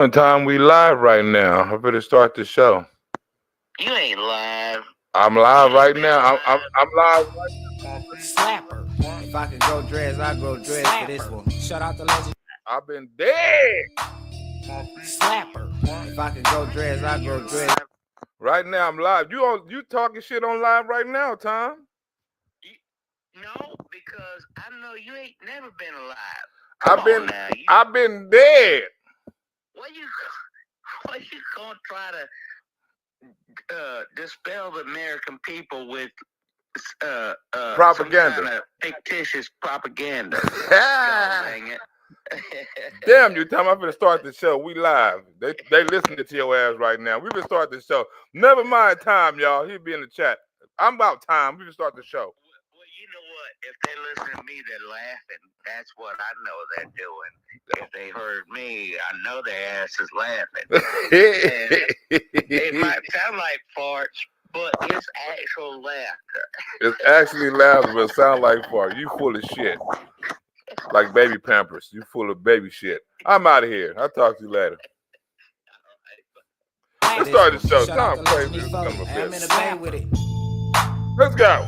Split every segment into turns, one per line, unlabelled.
One time we live right now. I better start the show.
You ain't live.
I'm live right now. I'm live right
Slapper. If I could grow dreads, I grow dreads for this one. Shout out to Legend.
now. I've been dead.
Slapper. If I could grow dreads, I grow dreads.
Right now I'm live. You talking shit on live right now, Tom?
No, because I know you ain't never been alive.
I've been dead.
What you gonna try to dispel the American people with
Propaganda.
some kind of fictitious propaganda? Dang it.
Damn you, Tom. I'm gonna start the show. We live. They listening to your ass right now. We been start the show. Never mind time, y'all. He'll be in the chat. I'm about time. We can start the show.
Well, you know what? If they listen to me, they're laughing. That's what I know they're doing. If they heard me, I know their ass is laughing. It might sound like farts, but it's actual laughter.
It's actually laughter, but it sound like fart. You full of shit. Like baby Pampers. You full of baby shit. I'm out of here. I'll talk to you later. Let's start the show. Tom crazy.
I'm in a bay with it.
Let's go.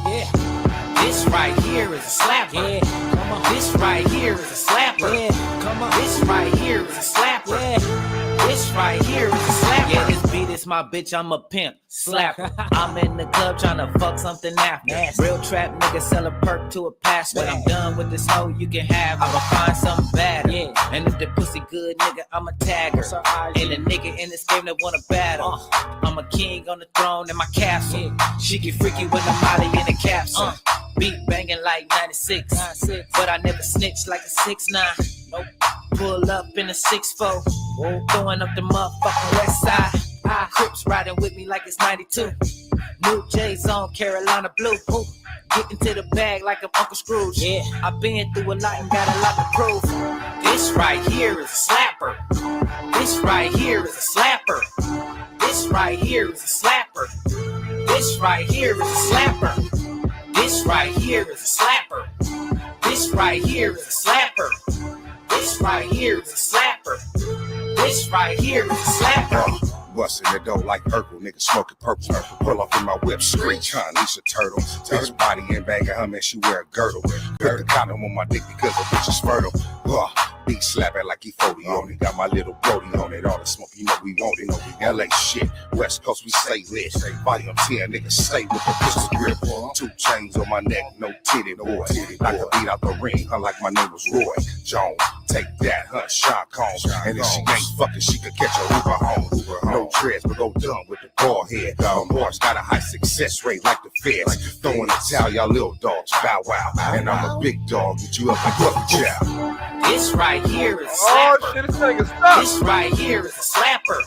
Yeah. This right here is a slapper. Yeah. Come on. This right here is a slapper. Yeah. Come on. This right here is a slapper. Yeah. This right here is a slapper. Yeah, this beat is my bitch. I'm a pimp. Slapper. I'm in the club trying to fuck something after. Nasty. Real trap nigga sell a perk to a pastor. When I'm done with this hoe, you can have. I'ma find something better. Yeah. And if the pussy good, nigga, I'm a tagger. And a nigga in this game that wanna battle. I'm a king on the throne in my castle. Yeah. She get freaky when I'm out in the capsule. Beat banging like 96. But I never snitch like a 6'9". Nope. Pull up in a 6'4". Throwing up the motherfucking west side. Crips riding with me like it's 92. New J's on Carolina Blue. Getting to the bag like I'm Uncle Scrooge. Yeah, I've been through a lot and got a lot to prove. This right here is a slapper. This right here is a slapper. This right here is a slapper. This right here is a slapper. This right here is a slapper. This right here is a slapper. This right here is a slapper. This right here is a slapper.
Bustin' it dough like Urkel, nigga smoking purple. Pull off in my whip, screech, huh, Lisa Turtle. Bitch body and bag of her, man, she wear a girdle. Put the condom on my dick because the bitch is fertile. Beat slap it like he 40 on it. Got my little Brody on it. All the smoke, you know we want it. LA shit, West Coast, we stay lit. Volume 10, nigga, stay with the pistol grip. 2 chains on my neck, no titty, boy. Like a beat out the ring, huh, like my name was Roy Jones. Take that, huh, Sean Combs. And if she ain't fucking, she could catch a Uber home. No dreads, but go dumb with the ball head. Boys got a high success rate like the feds. Throwing the towel, y'all little dogs, bow wow. And I'm a big dog, get you up like Puppy Chow.
This right here is a slapper.
Oh shit, this nigga stop.
This right here is a slapper.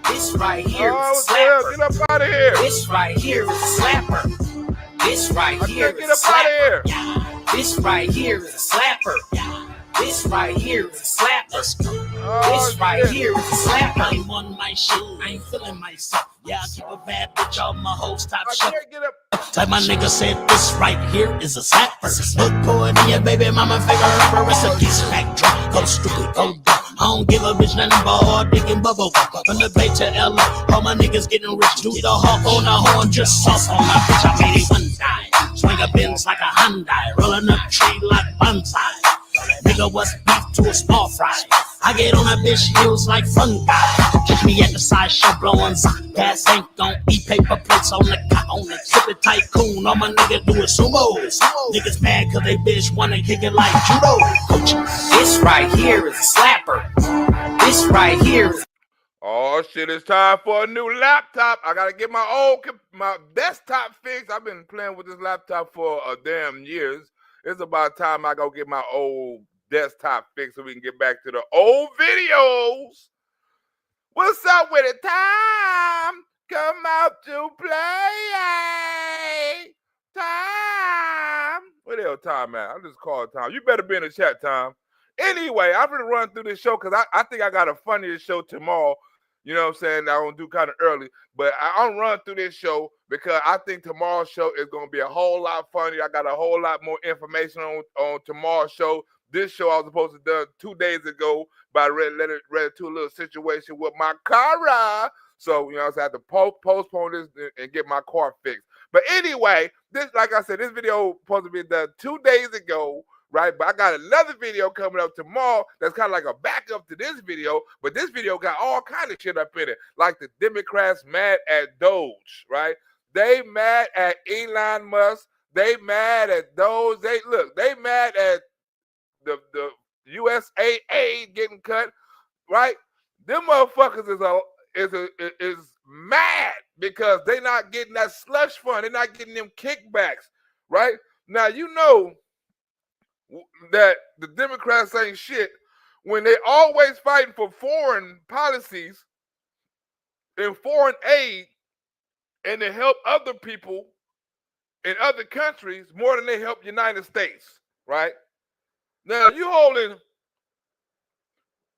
This right here is a
Damn,
slapper.
get up out of here.
This right here is a slapper. This right here
Get
is a
up out of here.
slapper. This right here is a slapper. This right here is a slapper. This right here is a slapper.
I ain't on my shit, I ain't feeling myself. Yeah, I keep a bad bitch on my hoes top
I
shelf.
can't get up.
Like my nigga said, this right here is a slapper. Look for it in your baby mama figure up a recipe. Smack drop, go stupid, go dumb. I don't give a bitch nothing but hard dick and bubble gum. From the Bay to LA, all my niggas getting rich. Do the hawk on the horn, just sauce on my bitch. I made it one time. Swing a Benz like a Hyundai, rolling up tree like bonsai. Nigga, what's beef to a small fry? I get on a bitch heels like fungi. Catch me at the side show blowing sock. Gas ain't gon' eat paper plates on the cock. On the tip of tycoon, all my niggas do is sumo. Niggas mad cause they bitch wanna kick it like judo.
This right here is a slapper. This right here is
Oh shit, it's time for a new laptop. I gotta get my desktop fixed. I've been playing with this laptop for a damn years. It's about time I go get my old desktop fixed so we can get back to the old videos. What's up with it, Tom? Come out to play. Tom. Where the hell Tom at? I just called Tom. You better be in the chat, Tom. Anyway, I'm gonna run through this show because I think I got a funnier show tomorrow. You know what I'm saying? I'm going to do kind of early. But I'll run through this show because I think tomorrow's show is going to be a whole lot funnier. I got a whole lot more information on tomorrow's show this show I was supposed to do 2 days ago, but I ran into a little situation with my car. So, you know, I had to postpone this and get my car fixed. But anyway, this, like I said, this video supposed to be done 2 days ago, right? But I got another video coming up tomorrow that's kind of like a backup to this video, but this video got all kind of shit up in it, like the Democrats mad at Doge, right? They mad at Elon Musk. They mad at those. They mad at the USAA getting cut, right? Them motherfuckers is mad because they not getting that slush fund. They're not getting them kickbacks, right? Now you know that the Democrats ain't shit when they always fighting for foreign policies and foreign aid, and they help other people in other countries more than they help United States, right? Now you holding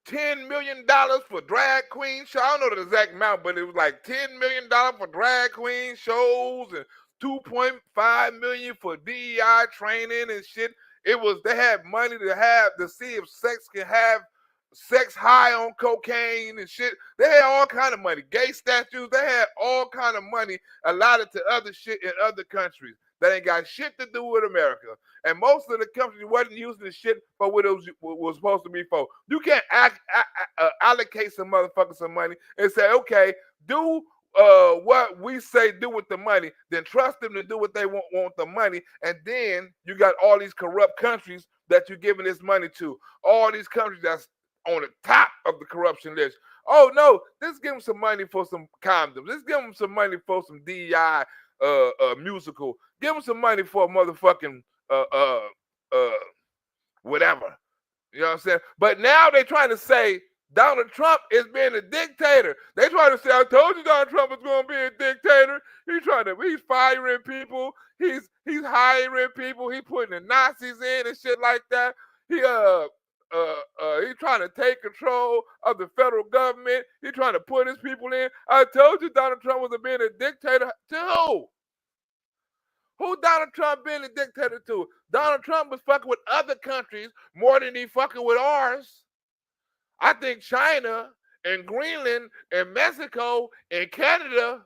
$10 million for drag queen show. I don't know the exact amount, but it was like $10 million for drag queen shows and $2.5 million for DEI training and shit. It was, they had money to see if sex can have sex high on cocaine and shit. They had all kind of money. Gay statues, they had all kind of money allotted to other shit in other countries that ain't got shit to do with America. And most of the countries wasn't using the shit for what it was supposed to be for. You can't allocate some motherfuckers some money and say, okay, do what we say do with the money, then trust them to do what they want the money, and then you got all these corrupt countries that you're giving this money to. All these countries that's on the top of the corruption list. Oh no, let's give them some money for some condoms. Let's give them some money for some DEI musical. Give them some money for a motherfucking whatever. You know what I'm saying? But now they're trying to say Donald Trump is being a dictator. They trying to say, I told you Donald Trump was going to be a dictator. He's firing people. He's hiring people. He's putting the Nazis in and shit like that. He's trying to take control of the federal government. He's trying to put his people in. I told you Donald Trump was being a dictator. To who? Who Donald Trump being a dictator to? Donald Trump was fucking with other countries more than he fucking with ours. I think China and Greenland and Mexico and Canada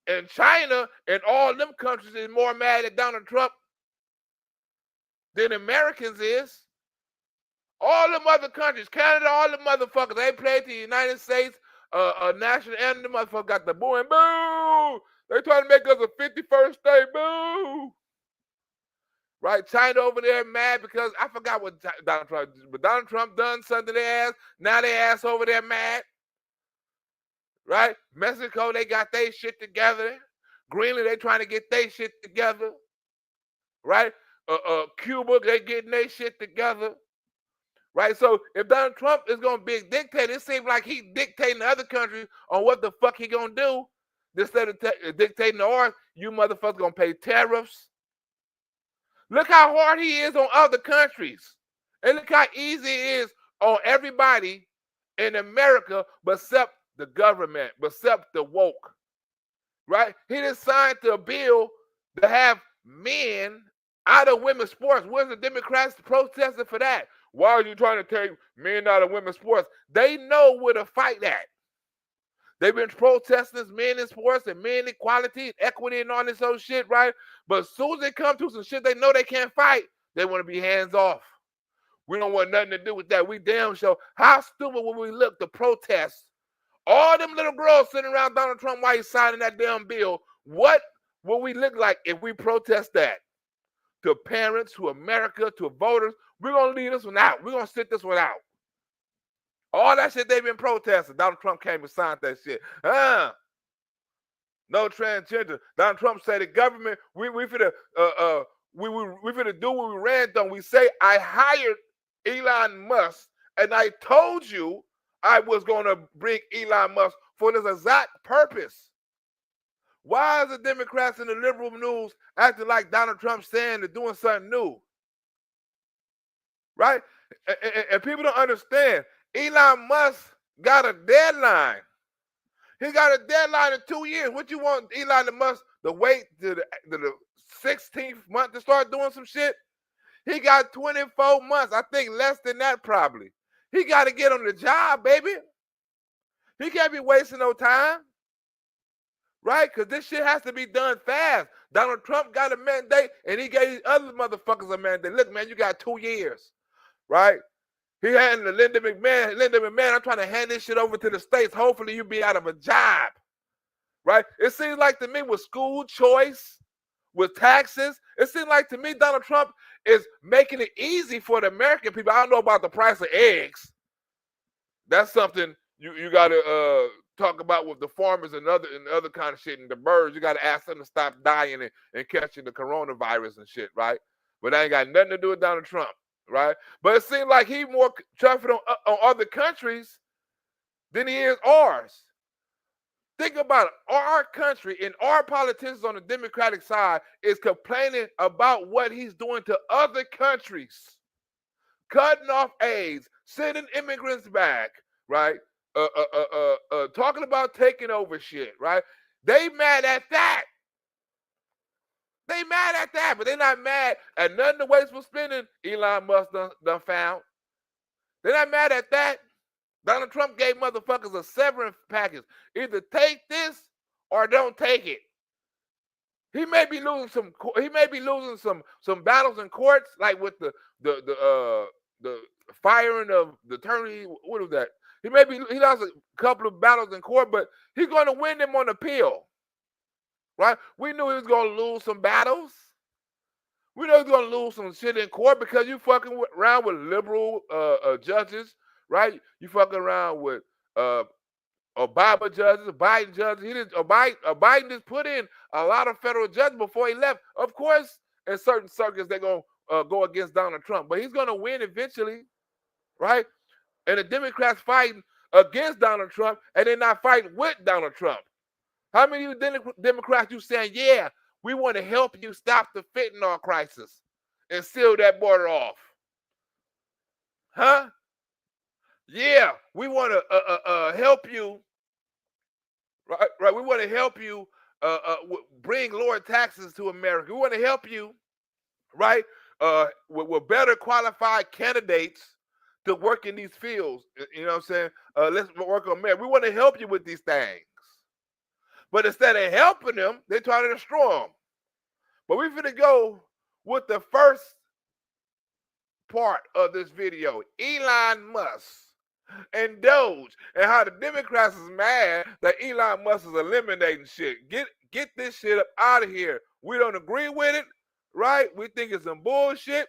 and China and all them countries is more mad at Donald Trump than Americans is. All them other countries, Canada, all them motherfuckers, they played the United States national anthem. The motherfucker got the boo and boo. They trying to make us a 51st state, boo. Right, China over there mad because I forgot what Donald Trump did, but Donald Trump done something to their ass. Now their ass over there mad. Right, Mexico, they got their shit together. Greenland, they trying to get their shit together. Right, Cuba, they getting their shit together. Right, so if Donald Trump is gonna be a dictator, it seems like he dictating the other countries on what the fuck he gonna do. Instead of dictating the ours, you motherfuckers gonna pay tariffs. Look how hard he is on other countries. And look how easy it is on everybody in America except the government, except the woke. Right? He just signed a bill to have men out of women's sports. Where's the Democrats protesting for that? Why are you trying to take men out of women's sports? They know where to fight at. They've been protesting this men in sports and men equality and equity and all this other shit, right? But as soon as they come to some shit they know they can't fight, they want to be hands off. We don't want nothing to do with that. We damn sure. How stupid would we look to protest? All them little girls sitting around Donald Trump while he's signing that damn bill. What will we look like if we protest that? To parents, to America, to voters, we're going to leave this one out. We're going to sit this one out. All that shit they've been protesting. Donald Trump came and signed that shit. No transgender. Donald Trump said the government, we finna do what we ran done. We say I hired Elon Musk and I told you I was gonna bring Elon Musk for this exact purpose. Why is the Democrats and the liberal news acting like Donald Trump saying they're doing something new? Right? And people don't understand. Elon Musk got a deadline. He got a deadline in 2 years. What you want Elon Musk to wait to the 16th month to start doing some shit? He got 24 months. I think less than that probably. He got to get on the job, baby. He can't be wasting no time. Right? Because this shit has to be done fast. Donald Trump got a mandate, and he gave other motherfuckers a mandate. Look, man, you got 2 years. Right? He had Linda McMahon, I'm trying to hand this shit over to the states. Hopefully you be out of a job. Right? It seems like to me with school choice, with taxes, it seems like to me Donald Trump is making it easy for the American people. I don't know about the price of eggs. That's something you got to talk about with the farmers and other kind of shit, and the birds. You got to ask them to stop dying and catching the coronavirus and shit, right? But that ain't got nothing to do with Donald Trump, right? But it seems like he more tougher on other countries than he is ours. Think about it. Our country and our politicians on the Democratic side is complaining about what he's doing to other countries. Cutting off AIDS, sending immigrants back, right? Talking about taking over shit, right? They mad at that. They mad at that, but they're not mad at none of the wasteful spending Elon Musk done found. They're not mad at that. Donald Trump gave motherfuckers a severance package. Either take this or don't take it. He may be losing some battles in courts, like with the firing of the attorney. What was that? He lost a couple of battles in court, but he's going to win them on appeal. Right? We knew he was going to lose some battles. We know he's going to lose some shit in court because you fucking around with liberal judges. Right? You fucking around with Obama judges, Biden judges. Biden just put in a lot of federal judges before he left. Of course, in certain circuits, they're going to go against Donald Trump. But he's going to win eventually, right? And the Democrats fighting against Donald Trump, and they're not fighting with Donald Trump. How many of you Democrats you saying, yeah, we want to help you stop the fentanyl crisis and seal that border off? Huh? Yeah, we want to help you, right? We want to help you bring lower taxes to America. We want to help you, right, with better qualified candidates to work in these fields. You know what I'm saying? Let's work on America. We want to help you with these things. But instead of helping them, they try to destroy them. But we're going to go with the first part of this video, Elon Musk and Doge, and how the Democrats is mad that Elon Musk is eliminating shit. Get this shit up out of here. We don't agree with it, right? We think it's some bullshit,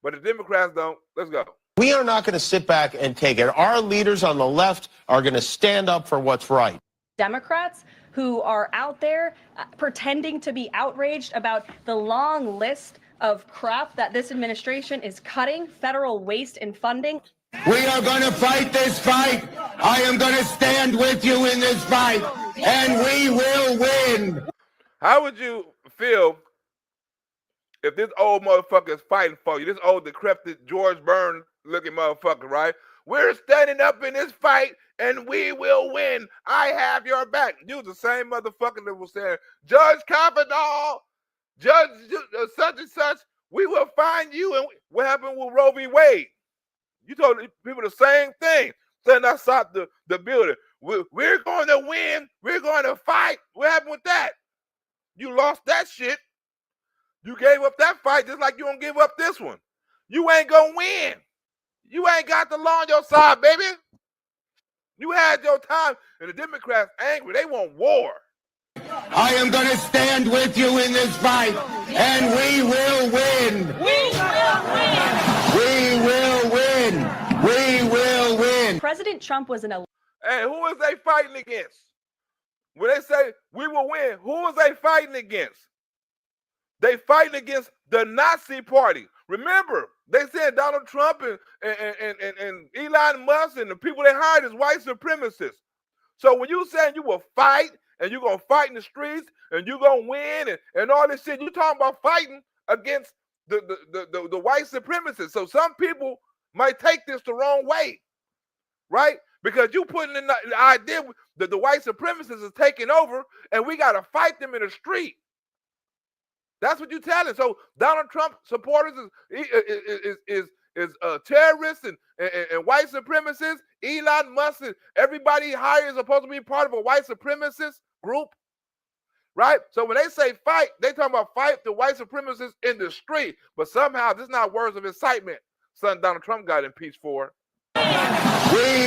but the Democrats don't. Let's go.
We are not going to sit back and take it. Our leaders on the left are going to stand up for what's right.
Democrats who are out there pretending to be outraged about the long list of crap that this administration is cutting, federal waste and funding.
We are going to fight this fight. I am going to stand with you in this fight, and we will win.
How would you feel if this old motherfucker is fighting for you? This old decrepit George Burns looking motherfucker, right? We're standing up in this fight and we will win. I have your back. You was the same motherfucker that was saying, Judge Kavanaugh, Judge such and such, we will find you. And what happened with Roe v. Wade? You told people the same thing. Saying outside the building, we're going to win. We're going to fight. What happened with that? You lost that shit. You gave up that fight just like you don't give up this one. You ain't going to win. You ain't got the law on your side, baby. You had your time, and the Democrats angry. They want war.
I am going to stand with you in this fight, and we will win.
We will win.
We will win. We will win.
President Trump was an
Hey, who is they fighting against? When they say we will win, who is they fighting against? They fighting against the Nazi party. Remember, they said Donald Trump and Elon Musk and the people they hired is white supremacists. So when you saying you will fight and you're going to fight in the streets and you're going to win and all this shit, you talking about fighting against the white supremacists. So some people might take this the wrong way, right? Because you putting in the idea that the white supremacists is taking over and we got to fight them in the street. That's what you're telling. So Donald Trump supporters is terrorists and white supremacists. Elon Musk and everybody he hires is supposed to be part of a white supremacist group, right? So when they say fight, they talking about fight the white supremacists in the street. But somehow this is not words of incitement. Something Donald Trump got impeached for.
We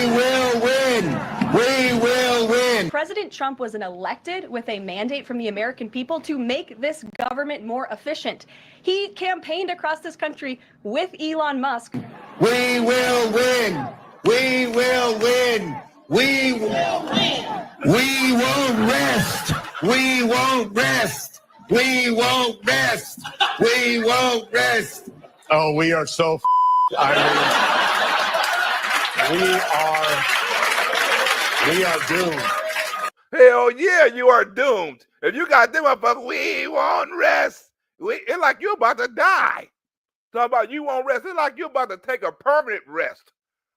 will win. We will win.
President Trump was elected with a mandate from the American people to make this government more efficient. He campaigned across this country with Elon Musk.
We will win. We will win. We will win. We won't rest. We won't rest. We won't rest. We won't rest.
Oh, we are so we are doomed.
Hell yeah, you are doomed. If you got them motherfuckers, we won't rest. It's like you're about to die. Talk about you won't rest. It's like you're about to take a permanent rest.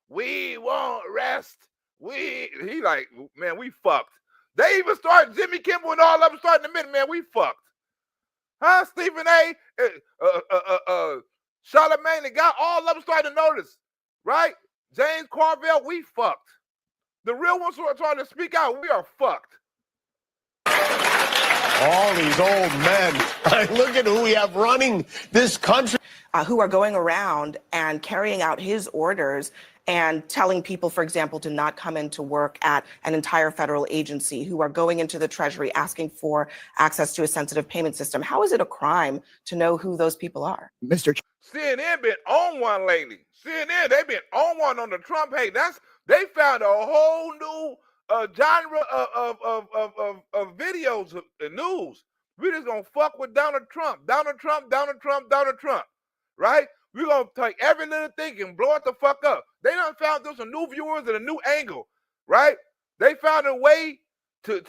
We won't rest. He like, man, we fucked. They even started, Jimmy Kimmel and all of them starting to admit, man, we fucked. Huh? Stephen A., Charlamagne, the guy, all of them started to notice, right? James Carville, we fucked. The real ones who are trying to speak out, we are fucked.
All these old men. Look at who we have running this country.
Who are going around and carrying out his orders and telling people, for example, to not come into work at an entire federal agency, who are going into the Treasury asking for access to a sensitive payment system. How is it a crime to know who those people are?
CNN been on one lately. CNN, they been on one on the Trump hate. They found a whole new genre of videos of the news. We just gonna fuck with Donald Trump, right? We're gonna take every little thing and blow it the fuck up. They done found there's some new viewers and a new angle, right? They found a way to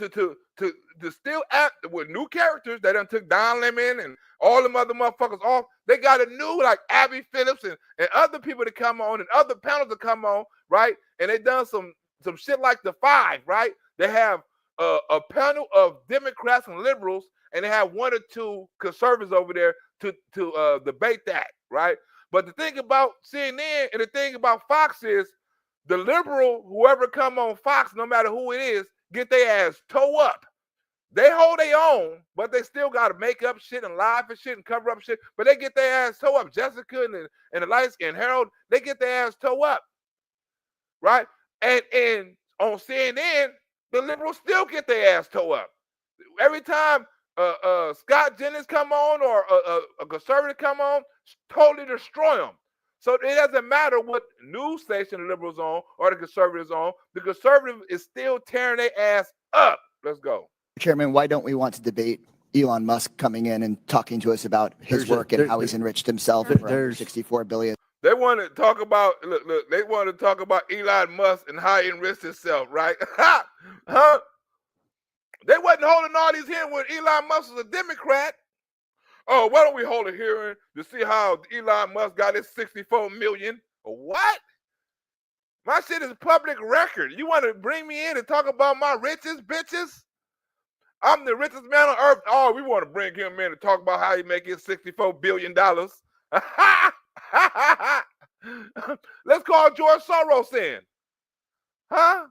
still act with new characters. They done took Don Lemon and all them other motherfuckers off. They got a new like Abby Phillips and other people to come on and other panels to come on, right? And they done some shit like the Five, right? They have a panel of Democrats and liberals, and they have one or two conservatives over there to debate that, right? But the thing about CNN and the thing about Fox is the liberal, whoever come on Fox, no matter who it is, get their ass toe up. They hold their own, but they still got to make up shit and lie for shit and cover up shit. But they get their ass toe up. Jessica and the lights and Harold, they get their ass toe up, right? And on CNN, the liberals still get their ass toe up. Every time Scott Jennings come on or a conservative come on, totally destroy them. So it doesn't matter what news station the liberals on or the conservatives on. The conservative is still tearing their ass up. Let's go.
Chairman, why don't we want to debate Elon Musk coming in and talking to us about his work and how he's enriched himself for $64 billion?
They want to talk about look. They want to talk about Elon Musk and how he enriched himself, right? Huh? They wasn't holding all these hearings when Elon Musk was a Democrat. Oh, why don't we hold a hearing to see how Elon Musk got his $64 million? What? My shit is public record. You want to bring me in and talk about my riches, bitches? I'm the richest man on earth. Oh, we want to bring him in and talk about how he make his $64 billion. Let's call George Soros in. Huh?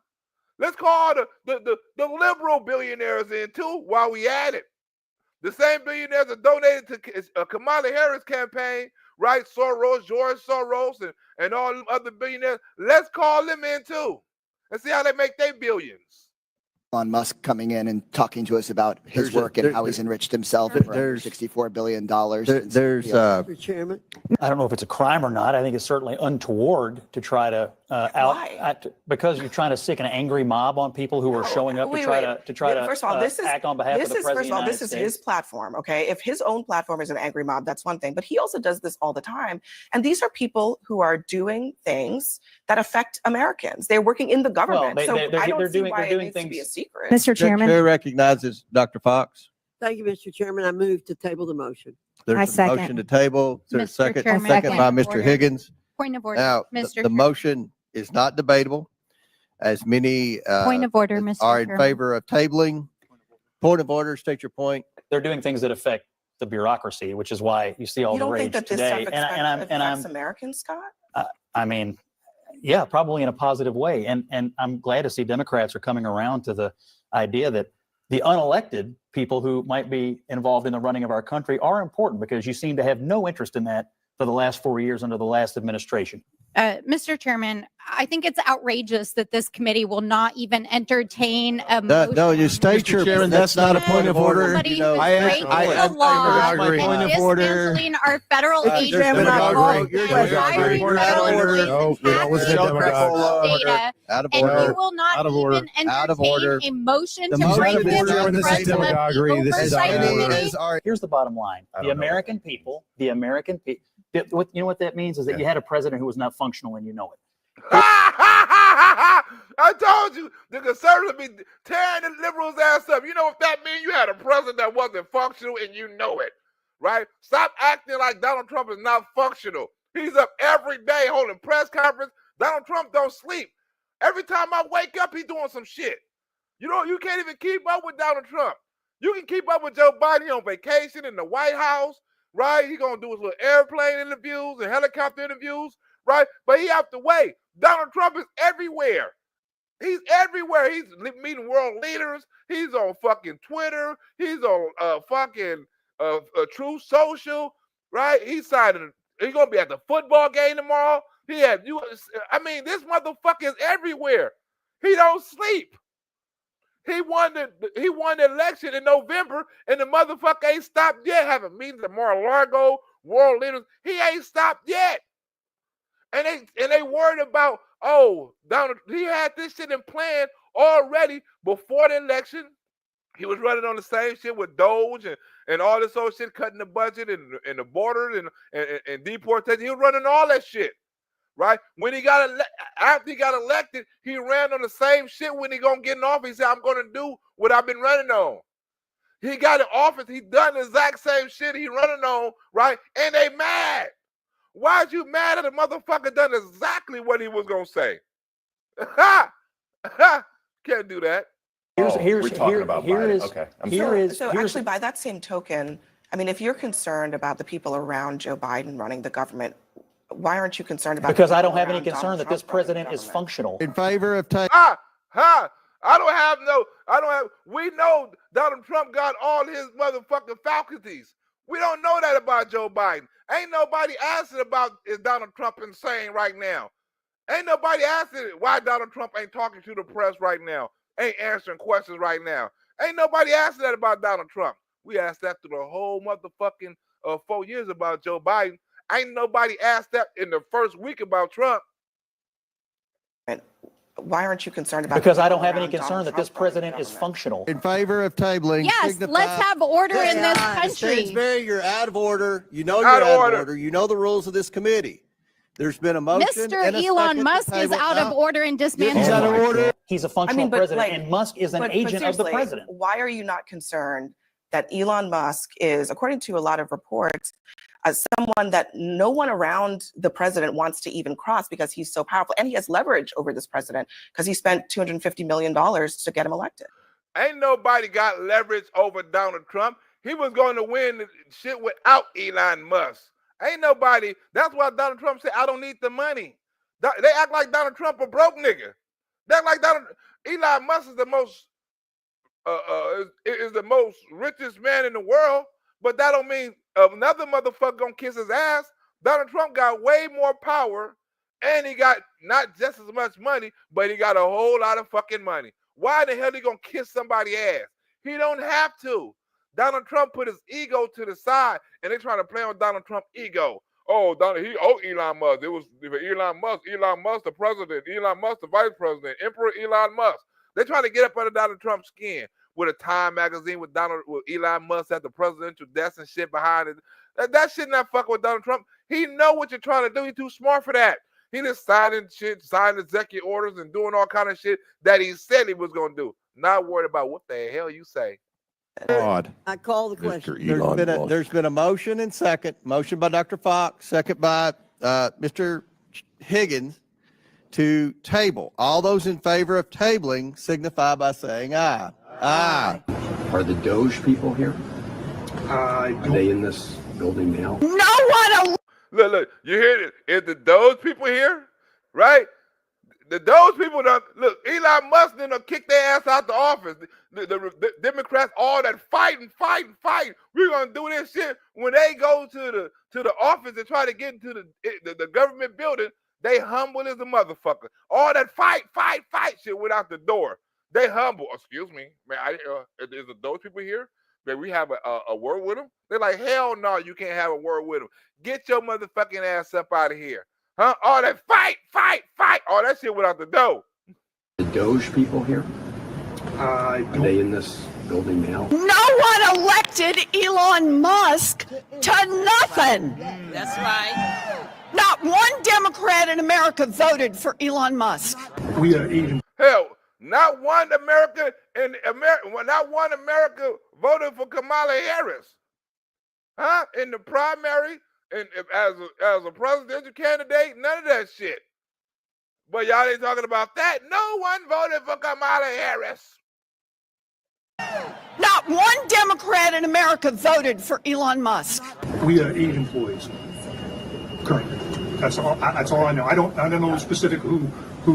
Let's call the liberal billionaires in too while we at it. The same billionaires that donated to Kamala Harris campaign, right? Soros, George Soros, and all them other billionaires. Let's call them in too and see how they make their billions.
Elon Musk coming in and talking to us about his work and how he's enriched himself for $64 billion.
Mr. Chairman, I don't know if it's a crime or not. I think it's certainly untoward to try to because you're trying to sick an angry mob on people who are showing up to try to
first of all,
act on behalf of the president of the United States.
This is his platform, okay? If his own platform is an angry mob, that's one thing. But he also does this all the time. And these are people who are doing things that affect Americans. They're working in the government.
Well,
I don't see why it needs to be a secret.
Mr. Chairman.
Chair recognizes Dr. Fox.
Thank you, Mr. Chairman. I move to table the motion.
There's a motion to table. There's a second by Mr. Higgins.
Point of order.
Now, the motion is not debatable, as many
Point of order, Mr.
are in
Chairman.
favor of tabling. Point of order, state your point.
They're doing things that affect the bureaucracy, which is why you see all
You
the
don't
rage
think that this
today.
stuff affects Americans, Scott?
I mean, yeah, probably in a positive way. And I'm glad to see Democrats are coming around to the idea that the unelected people who might be involved in the running of our country are important, because you seem to have no interest in that for the last 4 years under the last administration.
Mr. Chairman, I think it's outrageous that this committee will not even entertain a motion.
No, you state your,
Chairman,
that's not a point of order.
Somebody
You know,
who's breaking the law,
agree. Point of order.
dismantling our federal agencies,
Chairman, I agree.
and hiring federal agents
No, we don't listen to demagogues.
data,
Out of
and
order.
you will not
Out of order.
even
Out of order.
entertain a motion
The
to
motion
bring
is
this
Chairman,
in
this is
front of the
demagoguery. This is
oversight
out of order.
committee.
Here's the bottom line. The American people, you know what that means is that you had a president who was not functional, and you know it.
I told you the conservatives be tearing the liberals' ass up. You know what that means? You had a president that wasn't functional, and you know it, right? Stop acting like Donald Trump is not functional. He's up every day holding press conference. Donald Trump don't sleep. Every time I wake up, he's doing some shit. You know, you can't even keep up with Donald Trump. You can keep up with Joe Biden on vacation in the White House, right? He's gonna do his little airplane interviews and helicopter interviews, right? But he have to wait. Donald Trump is everywhere. He's everywhere. He's meeting world leaders. He's on fucking Twitter. He's on fucking True Social, right? He's signing. He's gonna be at the football game tomorrow. I mean, this motherfucker is everywhere. He don't sleep. He won the election in November, and the motherfucker ain't stopped yet. Having meetings at Mar-a-Lago, world leaders. He ain't stopped yet. And they worried about, Donald, he had this shit in plan already before the election. He was running on the same shit with Doge and all this old shit, cutting the budget and the border and deportation. He was running all that shit, right? When after he got elected, he ran on the same shit. When he gonna get in office, he said, I'm gonna do what I've been running on. He got in office, he done the exact same shit he running on, right? And they mad. Why you mad at a motherfucker done exactly what he was gonna say? Can't do that.
So actually, by that same token, I mean, if you're concerned about the people around Joe Biden running the government, why aren't you concerned about?
Because I don't have any concern that this president is functional.
In favor of taking.
We know Donald Trump got all his motherfucking faculties. We don't know that about Joe Biden. Ain't nobody asking about is Donald Trump insane right now. Ain't nobody asking why Donald Trump ain't talking to the press right now. Ain't answering questions right now. Ain't nobody asking that about Donald Trump. We asked that through the whole motherfucking 4 years about Joe Biden. Ain't nobody asked that in the first week about Trump.
Why aren't you concerned about?
Because I don't have any concern that this president is functional.
In favor of tabling.
Yes, let's have order in this country.
Stansbury, you're out of order. You know you're out of order. You know the rules of this committee. There's been a motion.
Mr. Elon Musk is out of order and dismantling.
He's out of order. He's a functional president, and Musk is an agent of the president.
Why are you not concerned that Elon Musk is, according to a lot of reports, someone that no one around the president wants to even cross because he's so powerful, and he has leverage over this president because he spent $250 million to get him elected.
Ain't nobody got leverage over Donald Trump. He was going to win the shit without Elon Musk. Ain't nobody. That's why Donald Trump said, I don't need the money. They act like Donald Trump a broke nigga. They act like Elon Musk is the most richest man in the world, but that don't mean another motherfucker gonna kiss his ass. Donald Trump got way more power, and he got not just as much money, but he got a whole lot of fucking money. Why the hell he gonna kiss somebody's ass? He don't have to. Donald Trump put his ego to the side, and they trying to play on Donald Trump's ego. Elon Musk. It was Elon Musk the president, Elon Musk the vice president, Emperor Elon Musk. They're trying to get up under Donald Trump's skin with a Time magazine with Elon Musk at the presidential desk and shit behind it. That shit not fucking with Donald Trump. He know what you're trying to do. He's too smart for that. He just signing executive orders and doing all kind of shit that he said he was gonna do. Not worried about what the hell you say.
God.
I call the question.
There's been a motion and second. Motion by Dr. Fox, second by Mr. Higgins to table. All those in favor of tabling signify by saying aye. Aye.
Are the Doge people here? Are they in this building now?
No one. Look, you hear it? Is the those people here, right? Those people that look, Elon Musk done kick their ass out the office. The Democrats, all that fighting. We're gonna do this shit. When they go to the office and try to get into the government building, they humble as a motherfucker. All that fight shit went out the door. They humble. Excuse me, man. Is those people here? Man, we have a word with them. They're like, hell no, you can't have a word with them. Get your motherfucking ass up out of here. Huh? All that fight. All that shit went out the door.
The Doge people here? Are they in this building now?
No one elected Elon Musk to nothing.
That's right.
Not one Democrat in America voted for Elon Musk.
We are eating.
Hell, not one America voted for Kamala Harris. Huh? In the primary, and as a presidential candidate, none of that shit. But y'all ain't talking about that. No one voted for Kamala Harris.
Not one Democrat in America voted for Elon Musk.
We are 8 employees currently. That's all I know. I don't know specific who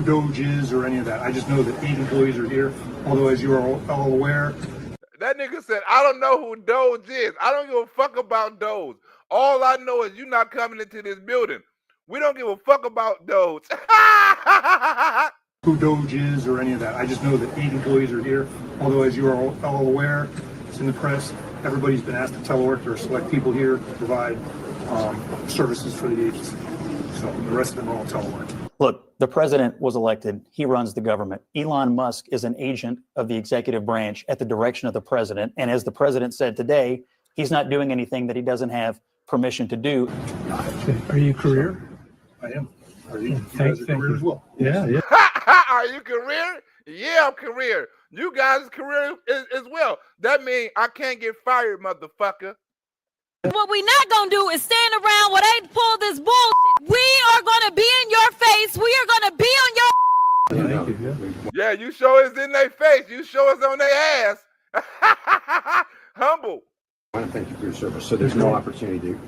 Doge is or any of that. I just know that 8 employees are here. Although, as you are all aware,
that nigga said, I don't know who Doge is. I don't give a fuck about Doge. All I know is you're not coming into this building. We don't give a fuck about Doge.
who Doge is or any of that. I just know that 8 employees are here. Although, as you are all aware, it's in the press. Everybody's been asked to telework. There are select people here to provide services for the agency. So the rest of them are all telework.
Look, the president was elected. He runs the government. Elon Musk is an agent of the executive branch at the direction of the president. And as the president said today, he's not doing anything that he doesn't have permission to do.
Are you career? I am. Are you? Thank you as well. Yeah.
Are you career? Yeah, I'm career. You guys career as well. That means I can't get fired, motherfucker.
What we not gonna do is stand around while they pull this bullshit. We are gonna be in your face. We are gonna be on your.
Yeah, you show us in their face. You show us on their ass. Humble.
I want to thank you for your service. So there's no opportunity to.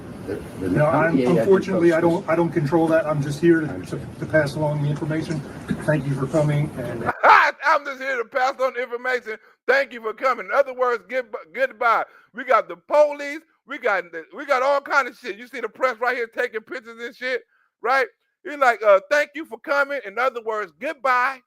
No, unfortunately, I don't control that. I'm just here to pass along the information. Thank you for coming. And
I'm just here to pass on the information. Thank you for coming. In other words, goodbye. We got the police. We got all kind of shit. You see the press right here taking pictures and shit, right? You're like, thank you for coming. In other words, goodbye.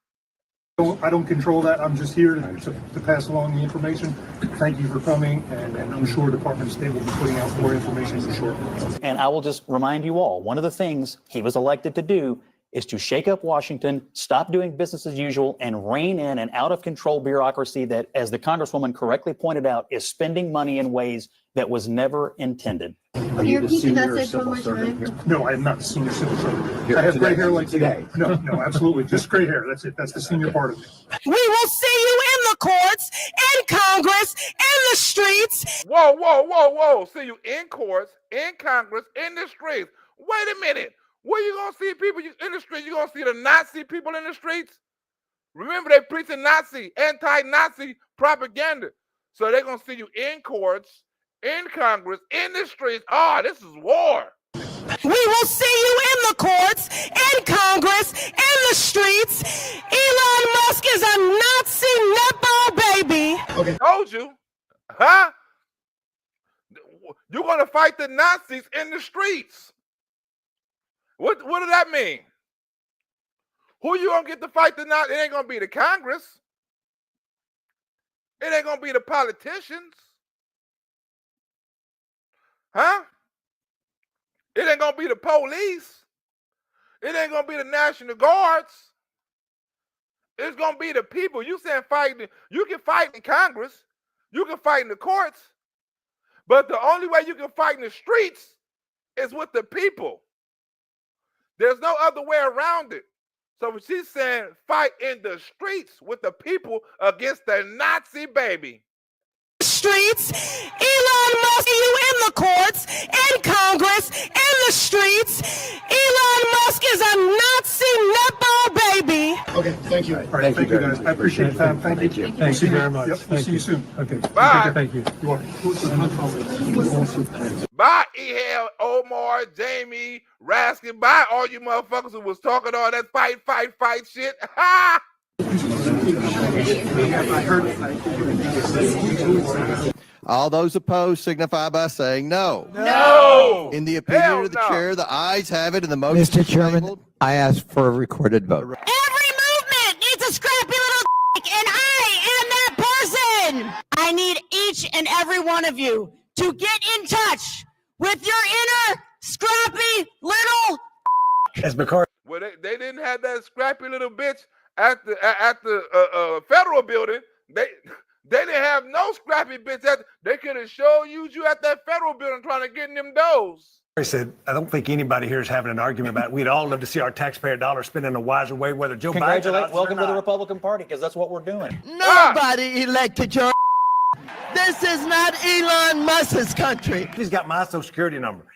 I don't control that. I'm just here to pass along the information. Thank you for coming, and I'm sure Department of State will be putting out more information shortly.
And I will just remind you all, one of the things he was elected to do is to shake up Washington, stop doing business as usual, and rein in an out-of-control bureaucracy that, as the Congresswoman correctly pointed out, is spending money in ways that was never intended.
Are you the senior civil servant here? No, I am not the senior civil servant. I have gray hair like today. No, absolutely. Just gray hair. That's it. That's the senior part of it.
We will see you in the courts, in Congress, in the streets.
Whoa. See you in courts, in Congress, in the streets. Wait a minute. Where you going to see people in the streets? You going to see the Nazi people in the streets? Remember, they preaching Nazi, anti-Nazi propaganda. So they're going to see you in courts, in Congress, in the streets. Oh, this is war.
We will see you in the courts, in Congress, in the streets. Elon Musk is a Nazi nutball baby.
Okay. Told you. Huh? You're going to fight the Nazis in the streets. What does that mean? Who you going to get to fight the Nazis? It ain't going to be the Congress. It ain't going to be the politicians. Huh? It ain't going to be the police. It ain't going to be the National Guards. It's going to be the people. You saying fighting. You can fight in Congress. You can fight in the courts. But the only way you can fight in the streets is with the people. There's no other way around it. So she's saying fight in the streets with the people against the Nazi baby.
streets. Elon Musk, you in the courts, in Congress, in the streets. Elon Musk is a Nazi netball baby.
Okay, thank you. All right, thank you guys. I appreciate the time. Thank you. Thank you very much. Yep, see you soon. Okay.
Bye.
Thank you. You're welcome.
Bye, Ehel, Omar, Jamie, Raskin. Bye, all you motherfuckers who was talking all that fight shit. Ha!
All those opposed signify by saying no.
No.
In the opinion
Hell
of the
no.
chair, the ayes have it and the motion
Mr.
is
Chairman,
tabled.
I ask for a recorded vote.
Every movement needs a scrappy little and I am that person. I need each and every one of you to get in touch with your inner scrappy little.
As McCarthy.
Well, they didn't have that scrappy little bitch at the federal building. They didn't have no scrappy bitch they could have sure used you at that federal building trying to get in them doors.
I said, I don't think anybody here is having an argument about it. We'd all love to see our taxpayer dollars spent in a wiser way, whether Joe Biden.
Welcome to the Republican Party, because that's what we're doing.
Nobody elected your. This is not Elon Musk's country.
He's got my social security number.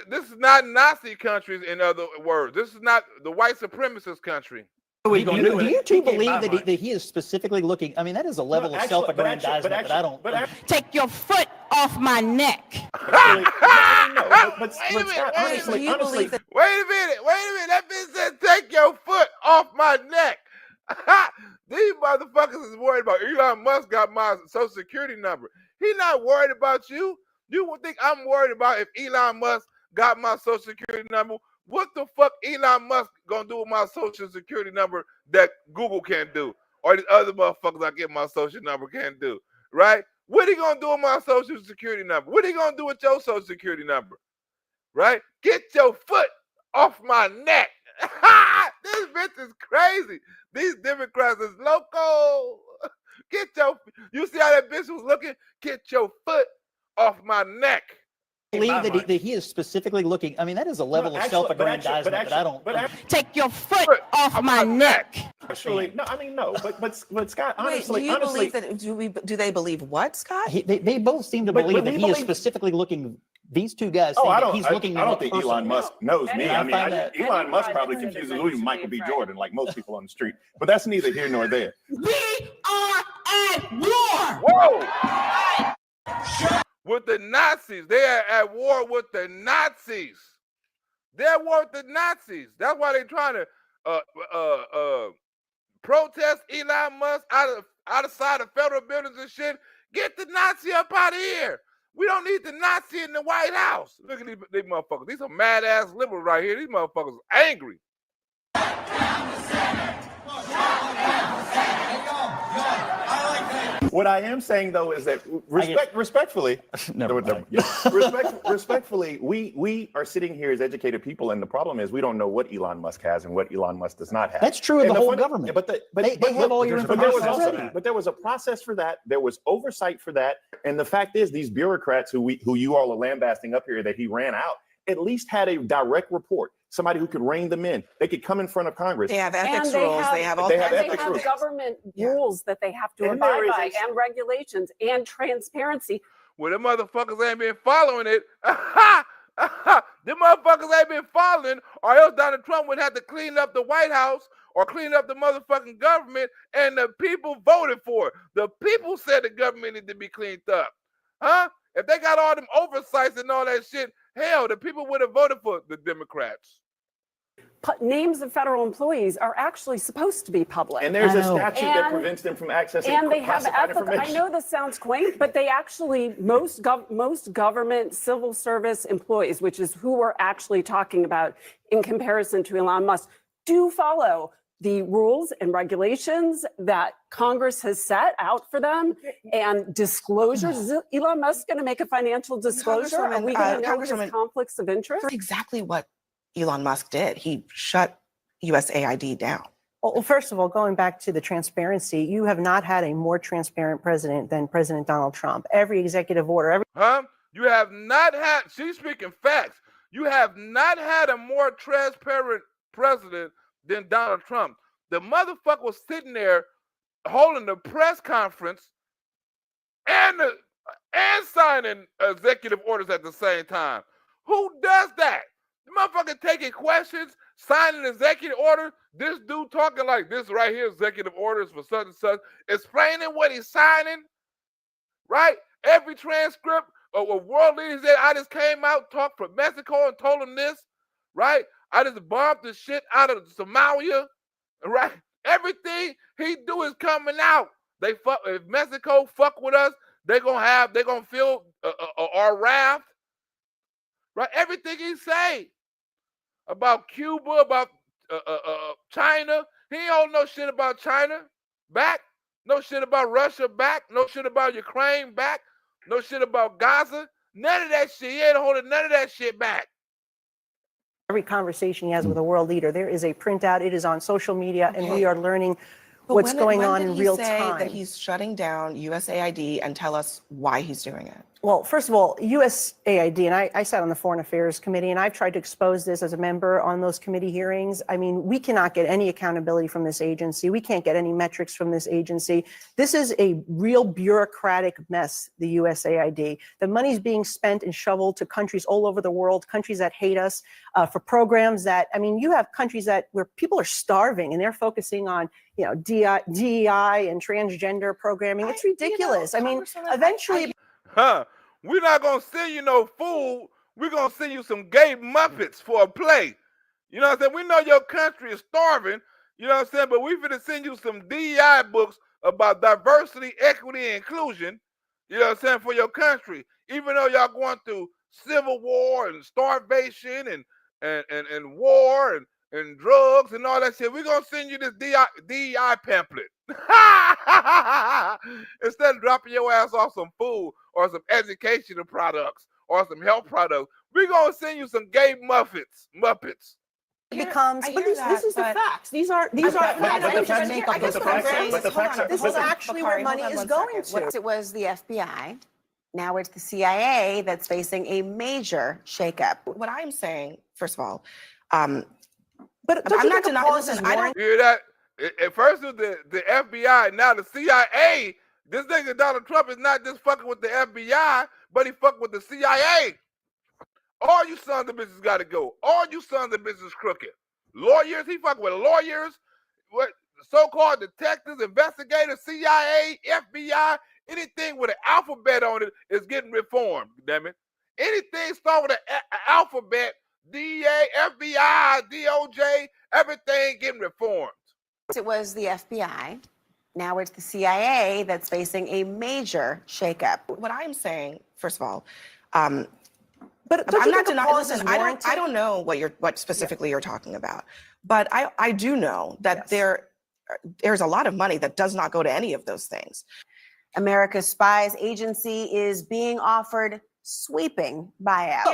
This is not Nazi countries, in other words. This is not the white supremacist country.
Do you two believe that he is specifically looking? I mean, that is a level of self-aggrandizement that I don't.
Take your foot off my neck.
Wait a minute. That bitch said, take your foot off my neck. These motherfuckers is worried about Elon Musk got my social security number. He not worried about you. You would think I'm worried about if Elon Musk got my social security number. What the fuck Elon Musk gonna do with my social security number that Google can't do? Or these other motherfuckers I get my social number can't do, right? What he gonna do with my social security number? What he gonna do with your social security number? Right? Get your foot off my neck. This bitch is crazy. These Democrats is loco. You see how that bitch was looking? Get your foot off my neck.
Believe that he is specifically looking. I mean, that is a level of self-aggrandizement that I don't.
Take your foot off my neck.
Actually, no. I mean, no. But Scott, honestly,
do you believe that? Do they believe what, Scott?
They both seem to believe that he is specifically looking. These two guys.
I don't.
He's looking.
I don't think Elon Musk knows me. I mean, Elon Musk probably
Elon
confuses who Michael B. Jordan, like most people on the street. But that's neither here nor there.
We are at war.
Whoa! With the Nazis. They are at war with the Nazis. They're at war with the Nazis. That's why they're trying to protest Elon Musk outside of federal buildings and shit. Get the Nazi up out of here. We don't need the Nazi in the White House. Look at these motherfuckers. These are mad-ass liberals right here. These motherfuckers are angry.
What I am saying though is that respectfully, respectfully, we are sitting here as educated people, and the problem is we don't know what Elon Musk has and what Elon Musk does not have.
That's true of the whole government. They have all your information.
But there was a process for that. There was oversight for that, and the fact is, these bureaucrats who you all are lambasting up here that he ran out at least had a direct report. Somebody who could rein them in. They could come in front of Congress.
They have ethics rules. They have
government rules that they have to abide by, and regulations and transparency.
Well, the motherfuckers ain't been following it. The motherfuckers ain't been following, or else Donald Trump would have to clean up the White House or clean up the motherfucking government, and the people voted for it. The people said the government needed to be cleaned up. Huh? If they got all them oversights and all that shit, hell, the people would have voted for the Democrats.
Names of federal employees are actually supposed to be public.
And there's a statute that prevents them from accessing
and they have
classified
ethical,
information.
I know this sounds quaint, but they actually, most government civil service employees, which is who we're actually talking about in comparison to Elon Musk, do follow the rules and regulations that Congress has set out for them, and disclosures. Is Elon Musk going to make a financial disclosure? Are we going to know his conflicts of interest?
That's exactly what Elon Musk did. He shut USAID down.
Well, first of all, going back to the transparency, you have not had a more transparent president than President Donald Trump. Every executive order,
You have not had, she's speaking facts. You have not had a more transparent president than Donald Trump. The motherfucker was sitting there holding the press conference and and signing executive orders at the same time. Who does that? The motherfucker taking questions, signing executive order. This dude talking like this right here, executive orders for such and such, explaining what he's signing, right? Every transcript of what world leaders said, I just came out, talked from Mexico and told them this, right? I just bombed the shit out of Somalia, right? Everything he do is coming out. They fuck if Mexico fuck with us, they gonna feel our wrath, right? Everything he say about Cuba, about China, he don't know shit about China back, no shit about Russia back, no shit about Ukraine back, no shit about Gaza, none of that shit. He ain't holding none of that shit back.
Every conversation he has with a world leader, there is a printout. It is on social media, and we are learning what's going on in real time.
That he's shutting down USAID and tell us why he's doing it.
Well, first of all, USAID, and I sat on the Foreign Affairs Committee, and I've tried to expose this as a member on those committee hearings. I mean, we cannot get any accountability from this agency. We can't get any metrics from this agency. This is a real bureaucratic mess, the USAID. The money's being spent and shoveled to countries all over the world, countries that hate us, for programs that, I mean, you have countries where people are starving and they're focusing on, DEI and transgender programming. It's ridiculous. I mean, eventually...
We're not gonna send you no food. We're gonna send you some gay Muppets for a play. You know what I'm saying? We know your country is starving. You know what I'm saying? But we finna send you some DEI books about diversity, equity, and inclusion. You know what I'm saying? For your country, even though y'all going through civil war and starvation and war and drugs and all that shit, we're gonna send you this DEI pamphlet. Instead of dropping your ass off some food or some educational products or some health products, we're gonna send you some gay Muppets.
Becomes, but this is the facts. These are facts. This is actually where money is going to.
It was the FBI. Now it's the CIA that's facing a major shakeup.
What I'm saying, first of all,
but
I'm not denying. Listen, I don't
hear that. At first it was the FBI, now the CIA. This nigga Donald Trump is not just fucking with the FBI, but he fucking with the CIA. All you sons of bitches got to go. All you sons of bitches crooked. Lawyers, he fucking with lawyers, what so-called detectives, investigators, CIA, FBI, anything with an alphabet on it is getting reformed, damn it. Anything start with an alphabet, DEA, FBI, DOJ, everything getting reformed.
It was the FBI. Now it's the CIA that's facing a major shakeup.
What I'm saying, first of all,
but
I'm not denying. Listen, I don't know what specifically you're talking about, but I do know that there's a lot of money that does not go to any of those things.
America's Spies Agency is being offered sweeping buyout.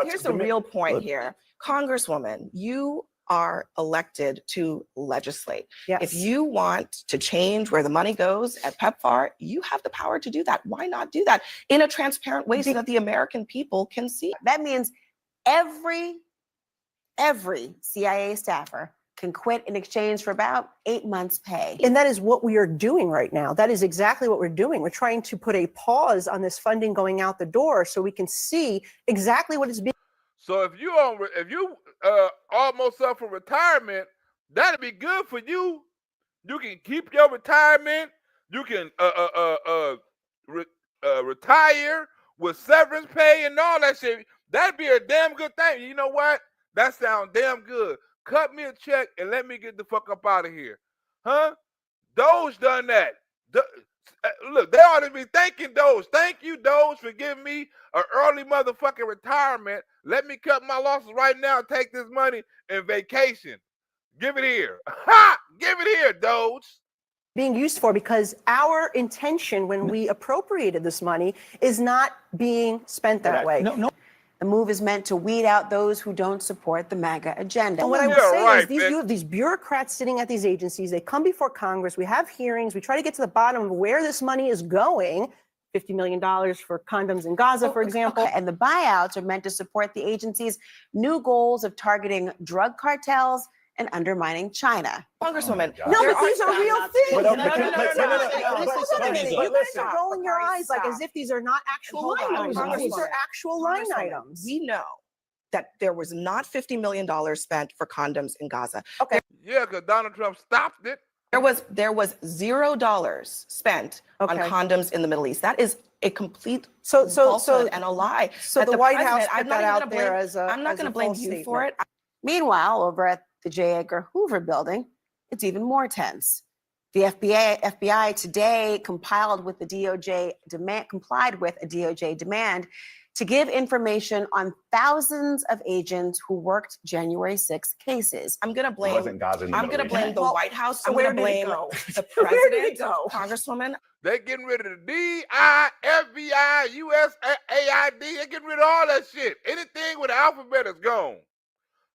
Here's the real point here. Congresswoman, you are elected to legislate.
Yes.
If you want to change where the money goes at PEPFAR, you have the power to do that. Why not do that in a transparent way so that the American people can see?
That means every CIA staffer can quit in exchange for about 8 months' pay.
And that is what we are doing right now. That is exactly what we're doing. We're trying to put a pause on this funding going out the door so we can see exactly what is being.
So if you almost up for retirement, that'd be good for you. You can keep your retirement. You can retire with severance pay and all that shit. That'd be a damn good thing. You know what? That sounds damn good. Cut me a check and let me get the fuck up out of here. Huh? Doge done that. Look, they ought to be thanking Doge. Thank you, Doge, for giving me an early motherfucking retirement. Let me cut my losses right now and take this money and vacation. Give it here. Ha! Give it here, Doge.
Being used for, because our intention when we appropriated this money is not being spent that way.
No. The move is meant to weed out those who don't support the MAGA agenda.
And what I would say is you have these bureaucrats sitting at these agencies. They come before Congress. We have hearings. We try to get to the bottom of where this money is going. $50 million for condoms in Gaza, for example.
Okay. And the buyouts are meant to support the agency's new goals of targeting drug cartels and undermining China.
Congresswoman,
No,
there
but these are real things.
But-
No,
but-
no, no,
but-
no, no,
but-
no, no.
but-
Listen a minute. You guys are rolling your eyes like
Stop.
as if these are not actual
Hold
line
on,
items. These are
Congresswoman.
actual line
Congresswoman,
items.
We know that there was not $50 million spent for condoms in Gaza.
Okay.
Yeah, because Donald Trump stopped it.
There was $0 spent on
Okay.
condoms in the Middle East. That is a complete
So
falsehood and a lie.
So
that
the White House
president-
put
I'm not
that
even
out
gonna
there
blame-
as a
I'm not
as
going
a
to blame
false
you for it.
statement.
Meanwhile, over at the J. Edgar Hoover building, it's even more tense. The FBI today complied with a DOJ demand to give information on thousands of agents who worked January 6th cases.
I'm going to blame.
wasn't Gaza in the
I'm
Middle
going to
East.
blame the
Well,
White House.
so
I'm going
where
to
did it
blame
go?
the
Where did it
president,
go?
Congresswoman.
They getting rid of the DI, FBI, USAID. They getting rid of all that shit. Anything with the alphabet is gone.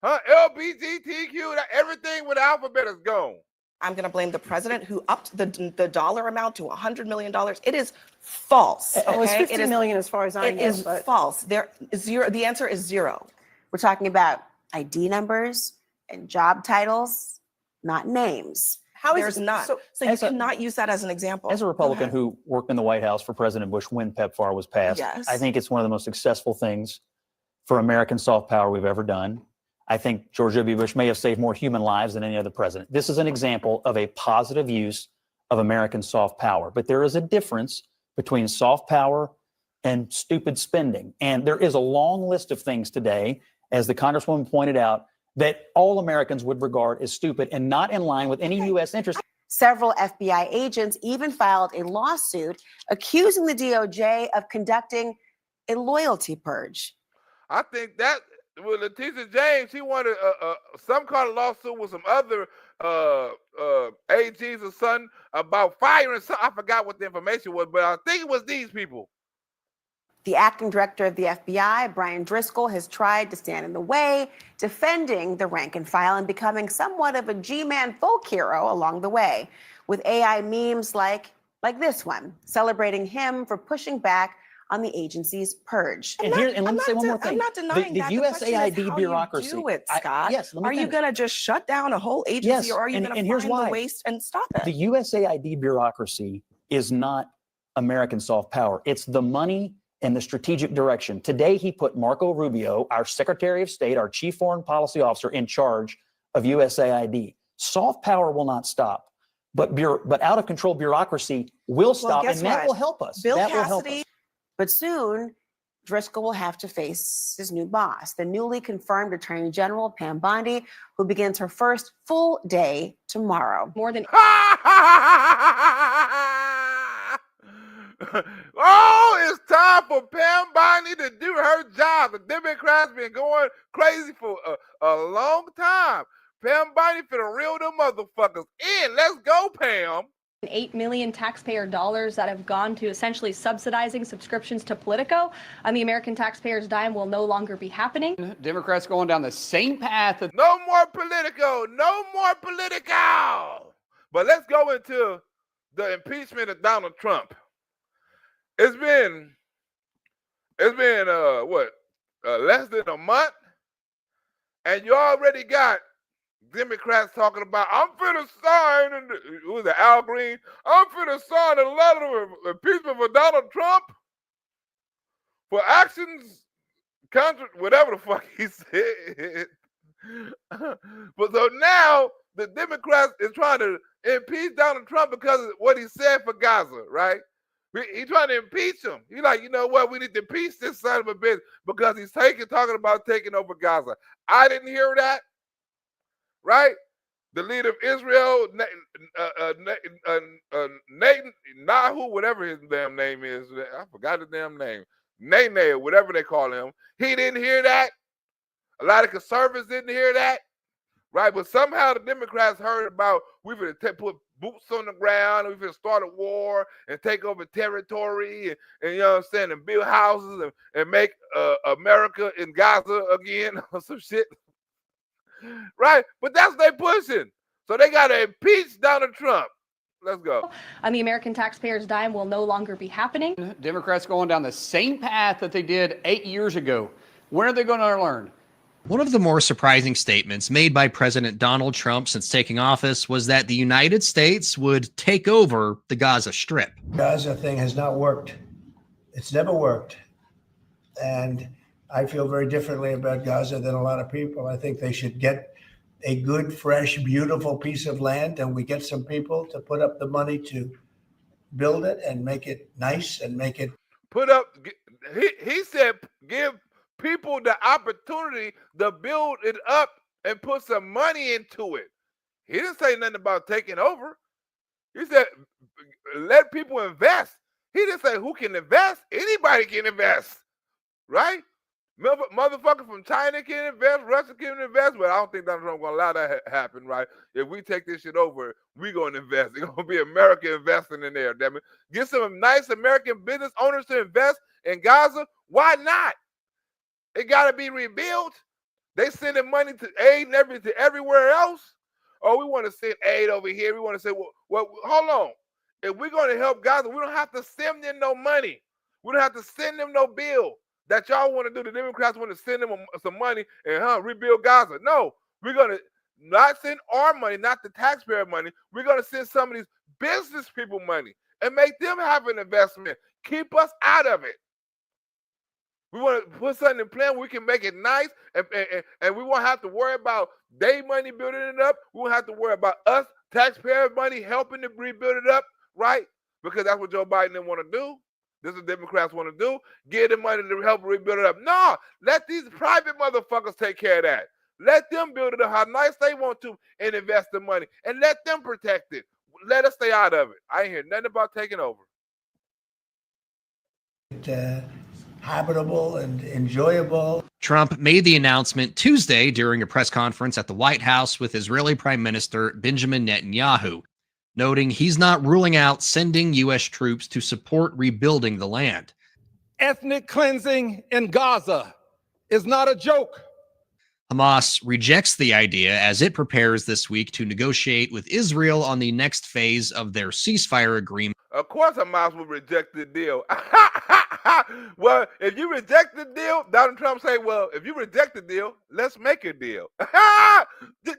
Huh? LGBTQ, everything with the alphabet is gone.
I'm going to blame the president who upped the dollar amount to $100 million. It is false.
It was
okay?
50
It is-
million as far as I
It
know.
is
but-
false. There is zero. The answer is zero.
We're talking about ID numbers and job titles, not names.
How is
There's
it
not.
So,
So you
as a-
cannot use that as an example.
As a Republican who worked in the White House for President Bush when PEPFAR was passed,
Yes.
I think it's one of the most successful things for American soft power we've ever done. I think George W. Bush may have saved more human lives than any other president. This is an example of a positive use of American soft power. But there is a difference between soft power and stupid spending. And there is a long list of things today, as the Congresswoman pointed out, that all Americans would regard as stupid and not in line with any U.S. interest.
Several FBI agents even filed a lawsuit accusing the DOJ of conducting a loyalty purge.
I think that with Letitia James, she wanted some kind of lawsuit with some other AGs or something about firing some. I forgot what the information was, but I think it was these people.
The acting director of the FBI, Brian Driscoll, has tried to stand in the way, defending the rank and file and becoming somewhat of a G-man folk hero along the way, with AI memes like this one, celebrating him for pushing back on the agency's purge.
And let me say one more thing.
I'm not denying
the
that. The question is
USAID
how
bureaucracy.
You do it, Scott.
Yes, let me
are you
finish.
going to just shut down a whole agency,
Yes,
or are you
and
going to
here's
find
why.
the waste and stop it?
The USAID bureaucracy is not American soft power. It's the money and the strategic direction. Today, he put Marco Rubio, our Secretary of State, our Chief Foreign Policy Officer, in charge of USAID. Soft power will not stop, but out of control bureaucracy will stop, and that will help us.
Bill
That will help
Cassidy,
us.
but soon Driscoll will have to face his new boss, the newly confirmed Attorney General Pam Bondi, who begins her first full day tomorrow. More than
Oh, it's time for Pam Bondi to do her job. The Democrats been going crazy for a long time. Pam Bondi finna reel them motherfuckers in. Let's go, Pam.
8 million taxpayer dollars that have gone to essentially subsidizing subscriptions to Politico on the American taxpayers' dime will no longer be happening.
Democrats going down the same path.
No more Politico. No more Politico. But let's go into the impeachment of Donald Trump. It's been less than a month, and you already got Democrats talking about, I'm finna sign, and it was Al Green, I'm finna sign a letter of impeachment for Donald Trump for actions, whatever the fuck he said. But so now the Democrats is trying to impeach Donald Trump because of what he said for Gaza, right? He's trying to impeach him. He's like, you know what? We need to impeach this son of a bitch because he's talking about taking over Gaza. I didn't hear that. Right? The leader of Israel, Nahu, whatever his damn name is. I forgot his damn name. Nene, or whatever they call him. He didn't hear that. A lot of conservatives didn't hear that. Right? But somehow the Democrats heard about we're going to put boots on the ground, we're going to start a war and take over territory and you know what I'm saying, and build houses and make America in Gaza again or some shit. Right? But that's what they pushing. So they got to impeach Donald Trump. Let's go.
On the American taxpayers' dime will no longer be happening.
Democrats going down the same path that they did 8 years ago. When are they going to learn?
One of the more surprising statements made by President Donald Trump since taking office was that the United States would take over the Gaza Strip.
Gaza thing has not worked. It's never worked. And I feel very differently about Gaza than a lot of people. I think they should get a good, fresh, beautiful piece of land, and we get some people to put up the money to build it and make it nice and make it.
Put up, he said, give people the opportunity to build it up and put some money into it. He didn't say nothing about taking over. He said, let people invest. He didn't say who can invest. Anybody can invest, right? Motherfuckers from China can invest, Russia can invest, but I don't think Donald Trump gonna allow that to happen, right? If we take this shit over, we gonna invest. It's gonna be America investing in there, damn it. Get some nice American business owners to invest in Gaza. Why not? It gotta be rebuilt. They sending money to aid and everything everywhere else. Oh, we want to send aid over here. We want to say, well, hold on. If we're gonna help Gaza, we don't have to send them no money. We don't have to send them no bill. That y'all want to do, the Democrats want to send them some money and rebuild Gaza. No, we're going to not send our money, not the taxpayer money. We're going to send some of these business people money and make them have an investment. Keep us out of it. We want to put something in plan where we can make it nice and we won't have to worry about their money building it up. We won't have to worry about us, taxpayer money, helping to rebuild it up, right? Because that's what Joe Biden didn't want to do. This is what Democrats want to do. Give them money to help rebuild it up. No, let these private motherfuckers take care of that. Let them build it up how nice they want to and invest the money. And let them protect it. Let us stay out of it. I ain't hear nothing about taking over.
Habitable and enjoyable.
Trump made the announcement Tuesday during a press conference at the White House with Israeli Prime Minister Benjamin Netanyahu, noting he's not ruling out sending U.S. troops to support rebuilding the land.
Ethnic cleansing in Gaza is not a joke.
Hamas rejects the idea as it prepares this week to negotiate with Israel on the next phase of their ceasefire agreement.
Of course Hamas will reject the deal. Well, if you reject the deal, Donald Trump say, well, if you reject the deal, let's make a deal.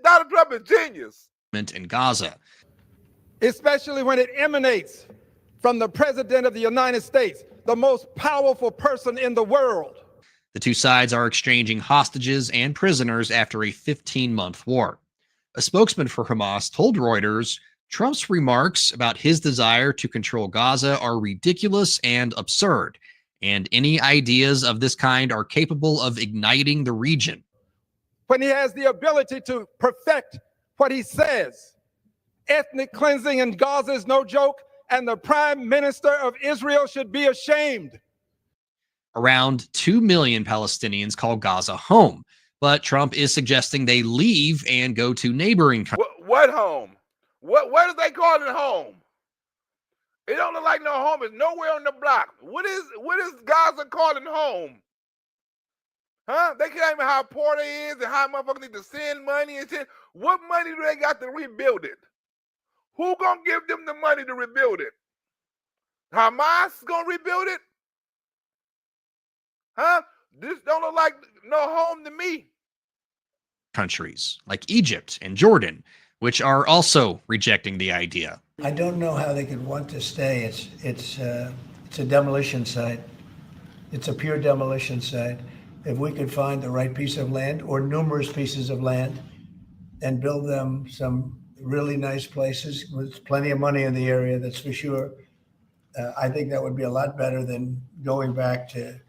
Donald Trump is genius.
In Gaza.
Especially when it emanates from the President of the United States, the most powerful person in the world.
The two sides are exchanging hostages and prisoners after a 15-month war. A spokesman for Hamas told Reuters Trump's remarks about his desire to control Gaza are ridiculous and absurd, and any ideas of this kind are capable of igniting the region.
When he has the ability to perfect what he says, ethnic cleansing in Gaza is no joke, and the Prime Minister of Israel should be ashamed.
Around 2 million Palestinians call Gaza home, but Trump is suggesting they leave and go to neighboring countries.
What home? What do they call it home? It don't look like no home. It's nowhere on the block. What is Gaza calling home? Huh? They can't even how poor they is and how motherfuckers need to send money and shit. What money do they got to rebuild it? Who gonna give them the money to rebuild it? Hamas gonna rebuild it? Huh? This don't look like no home to me.
Countries like Egypt and Jordan, which are also rejecting the idea.
I don't know how they could want to stay. It's a demolition site. It's a pure demolition site. If we could find the right piece of land or numerous pieces of land and build them some really nice places with plenty of money in the area, that's for sure. I think that would be a lot better than going back to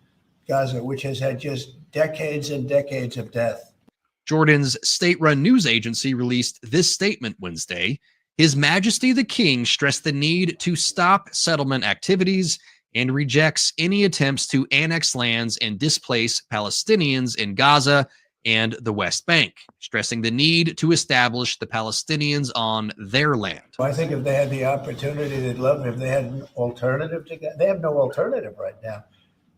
Gaza, which has had just decades and decades of death.
Jordan's state-run news agency released this statement Wednesday. His Majesty the King stressed the need to stop settlement activities and rejects any attempts to annex lands and displace Palestinians in Gaza and the West Bank, stressing the need to establish the Palestinians on their land.
I think if they had the opportunity, they'd love it. If they had an alternative to Gaza, they have no alternative right now.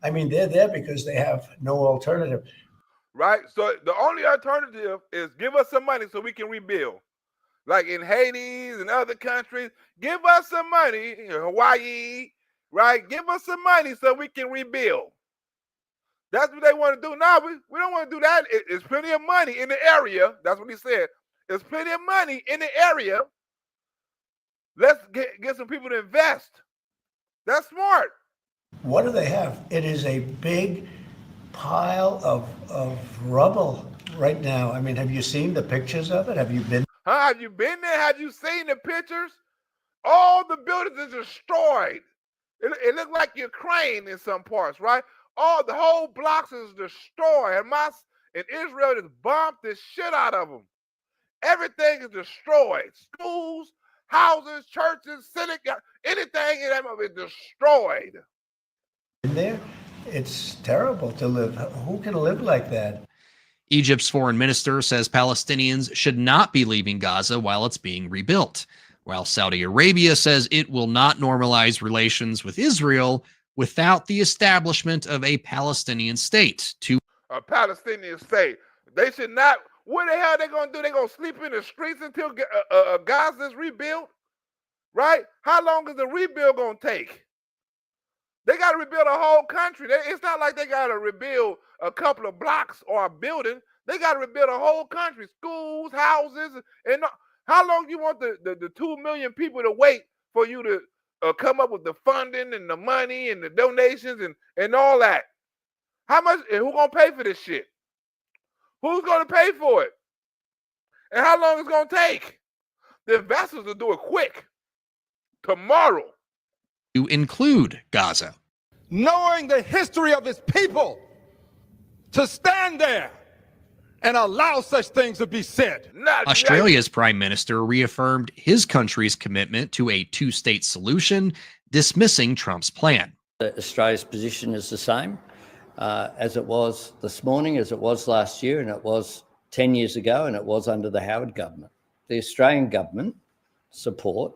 I mean, they're there because they have no alternative.
Right? So the only alternative is give us some money so we can rebuild. Like in Haiti and other countries, give us some money, Hawaii, right? Give us some money so we can rebuild. That's what they want to do. No, we don't want to do that. It's plenty of money in the area. That's what he said. There's plenty of money in the area. Let's get some people to invest. That's smart.
What do they have? It is a big pile of rubble right now. I mean, have you seen the pictures of it? Have you been?
Have you been there? Have you seen the pictures? All the buildings are destroyed. It looks like Ukraine in some parts, right? The whole blocks is destroyed. Hamas and Israel just bombed the shit out of them. Everything is destroyed. Schools, houses, churches, synagogues, anything in them is destroyed.
In there, it's terrible to live. Who can live like that?
Egypt's foreign minister says Palestinians should not be leaving Gaza while it's being rebuilt, while Saudi Arabia says it will not normalize relations with Israel without the establishment of a Palestinian state.
A Palestinian state. They should not. What the hell are they going to do? They're going to sleep in the streets until Gaza is rebuilt? Right? How long is the rebuild going to take? They got to rebuild a whole country. It's not like they got to rebuild a couple of blocks or a building. They got to rebuild a whole country, schools, houses. And how long do you want the 2 million people to wait for you to come up with the funding and the money and the donations and all that? How much? And who's going to pay for this shit? Who's going to pay for it? And how long it's going to take? The investors will do it quick. Tomorrow.
To include Gaza.
Knowing the history of his people, to stand there and allow such things to be said.
Australia's prime minister reaffirmed his country's commitment to a two-state solution, dismissing Trump's plan.
Australia's position is the same as it was this morning, as it was last year, and it was 10 years ago, and it was under the Howard government. The Australian government support,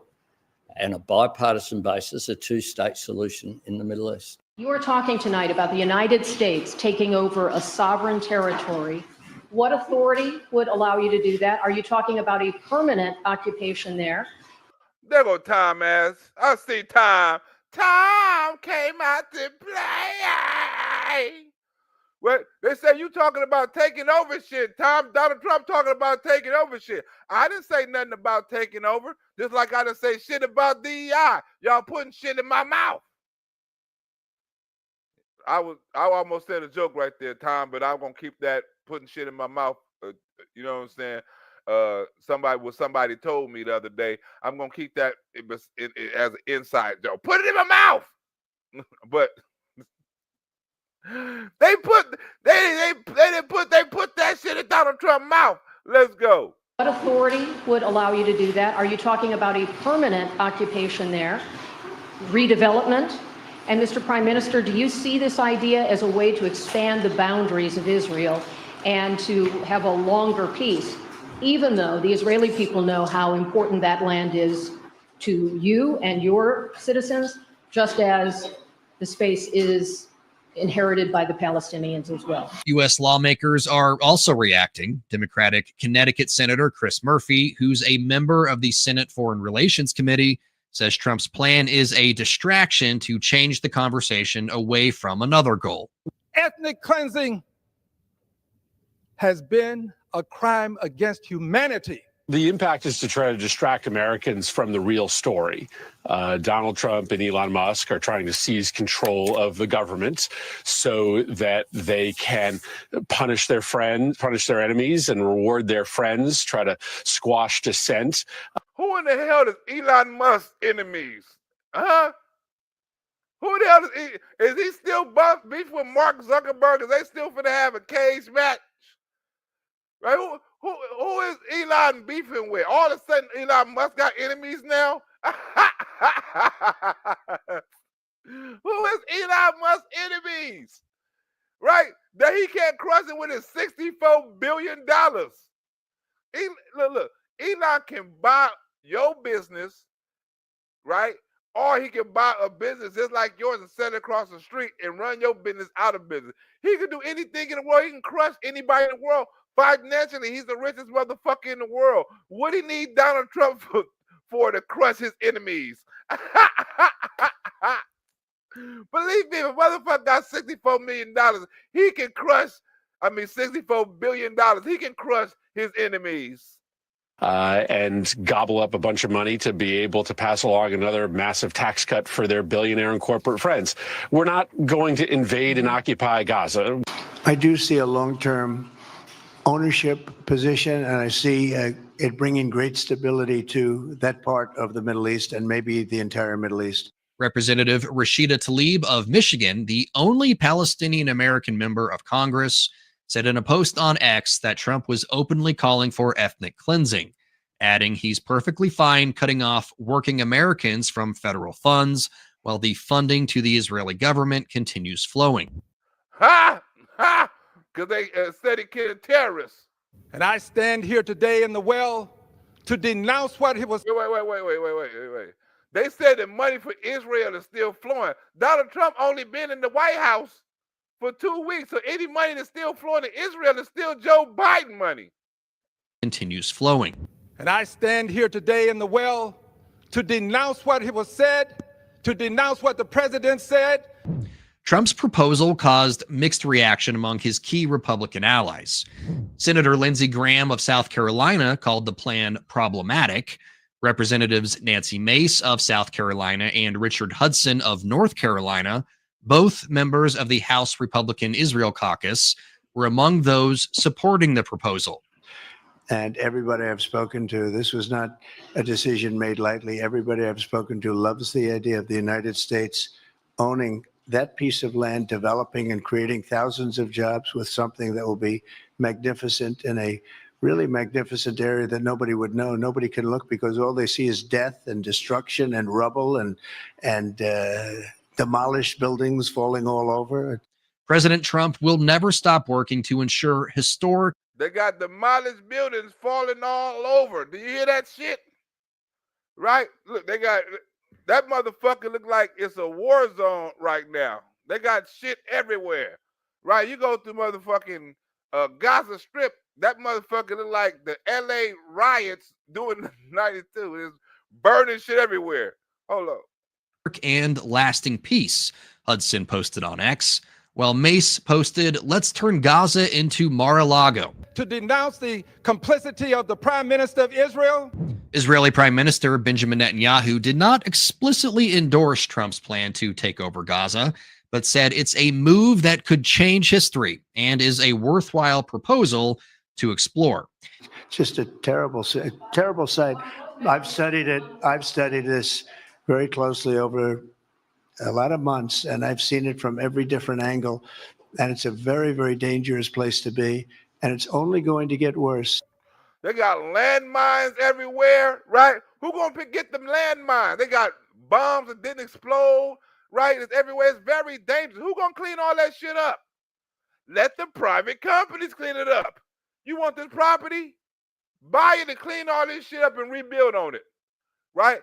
on a bipartisan basis, a two-state solution in the Middle East.
You are talking tonight about the United States taking over a sovereign territory. What authority would allow you to do that? Are you talking about a permanent occupation there?
There go Tom ass. I see Tom. Tom came out to play. Well, they say you talking about taking over shit. Donald Trump talking about taking over shit. I didn't say nothing about taking over. Just like I didn't say shit about DEI. Y'all putting shit in my mouth. I almost said a joke right there, Tom, but I'm gonna keep that putting shit in my mouth. You know what I'm saying? Somebody told me the other day. I'm gonna keep that as an inside joke. Put it in my mouth. But they put that shit in Donald Trump's mouth. Let's go.
What authority would allow you to do that? Are you talking about a permanent occupation there? Redevelopment? And Mr. Prime Minister, do you see this idea as a way to expand the boundaries of Israel and to have a longer peace, even though the Israeli people know how important that land is to you and your citizens, just as the space is inherited by the Palestinians as well?
U.S. lawmakers are also reacting. Democratic Connecticut Senator Chris Murphy, who's a member of the Senate Foreign Relations Committee, says Trump's plan is a distraction to change the conversation away from another goal.
Ethnic cleansing has been a crime against humanity.
The impact is to try to distract Americans from the real story. Donald Trump and Elon Musk are trying to seize control of the government so that they can punish their enemies and reward their friends, try to squash dissent.
Who in the hell is Elon Musk's enemies? Huh? Who the hell is he still beef with Mark Zuckerberg? Is they still finna have a cage match? Right? Who is Elon beefing with? All of a sudden, Elon Musk got enemies now? Who is Elon Musk's enemies? Right? That he can't crush it with his $64 billion. Look, Elon can buy your business, right? Or he can buy a business just like yours and sell it across the street and run your business out of business. He can do anything in the world. He can crush anybody in the world. Financially, he's the richest motherfucker in the world. What do he need Donald Trump for to crush his enemies? Believe me, if a motherfucker got $64 million, he can crush, $64 billion. He can crush his enemies.
And gobble up a bunch of money to be able to pass along another massive tax cut for their billionaire and corporate friends. We're not going to invade and occupy Gaza.
I do see a long-term ownership position, and I see it bringing great stability to that part of the Middle East and maybe the entire Middle East.
Representative Rashida Tlaib of Michigan, the only Palestinian American member of Congress, said in a post on X that Trump was openly calling for ethnic cleansing, adding he's perfectly fine cutting off working Americans from federal funds while the funding to the Israeli government continues flowing.
Ha! Ha! Because they study killing terrorists.
And I stand here today in the well to denounce what he was.
Wait. They said that money for Israel is still flowing. Donald Trump only been in the White House for 2 weeks, so any money that's still flowing to Israel is still Joe Biden money.
Continues flowing.
And I stand here today in the well to denounce what he was said, to denounce what the president said.
Trump's proposal caused mixed reaction among his key Republican allies. Senator Lindsey Graham of South Carolina called the plan problematic. Representatives Nancy Mace of South Carolina and Richard Hudson of North Carolina, both members of the House Republican Israel Caucus, were among those supporting the proposal.
And everybody I've spoken to, this was not a decision made lightly. Everybody I've spoken to loves the idea of the United States owning that piece of land, developing and creating thousands of jobs with something that will be magnificent in a really magnificent area that nobody would know. Nobody can look because all they see is death and destruction and rubble and demolished buildings falling all over.
President Trump will never stop working to ensure historic.
They got demolished buildings falling all over. Do you hear that shit? Right? Look, they got that motherfucker look like it's a war zone right now. They got shit everywhere. Right? You go through motherfucking Gaza Strip, that motherfucker look like the LA riots doing 92. It's burning shit everywhere. Hold up.
And lasting peace, Hudson posted on X, while Mace posted, let's turn Gaza into Mar-a-Lago.
To denounce the complicity of the Prime Minister of Israel.
Israeli Prime Minister Benjamin Netanyahu did not explicitly endorse Trump's plan to take over Gaza, but said it's a move that could change history and is a worthwhile proposal to explore.
It's just a terrible sight. I've studied it. I've studied this very closely over a lot of months, and I've seen it from every different angle. And it's a very, very dangerous place to be. And it's only going to get worse.
They got landmines everywhere, right? Who gonna get them landmines? They got bombs that didn't explode, right? It's everywhere. It's very dangerous. Who gonna clean all that shit up? Let the private companies clean it up. You want this property? Buy it and clean all this shit up and rebuild on it, right?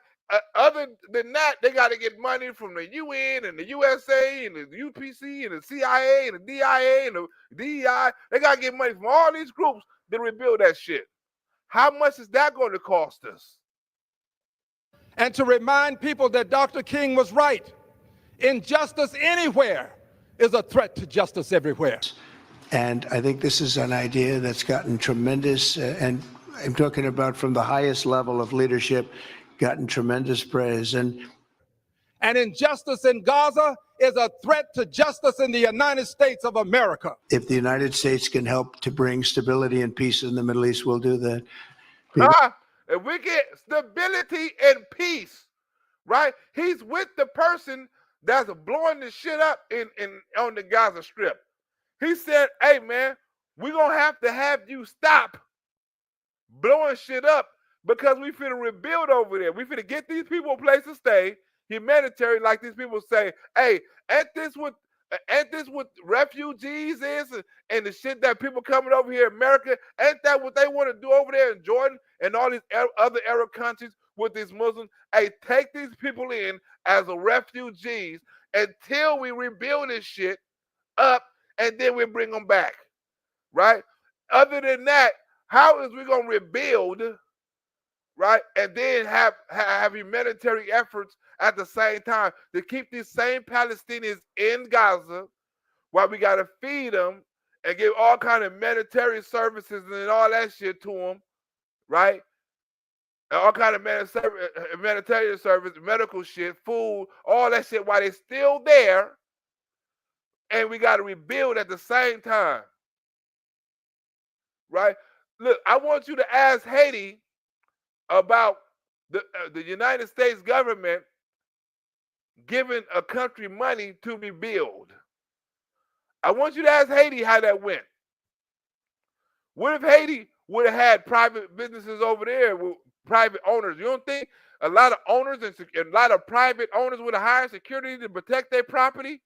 Other than that, they got to get money from the UN and the USA and the UPC and the CIA and the DIA and the DEI. They got to get money from all these groups to rebuild that shit. How much is that going to cost us?
And to remind people that Dr. King was right. Injustice anywhere is a threat to justice everywhere.
And I think this is an idea that's gotten tremendous, and I'm talking about from the highest level of leadership, gotten tremendous praise. And
injustice in Gaza is a threat to justice in the United States of America.
If the United States can help to bring stability and peace in the Middle East, we'll do that.
If we get stability and peace, right? He's with the person that's blowing the shit up on the Gaza Strip. He said, hey, man, we're going to have you stop blowing shit up because we finna rebuild over there. We finna get these people a place to stay, humanitarian, like these people say, hey, ain't this what refugees is and the shit that people coming over here in America, ain't that what they want to do over there in Jordan and all these other Arab countries with these Muslims? Hey, take these people in as a refugees until we rebuild this shit up, and then we bring them back, right? Other than that, how is we gonna rebuild, right? And then have humanitarian efforts at the same time to keep these same Palestinians in Gaza while we got to feed them and give all kind of military services and all that shit to them, right? And all kind of humanitarian service, medical shit, food, all that shit while they're still there, and we got to rebuild at the same time, right? Look, I want you to ask Haiti about the United States government giving a country money to rebuild. I want you to ask Haiti how that went. What if Haiti would have had private businesses over there with private owners? You don't think a lot of owners and a lot of private owners would have hired security to protect their property?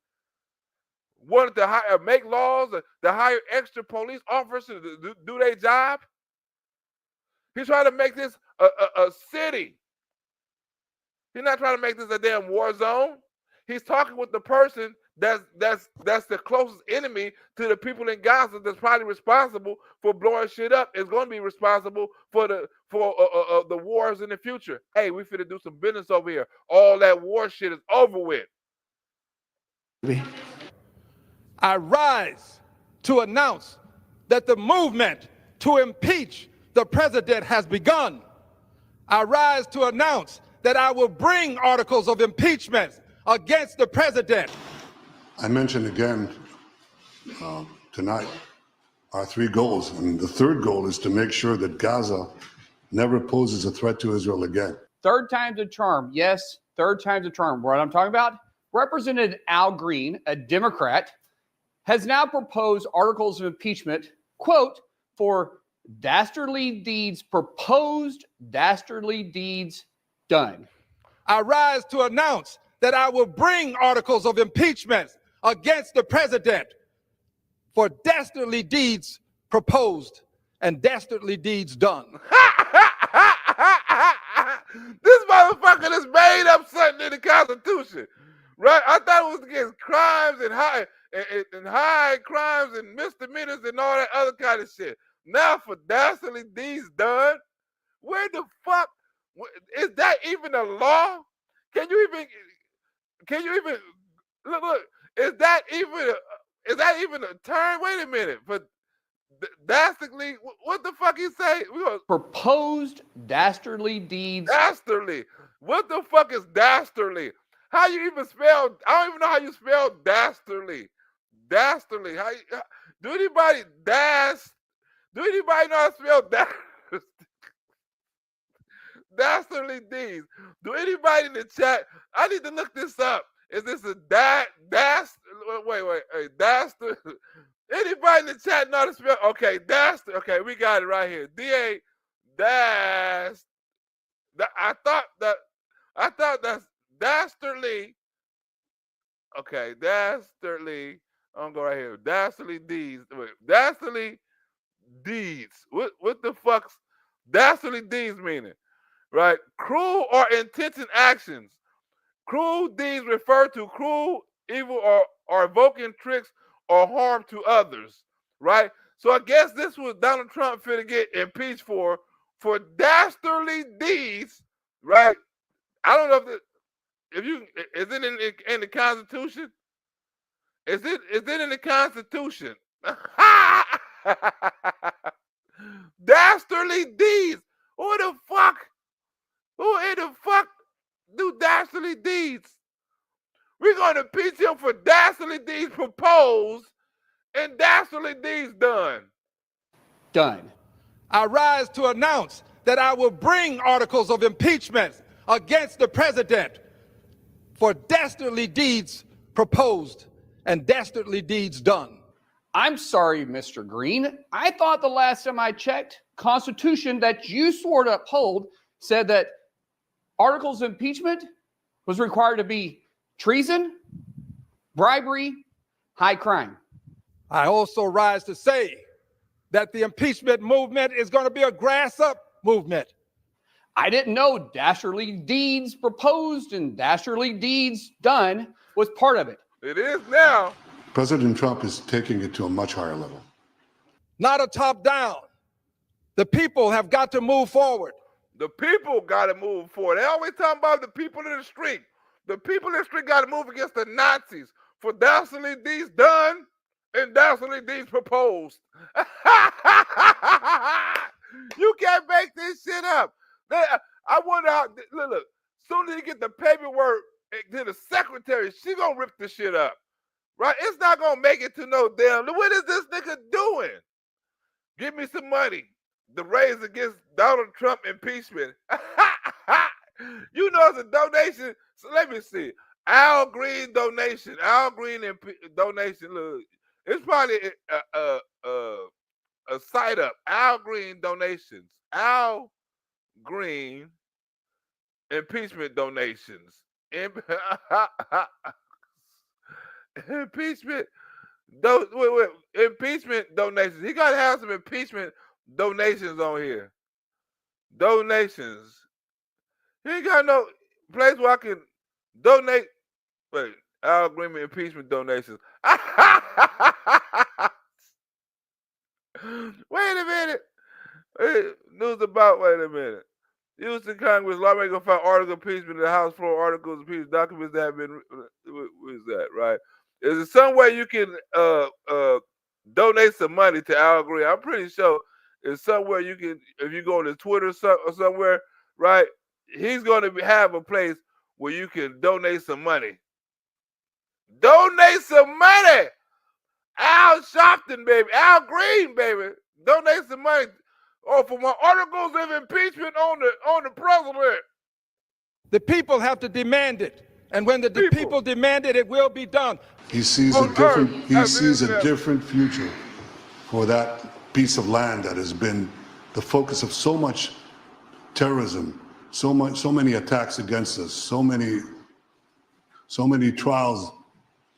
Wanted to make laws to hire extra police officers to do their job? He's trying to make this a city. He's not trying to make this a damn war zone. He's talking with the person that's the closest enemy to the people in Gaza that's probably responsible for blowing shit up. Is going to be responsible for the wars in the future. Hey, we finna do some business over here. All that war shit is over with.
I rise to announce that the movement to impeach the president has begun. I rise to announce that I will bring articles of impeachment against the president.
I mentioned again tonight our 3 goals, and the third goal is to make sure that Gaza never poses a threat to Israel again.
Third time's a charm. Yes, third time's a charm. What I'm talking about, Representative Al Green, a Democrat, has now proposed articles of impeachment, quote, for dastardly deeds proposed, dastardly deeds done.
I rise to announce that I will bring articles of impeachment against the president for dastardly deeds proposed and dastardly deeds done.
This motherfucker just made up something in the Constitution, right? I thought it was against crimes and high crimes and misdemeanors and all that other kind of shit. Now for dastardly deeds done? Where the fuck is that even a law? Can you even look? Is that even a term? Wait a minute. But dastardly, what the fuck you say?
Proposed dastardly deeds.
Dastardly. What the fuck is dastardly? How you even spell? I don't even know how you spell dastardly. Dastardly. Do anybody know how to spell dastardly? Dastardly deeds. Do anybody in the chat? I need to look this up. Is this a dastard? Anybody in the chat know how to spell? Okay, dastard. Okay, we got it right here. D-A dast. I thought that's dastardly. Okay, dastardly. I'm gonna go right here. Dastardly deeds. Wait, dastardly deeds. What the fuck's dastardly deeds meaning? Right? Cruel or intentional actions. Cruel deeds refer to cruel, evil, or evoking tricks or harm to others. Right? So I guess this was Donald Trump finna get impeached for dastardly deeds. Right? I don't know is it in the Constitution? Is it in the Constitution? Dastardly deeds. Who in the fuck do dastardly deeds? We're going to impeach him for dastardly deeds proposed and dastardly deeds done.
Done.
I rise to announce that I will bring articles of impeachment against the president for dastardly deeds proposed and dastardly deeds done.
I'm sorry, Mr. Green. I thought the last time I checked, Constitution that you swore to uphold said that articles of impeachment was required to be treason, bribery, high crime.
I also rise to say that the impeachment movement is going to be a grass up movement.
I didn't know dastardly deeds proposed and dastardly deeds done was part of it.
It is now.
President Trump is taking it to a much higher level.
Not a top down. The people have got to move forward.
The people got to move forward. They always talking about the people in the street. The people in the street got to move against the Nazis for dastardly deeds done and dastardly deeds proposed. You can't make this shit up. I wonder how, look, soon as you get the paperwork to the secretary, she gonna rip the shit up. Right? It's not gonna make it to no damn. What is this nigga doing? Give me some money. The raise against Donald Trump impeachment. You know it's a donation. So let me see. Al Green donation. Al Green donation. Look, it's probably a site up. Al Green donations. Al Green impeachment donations. Impeachment. Impeachment donations. He gotta have some impeachment donations on here. Donations. He ain't got no place where I can donate. Wait, Al Green impeachment donations. Wait a minute. News about, wait a minute. Houston Congress lawmaker found article impeachment in the House floor articles impeachment documents that have been, what is that, right? Is there some way you can donate some money to Al Green? I'm pretty sure it's somewhere you can, if you go to Twitter or somewhere, right? He's going to have a place where you can donate some money. Donate some money! Al Sharpton, baby. Al Green, baby. Donate some money. Oh, for my articles of impeachment on the president.
The people have to demand it. And when the people demand it, it will be done.
He sees a different future for that piece of land that has been the focus of so much terrorism, so many attacks against us, so many trials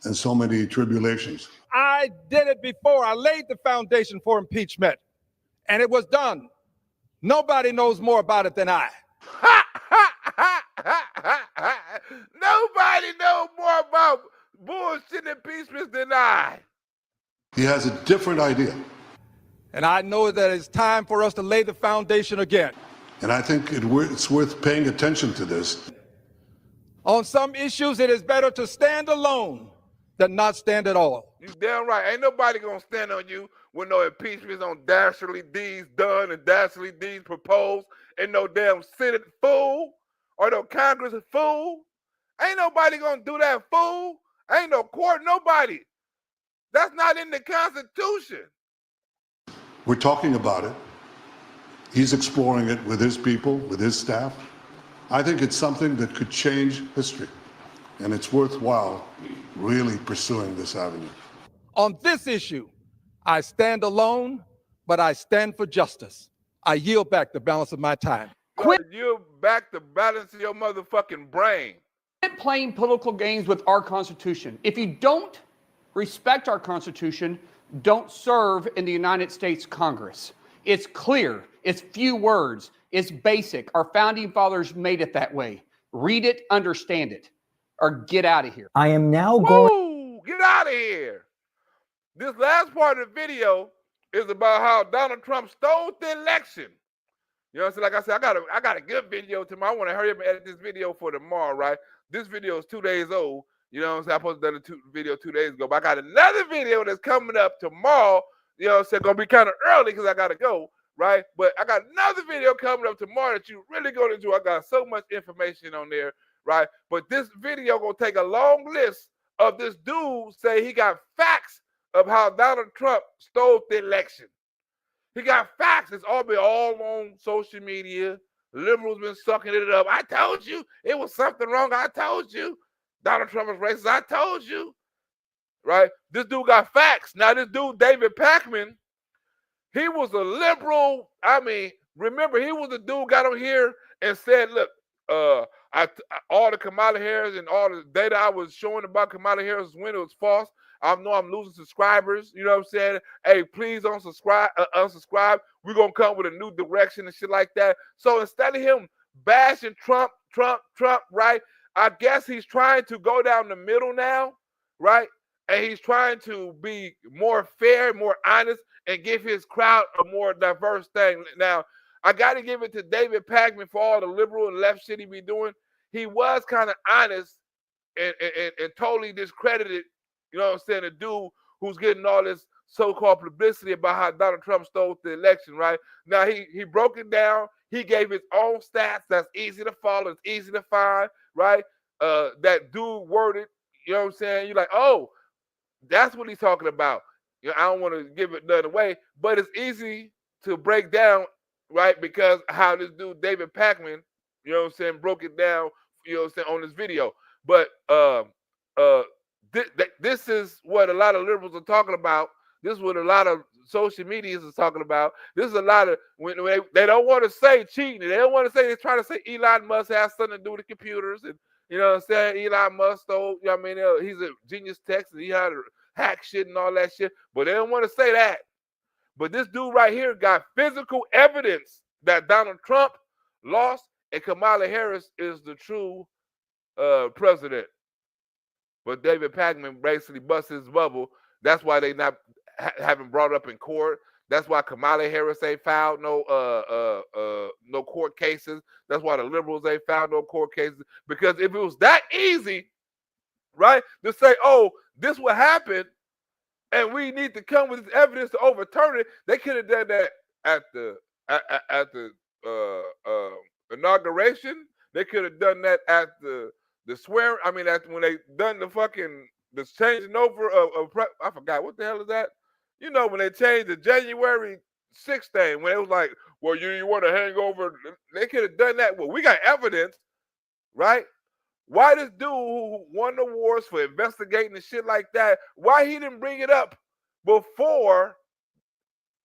and so many tribulations.
I did it before. I laid the foundation for impeachment, and it was done. Nobody knows more about it than I.
Nobody knows more about bullshit impeachments than I.
He has a different idea.
And I know that it's time for us to lay the foundation again.
And I think it's worth paying attention to this.
On some issues, it is better to stand alone than not stand at all.
You damn right. Ain't nobody gonna stand on you with no impeachments on dastardly deeds done and dastardly deeds proposed, and no damn Senate fool or no Congress fool. Ain't nobody gonna do that, fool. Ain't no court, nobody. That's not in the Constitution.
We're talking about it. He's exploring it with his people, with his staff. I think it's something that could change history, and it's worthwhile really pursuing this avenue.
On this issue, I stand alone, but I stand for justice. I yield back the balance of my time.
You back the balance of your motherfucking brain.
Quit playing political games with our Constitution. If you don't respect our Constitution, don't serve in the United States Congress. It's clear. It's few words. It's basic. Our founding fathers made it that way. Read it, understand it, or get out of here.
I am now going.
Get out of here. This last part of the video is about how Donald Trump stole the election. You know what I'm saying? Like I said, I got a good video tomorrow. I want to hurry up and edit this video for tomorrow, right? This video is 2 days old. You know what I'm saying? I posted another video 2 days ago. But I got another video that's coming up tomorrow. You know what I'm saying? Gonna be kind of early because I gotta go, right? But I got another video coming up tomorrow that you really gonna enjoy. I got so much information on there, right? But this video gonna take a long list of this dude say he got facts of how Donald Trump stole the election. He got facts. It's all been all on social media. Liberals been sucking it up. I told you it was something wrong. I told you Donald Trump was racist. I told you, right? This dude got facts. Now this dude, David Pakman, he was a liberal. I mean, remember, he was the dude got on here and said, look, all the Kamala Harris and all the data I was showing about Kamala Harris when it was false. I know I'm losing subscribers. You know what I'm saying? Hey, please unsubscribe. We're going to come with a new direction and shit like that. So instead of him bashing Trump, right? I guess he's trying to go down the middle now, right? And he's trying to be more fair, more honest, and give his crowd a more diverse thing. Now, I got to give it to David Pakman for all the liberal and left shit he be doing. He was kind of honest and totally discredited, you know what I'm saying, the dude who's getting all this so-called publicity about how Donald Trump stole the election, right? Now he broke it down. He gave his own stats that's easy to follow, it's easy to find, right? That dude worded, you know what I'm saying? You're like, oh, that's what he's talking about. You know, I don't want to give it none away, but it's easy to break down, right? Because how this dude David Pakman, you know what I'm saying, broke it down, you know what I'm saying, on this video. But this is what a lot of liberals are talking about. This is what a lot of social medias is talking about. This is a lot of when they don't want to say cheating. They don't want to say, they're trying to say Elon Musk has something to do with the computers, and you know what I'm saying, Elon Musk stole, you know what I mean, he's a genius text and he had to hack shit and all that shit, but they don't want to say that. But this dude right here got physical evidence that Donald Trump lost and Kamala Harris is the true president. But David Pakman basically busted his bubble. That's why they not haven't brought up in court. That's why Kamala Harris ain't filed no court cases. That's why the liberals ain't filed no court cases. Because if it was that easy, right, to say, oh, this will happen, and we need to come with evidence to overturn it, they could have done that at the inauguration. They could have done that at the swearing. I mean, when they done the changing over of I forgot what the hell is that. You know, when they changed the January 6th thing, when it was like, well, you want to hang over, they could have done that. Well, we got evidence, right? Why this dude who won awards for investigating and shit like that, why he didn't bring it up before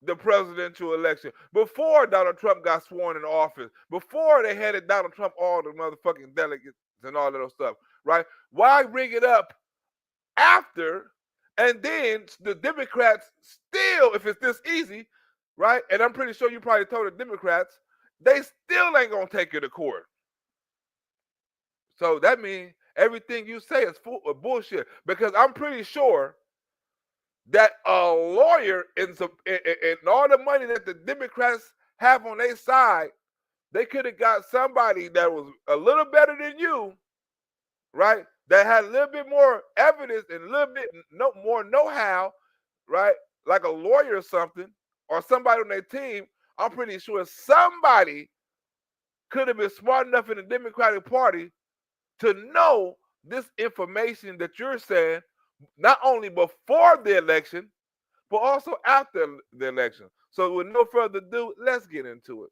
the presidential election, before Donald Trump got sworn in office, before they handed Donald Trump all the motherfucking delegates and all that other stuff, right? Why bring it up after? And then the Democrats still, if it's this easy, right? And I'm pretty sure you probably told the Democrats, they still ain't gonna take it to court. So that means everything you say is full of bullshit. Because I'm pretty sure that a lawyer and all the money that the Democrats have on their side, they could have got somebody that was a little better than you, right? That had a little bit more evidence and a little bit more know-how, right? Like a lawyer or something, or somebody on their team. I'm pretty sure somebody could have been smart enough in the Democratic Party to know this information that you're saying, not only before the election, but also after the election. So with no further ado, let's get into it.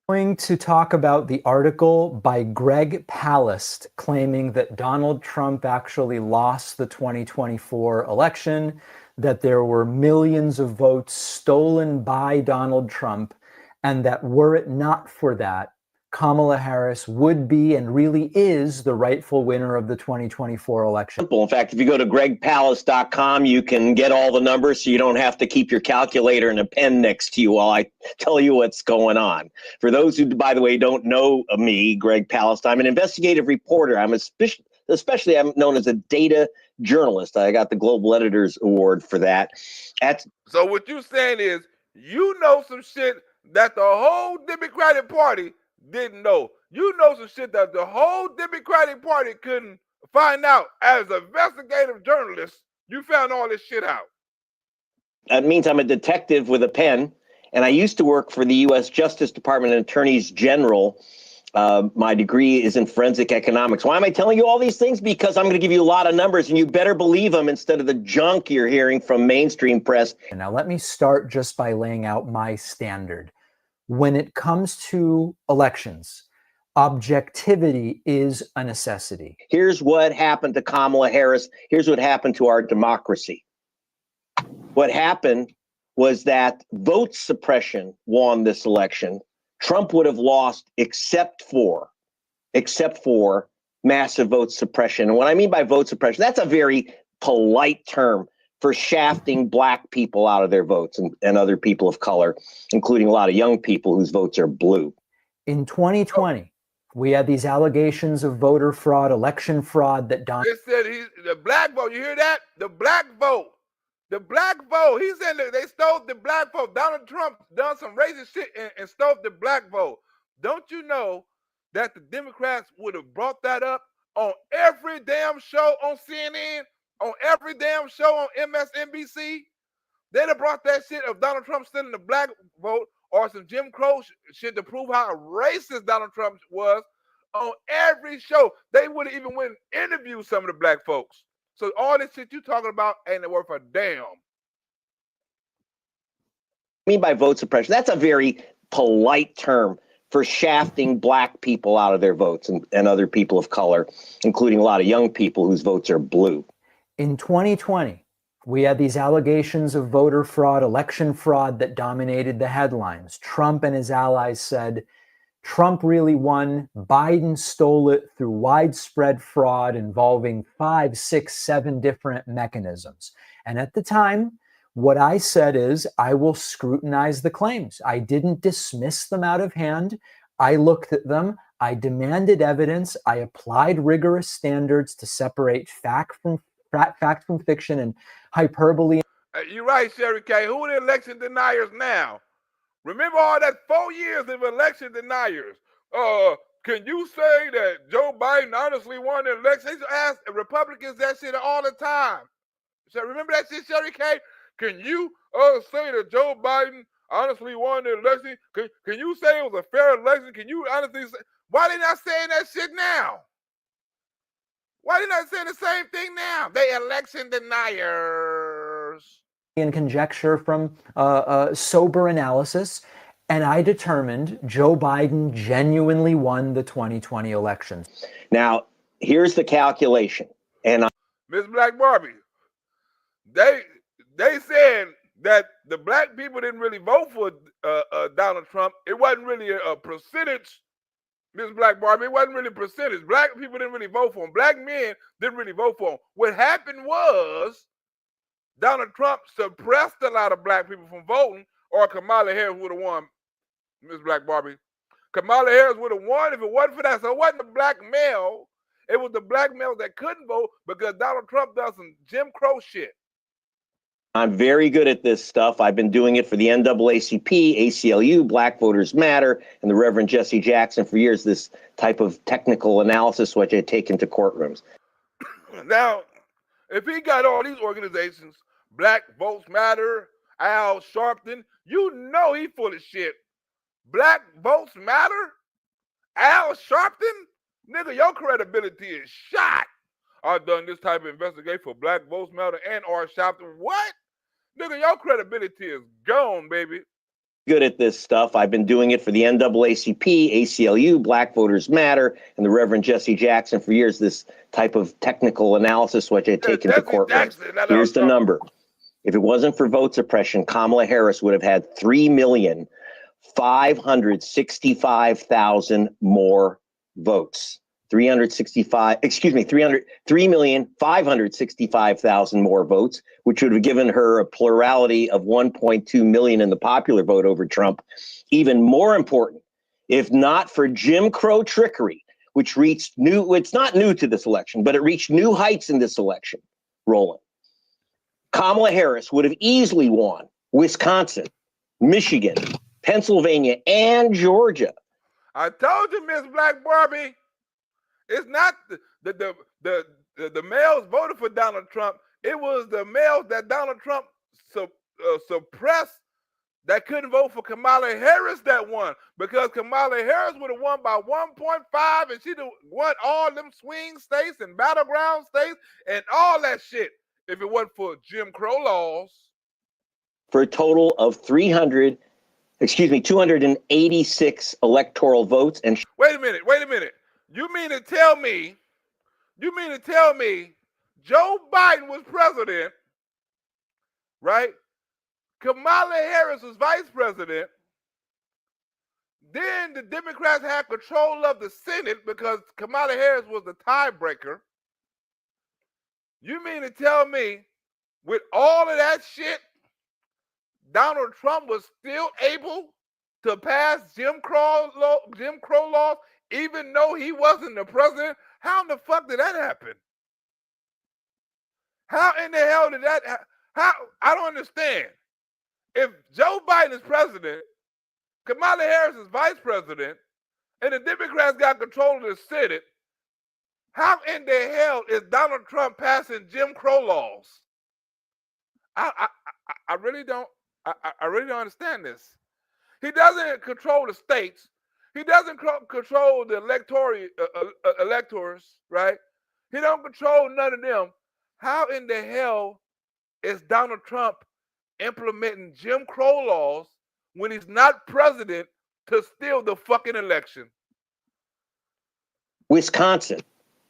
Going to talk about the article by Greg Palast claiming that Donald Trump actually lost the 2024 election, that there were millions of votes stolen by Donald Trump, and that were it not for that, Kamala Harris would be and really is the rightful winner of the 2024 election.
In fact, if you go to gregpalast.com, you can get all the numbers so you don't have to keep your calculator and a pen next to you while I tell you what's going on. For those who, by the way, don't know me, Greg Palast, I'm an investigative reporter. I'm especially I'm known as a data journalist. I got the Global Editors Award for that.
So what you're saying is you know some shit that the whole Democratic Party didn't know. You know some shit that the whole Democratic Party couldn't find out. As an investigative journalist, you found all this shit out.
That means I'm a detective with a pen, and I used to work for the U.S. Justice Department and Attorneys General. My degree is in forensic economics. Why am I telling you all these things? Because I'm going to give you a lot of numbers, and you better believe them instead of the junk you're hearing from mainstream press.
Now, let me start just by laying out my standard. When it comes to elections, objectivity is a necessity.
Here's what happened to Kamala Harris. Here's what happened to our democracy. What happened was that vote suppression won this election. Trump would have lost except for massive vote suppression. And what I mean by vote suppression, that's a very polite term for shafting black people out of their votes and other people of color, including a lot of young people whose votes are blue.
In 2020, we had these allegations of voter fraud, election fraud that Donald...
They said the black vote, you hear that? The black vote. The black vote. He said that they stole the black vote. Donald Trump done some racist shit and stole the black vote. Don't you know that the Democrats would have brought that up on every damn show on CNN, on every damn show on MSNBC. They'd have brought that shit of Donald Trump stealing the black vote or some Jim Crow shit to prove how racist Donald Trump was on every show. They would have even went and interviewed some of the black folks. So all this shit you talking about ain't worth a damn.
I mean by vote suppression, that's a very polite term for shafting black people out of their votes and other people of color, including a lot of young people whose votes are blue.
In 2020, we had these allegations of voter fraud, election fraud that dominated the headlines. Trump and his allies said Trump really won. Biden stole it through widespread fraud involving 5, 6, 7 different mechanisms. And at the time, what I said is I will scrutinize the claims. I didn't dismiss them out of hand. I looked at them. I demanded evidence. I applied rigorous standards to separate fact from fiction and hyperbole.
You're right, Sherry Kay. Who are the election deniers now? Remember all that 4 years of election deniers. Can you say that Joe Biden honestly won the election? They ask Republicans that shit all the time. So remember that shit, Sherry Kay? Can you say that Joe Biden honestly won the election? Can you say it was a fair election? Can you honestly say? Why they not saying that shit now? Why they not saying the same thing now? They election deniers.
And conjecture from sober analysis, and I determined Joe Biden genuinely won the 2020 elections.
Now, here's the calculation. And
Miss Black Barbie, they said that the black people didn't really vote for Donald Trump. It wasn't really a percentage, Miss Black Barbie. It wasn't really a percentage. Black people didn't really vote for him. Black men didn't really vote for him. What happened was Donald Trump suppressed a lot of black people from voting, or Kamala Harris would have won, Miss Black Barbie. Kamala Harris would have won if it wasn't for that. So it wasn't the black male. It was the black males that couldn't vote because Donald Trump does some Jim Crow shit.
I'm very good at this stuff. I've been doing it for the NAACP, ACLU, Black Voters Matter, and the Reverend Jesse Jackson for years, this type of technical analysis which I take into courtrooms.
Now, if he got all these organizations, Black Votes Matter, Al Sharpton, you know he full of shit. Black Votes Matter? Al Sharpton? Nigga, your credibility is shot. I've done this type of investigation for Black Votes Matter and R. Sharpton. What? Nigga, your credibility is gone, baby.
Good at this stuff. I've been doing it for the NAACP, ACLU, Black Voters Matter, and the Reverend Jesse Jackson for years, this type of technical analysis which I take into courtrooms. Here's the number. If it wasn't for vote suppression, Kamala Harris would have had 3,565,000 more votes. 3,565,000 more votes, which would have given her a plurality of 1.2 million in the popular vote over Trump. Even more important, if not for Jim Crow trickery, which reached it's not new to this election, but it reached new heights in this election, Roland. Kamala Harris would have easily won Wisconsin, Michigan, Pennsylvania, and Georgia.
I told you, Miss Black Barbie, it's not the males voted for Donald Trump. It was the males that Donald Trump suppressed that couldn't vote for Kamala Harris that won, because Kamala Harris would have won by 1.5 and she'd have won all them swing states and battleground states and all that shit if it wasn't for Jim Crow laws.
For a total of 286 electoral votes. And
wait a minute. You mean to tell me Joe Biden was president, right? Kamala Harris was vice president. Then the Democrats had control of the Senate because Kamala Harris was the tiebreaker. You mean to tell me with all of that shit, Donald Trump was still able to pass Jim Crow laws, even though he wasn't the president? How in the fuck did that happen? How in the hell did that happen? How? I don't understand. If Joe Biden is president, Kamala Harris is vice president, and the Democrats got control of the Senate, How in the hell is Donald Trump passing Jim Crow laws? I really don't. I really don't understand this. He doesn't control the states. He doesn't control the electors, right? He don't control none of them. How in the hell is Donald Trump implementing Jim Crow laws when he's not president to steal the fucking election?
Wisconsin,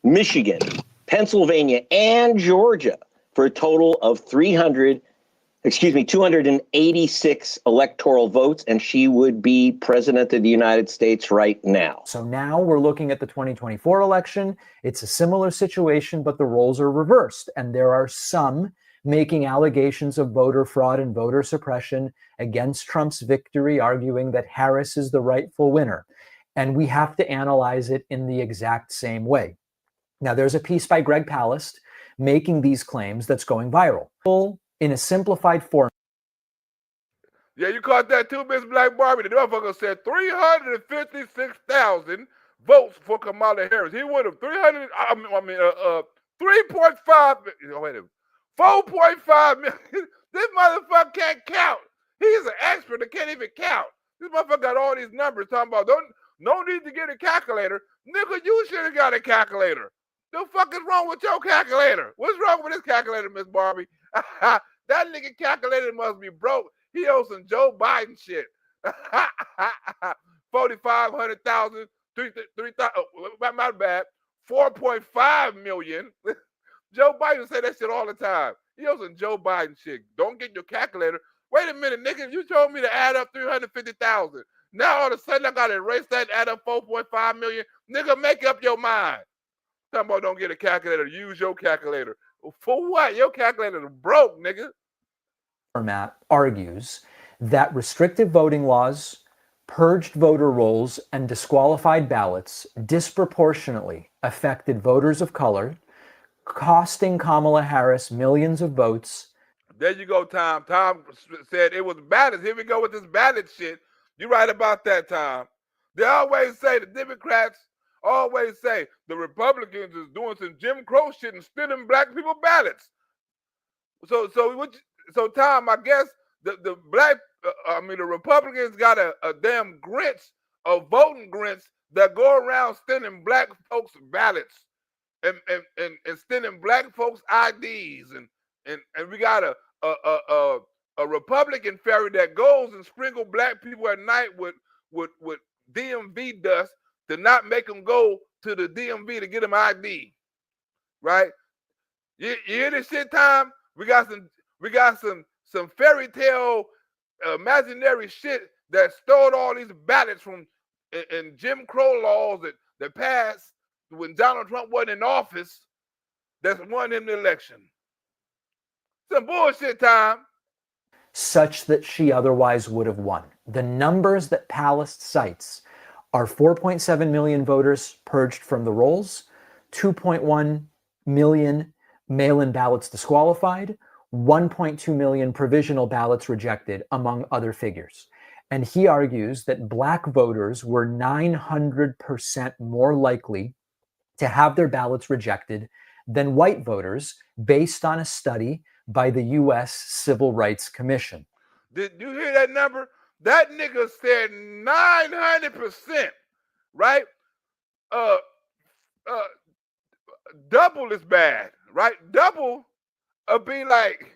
Michigan, Pennsylvania, and Georgia for a total of 286 electoral votes, and she would be president of the United States right now.
So now we're looking at the 2024 election. It's a similar situation, but the roles are reversed. And there are some making allegations of voter fraud and voter suppression against Trump's victory, arguing that Harris is the rightful winner. And we have to analyze it in the exact same way. Now, there's a piece by Greg Palast making these claims that's going viral in a simplified form.
Yeah, you caught that too, Miss Black Barbie. The motherfucker said 356,000 votes for Kamala Harris. He would have 3.5. Wait a minute, 4.5 million. This motherfucker can't count. He's an expert that can't even count. This motherfucker got all these numbers talking about no need to get a calculator. Nigga, you should have got a calculator. The fuck is wrong with your calculator? What's wrong with this calculator, Miss Barbie? That nigga calculator must be broke. He owes some Joe Biden shit. 4,500,000, 3,000. My bad. 4.5 million. Joe Biden say that shit all the time. He owes some Joe Biden shit. Don't get your calculator. Wait a minute, nigga. You told me to add up 350,000. Now all of a sudden I gotta erase that and add up 4.5 million. Nigga, make up your mind. Talking about don't get a calculator. Use your calculator. For what? Your calculator is broke, nigga.
Format argues that restrictive voting laws, purged voter rolls, and disqualified ballots disproportionately affected voters of color, costing Kamala Harris millions of votes.
There you go, Tom. Tom said it was ballots. Here we go with this ballot shit. You're right about that, Tom. They always say, the Democrats always say the Republicans is doing some Jim Crow shit and stealing black people ballots. So Tom, I guess the Republicans got a damn grits of voting grits that go around stealing black folks ballots and stealing black folks IDs and we got a Republican fairy that goes and sprinkle black people at night with DMV dust to not make them go to the DMV to get them ID, right? You hear this shit, Tom? We got some fairy tale imaginary shit that stole all these ballots from and Jim Crow laws that passed when Donald Trump wasn't in office. That's won him the election. Some bullshit, Tom.
Such that she otherwise would have won. The numbers that Palast cites are 4.7 million voters purged from the rolls, 2.1 million mail-in ballots disqualified, 1.2 million provisional ballots rejected, among other figures. And he argues that black voters were 900% more likely to have their ballots rejected than white voters, based on a study by the U.S. Civil Rights Commission.
Did you hear that number? That nigga said 900%, right? Double is bad, right? Double would be like,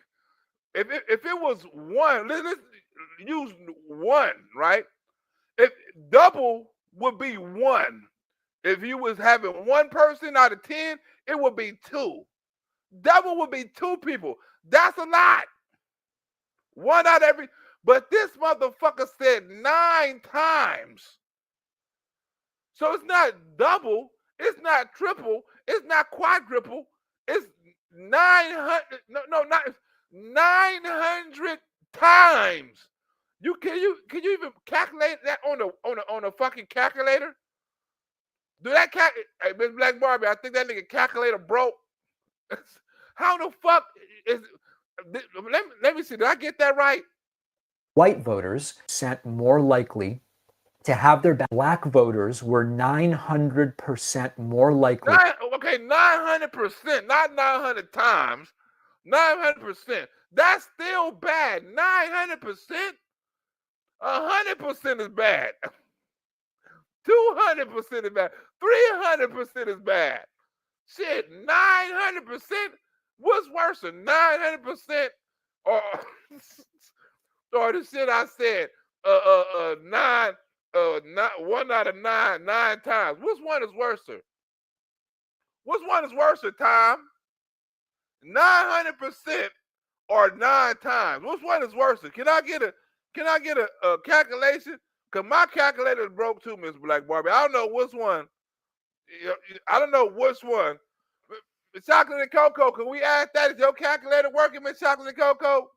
if it was one, let's use one, right? If double would be one. If you was having one person out of 10, it would be two. Double would be two people. That's a lot. One out of every. But this motherfucker said 9 times. So it's not double. It's not triple. It's not quadruple. It's 900. Not 900 times. Can you even calculate that on a fucking calculator? Do that hey, Miss Black Barbie, I think that nigga calculator broke. How the fuck is? Let me see. Did I get that right?
White voters more likely to have their black voters were 900% more likely.
900%, not 900 times, 900%. That's still bad. 900%, 100% is bad. 200% is bad. 300% is bad. Shit, 900%. What's worse than 900% or the shit I said? 1 out of 9 times. Which one is worse? Which one is worse, Tom? 900% or 9 times? Which one is worse? Can I get a calculation? Cause my calculator is broke too, Miss Black Barbie. I don't know which one. I don't know which one. Chocolate and cocoa. Can we add that? Is your calculator working, Miss Chocolate and cocoa?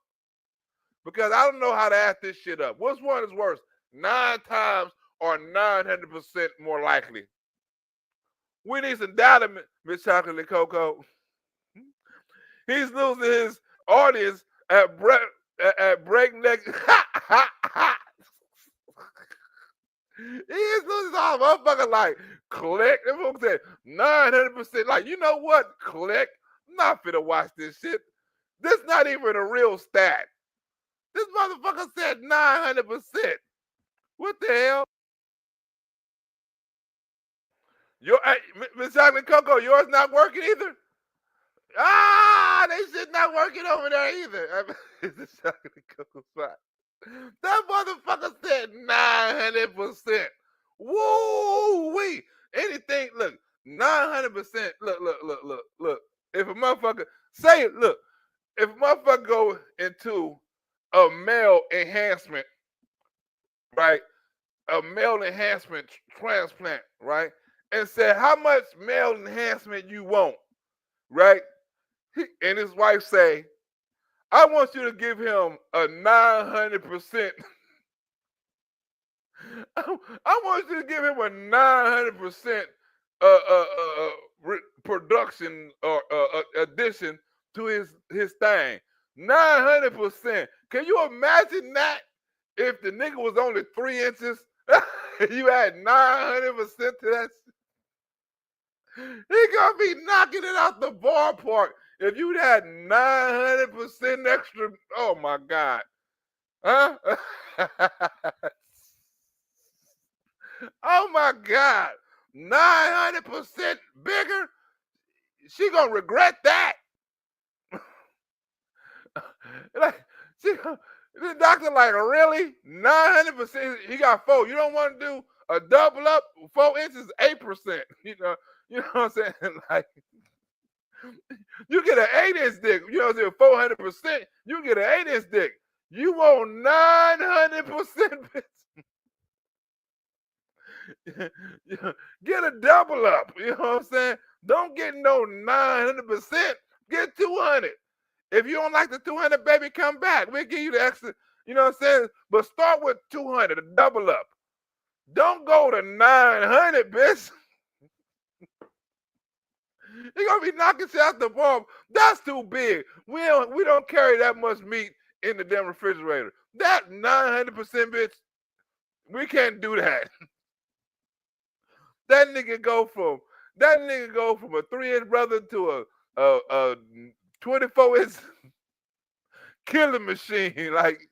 Because I don't know how to add this shit up. Which one is worse? 9 times or 900% more likely? We need some data, Miss Chocolate and cocoa. He's losing his audience at breakneck. He is losing all motherfucker like click. Them folks said 900%. Like, you know what? Click. I'm not finna watch this shit. This not even a real stat. This motherfucker said 900%. What the hell? Miss Chocolate Cocoa, yours not working either? Ah, they shit not working over there either. Miss Chocolate Cocoa spot. That motherfucker said 900%. Woo-wee. Anything, look, 900%. Look. If a motherfucker, say it, look, if a motherfucker go into a male enhancement, right? A male enhancement transplant, right? And said, how much male enhancement you want, right? And his wife say, I want you to give him a 900%. I want you to give him a 900% production or addition to his thing. 900%. Can you imagine that? If the nigga was only 3 inches, you had 900% to that. He gonna be knocking it out the ballpark. If you had 900% extra, oh my God. Huh? Oh my God. 900% bigger? She gonna regret that. Like, the doctor like, really? 900%? He got 4. You don't want to do a double up? 4 inches, 8%. You know what I'm saying? Like, you get an 8-inch dick. You know what I'm saying? 400%. You get an 8-inch dick. You want 900%, bitch. Get a double up. You know what I'm saying? Don't get no 900%. Get 200. If you don't like the 200, baby, come back. We'll give you the extra. You know what I'm saying? But start with 200, a double up. Don't go to 900, bitch. You're gonna be knocking shit out the ball. That's too big. We don't carry that much meat in the damn refrigerator. That 900%, bitch, we can't do that. That nigga go from a 3-inch brother to a 24-inch killing machine. Like,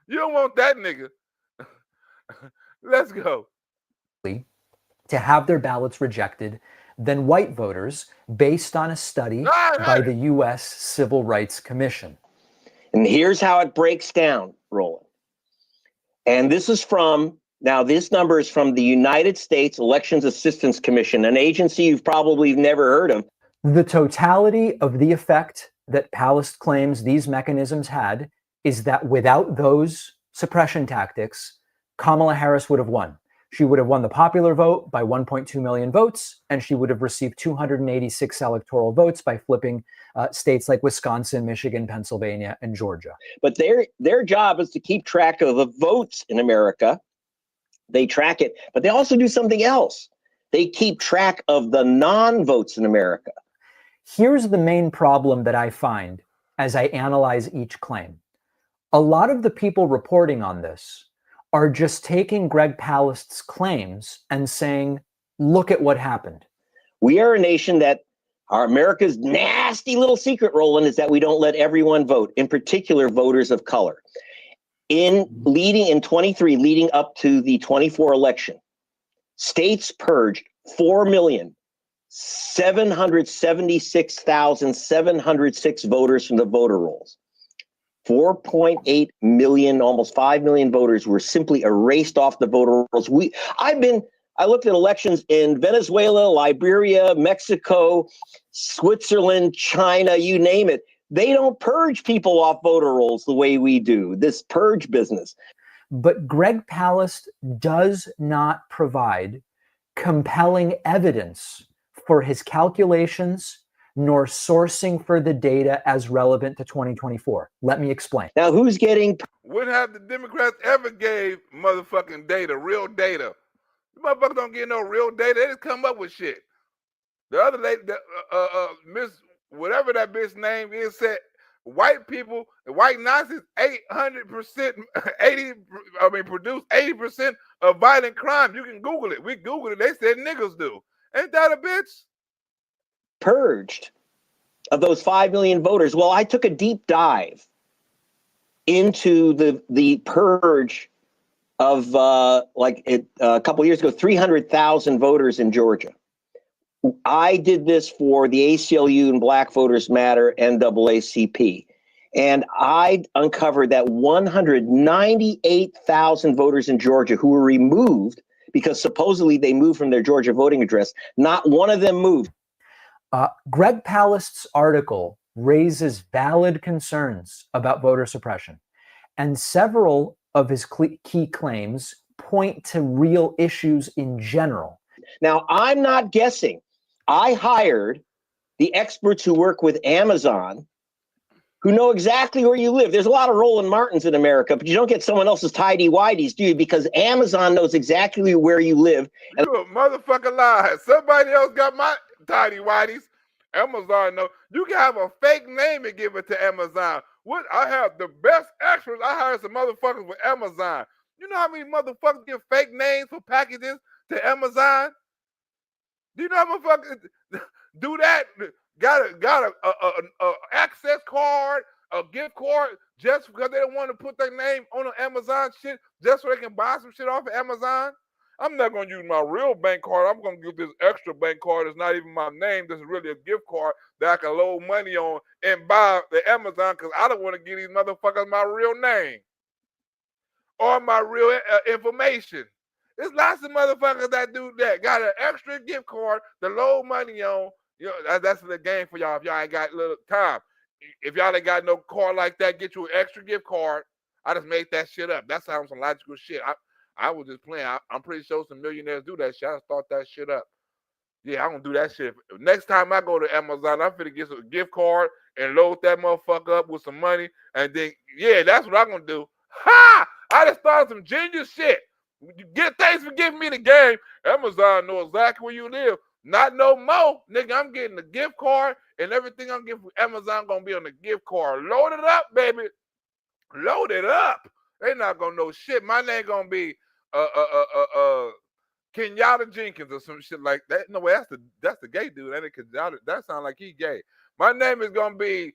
you don't want that nigga. Let's go.
To have their ballots rejected than white voters based on a study by the U.S. Civil Rights Commission.
And here's how it breaks down, Roland. And this number is from the United States Elections Assistance Commission, an agency you've probably never heard of.
The totality of the effect that Palast claims these mechanisms had is that without those suppression tactics, Kamala Harris would have won. She would have won the popular vote by 1.2 million votes, and she would have received 286 electoral votes by flipping states like Wisconsin, Michigan, Pennsylvania, and Georgia.
But their job is to keep track of the votes in America. They track it, but they also do something else. They keep track of the non-votes in America.
Here's the main problem that I find as I analyze each claim. A lot of the people reporting on this are just taking Greg Palast's claims and saying, look at what happened.
We are a nation that America's nasty little secret, Roland, is that we don't let everyone vote, in particular voters of color. In 23, leading up to the 24 election, states purged 4,776,706 voters from the voter rolls. 4.8 million, almost 5 million voters were simply erased off the voter rolls. I looked at elections in Venezuela, Liberia, Mexico, Switzerland, China, you name it. They don't purge people off voter rolls the way we do, this purge business.
But Greg Palast does not provide compelling evidence for his calculations nor sourcing for the data as relevant to 2024. Let me explain.
Now, who's getting...
When have the Democrats ever gave motherfucking data, real data? The motherfuckers don't get no real data. They just come up with shit. The other lady, Miss, whatever that bitch name is, said white people, white Nazis, 800%, produce 80% of violent crime. You can Google it. We Googled it. They said niggas do. Ain't that a bitch?
Purged of those 5 million voters. Well, I took a deep dive into the purge of a couple of years ago, 300,000 voters in Georgia. I did this for the ACLU and Black Voters Matter NAACP. And I uncovered that 198,000 voters in Georgia who were removed because supposedly they moved from their Georgia voting address. Not one of them moved.
Greg Palast's article raises valid concerns about voter suppression, and several of his key claims point to real issues in general.
Now, I'm not guessing. I hired the experts who work with Amazon who know exactly where you live. There's a lot of Roland Martins in America, but you don't get someone else's tidy-whities, do you? Because Amazon knows exactly where you live.
And you a motherfucking lie. Somebody else got my tidy-whities. Amazon know. You can have a fake name and give it to Amazon. What? I have the best extras. I hired some motherfuckers with Amazon. You know how many motherfuckers give fake names for packages to Amazon? Do you know how motherfuckers do that? Got a access card, a gift card, just because they don't want to put their name on an Amazon shit, just so they can buy some shit off of Amazon? I'm not going to use my real bank card. I'm going to use this extra bank card. It's not even my name. This is really a gift card that I can load money on and buy the Amazon because I don't want to give these motherfuckers my real name or my real information. There's lots of motherfuckers that do that. Got an extra gift card to load money on. You know, that's the game for y'all if y'all ain't got little time. If y'all ain't got no card like that, get you an extra gift card. I just made that shit up. That sounds some logical shit. I was just playing. I'm pretty sure some millionaires do that shit. I just thought that shit up. Yeah, I'm going to do that shit. Next time I go to Amazon, I'm finna get some gift card and load that motherfucker up with some money. And then, yeah, that's what I'm going to do. Ha! I just thought of some genius shit. Thanks for giving me the game. Amazon knows exactly where you live. Not no more. Nigga, I'm getting the gift card and everything I'm getting from Amazon going to be on the gift card. Load it up, baby. Load it up. They not going to know shit. My name going to be Kenyatta Jenkins or some shit like that. No way, that's the gay dude. That sound like he gay. My name is gonna be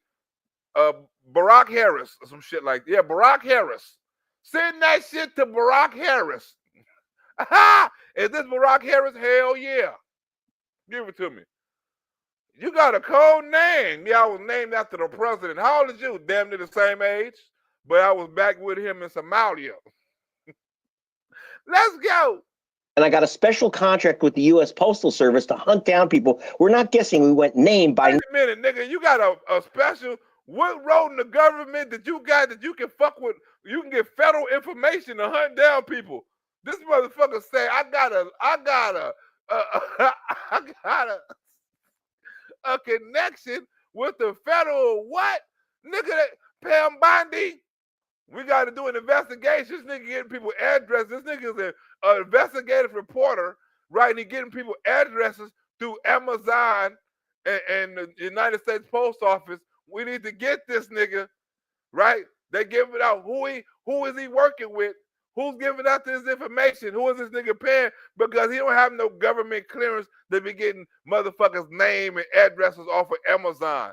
Barack Harris or some shit like that. Yeah, Barack Harris. Send that shit to Barack Harris. Aha! Is this Barack Harris? Hell yeah. Give it to me. You got a cold name. Yeah, I was named after the president. How old is you? Damn near the same age. But I was back with him in Somalia. Let's go.
And I got a special contract with the U.S. Postal Service to hunt down people. We're not guessing. We went name by name.
Wait a minute, nigga. You got a special. What role in the government that you got that you can fuck with? You can get federal information to hunt down people. This motherfucker say, I got a connection with the federal what? Nigga, Pam Bondi. We got to do an investigation. This nigga getting people addresses. This nigga is an investigative reporter, right? And he getting people addresses through Amazon and the United States Post Office. We need to get this nigga, right? They give it out. Who is he working with? Who's giving out this information? Who is this nigga paying? Because he don't have no government clearance to be getting motherfuckers' name and addresses off of Amazon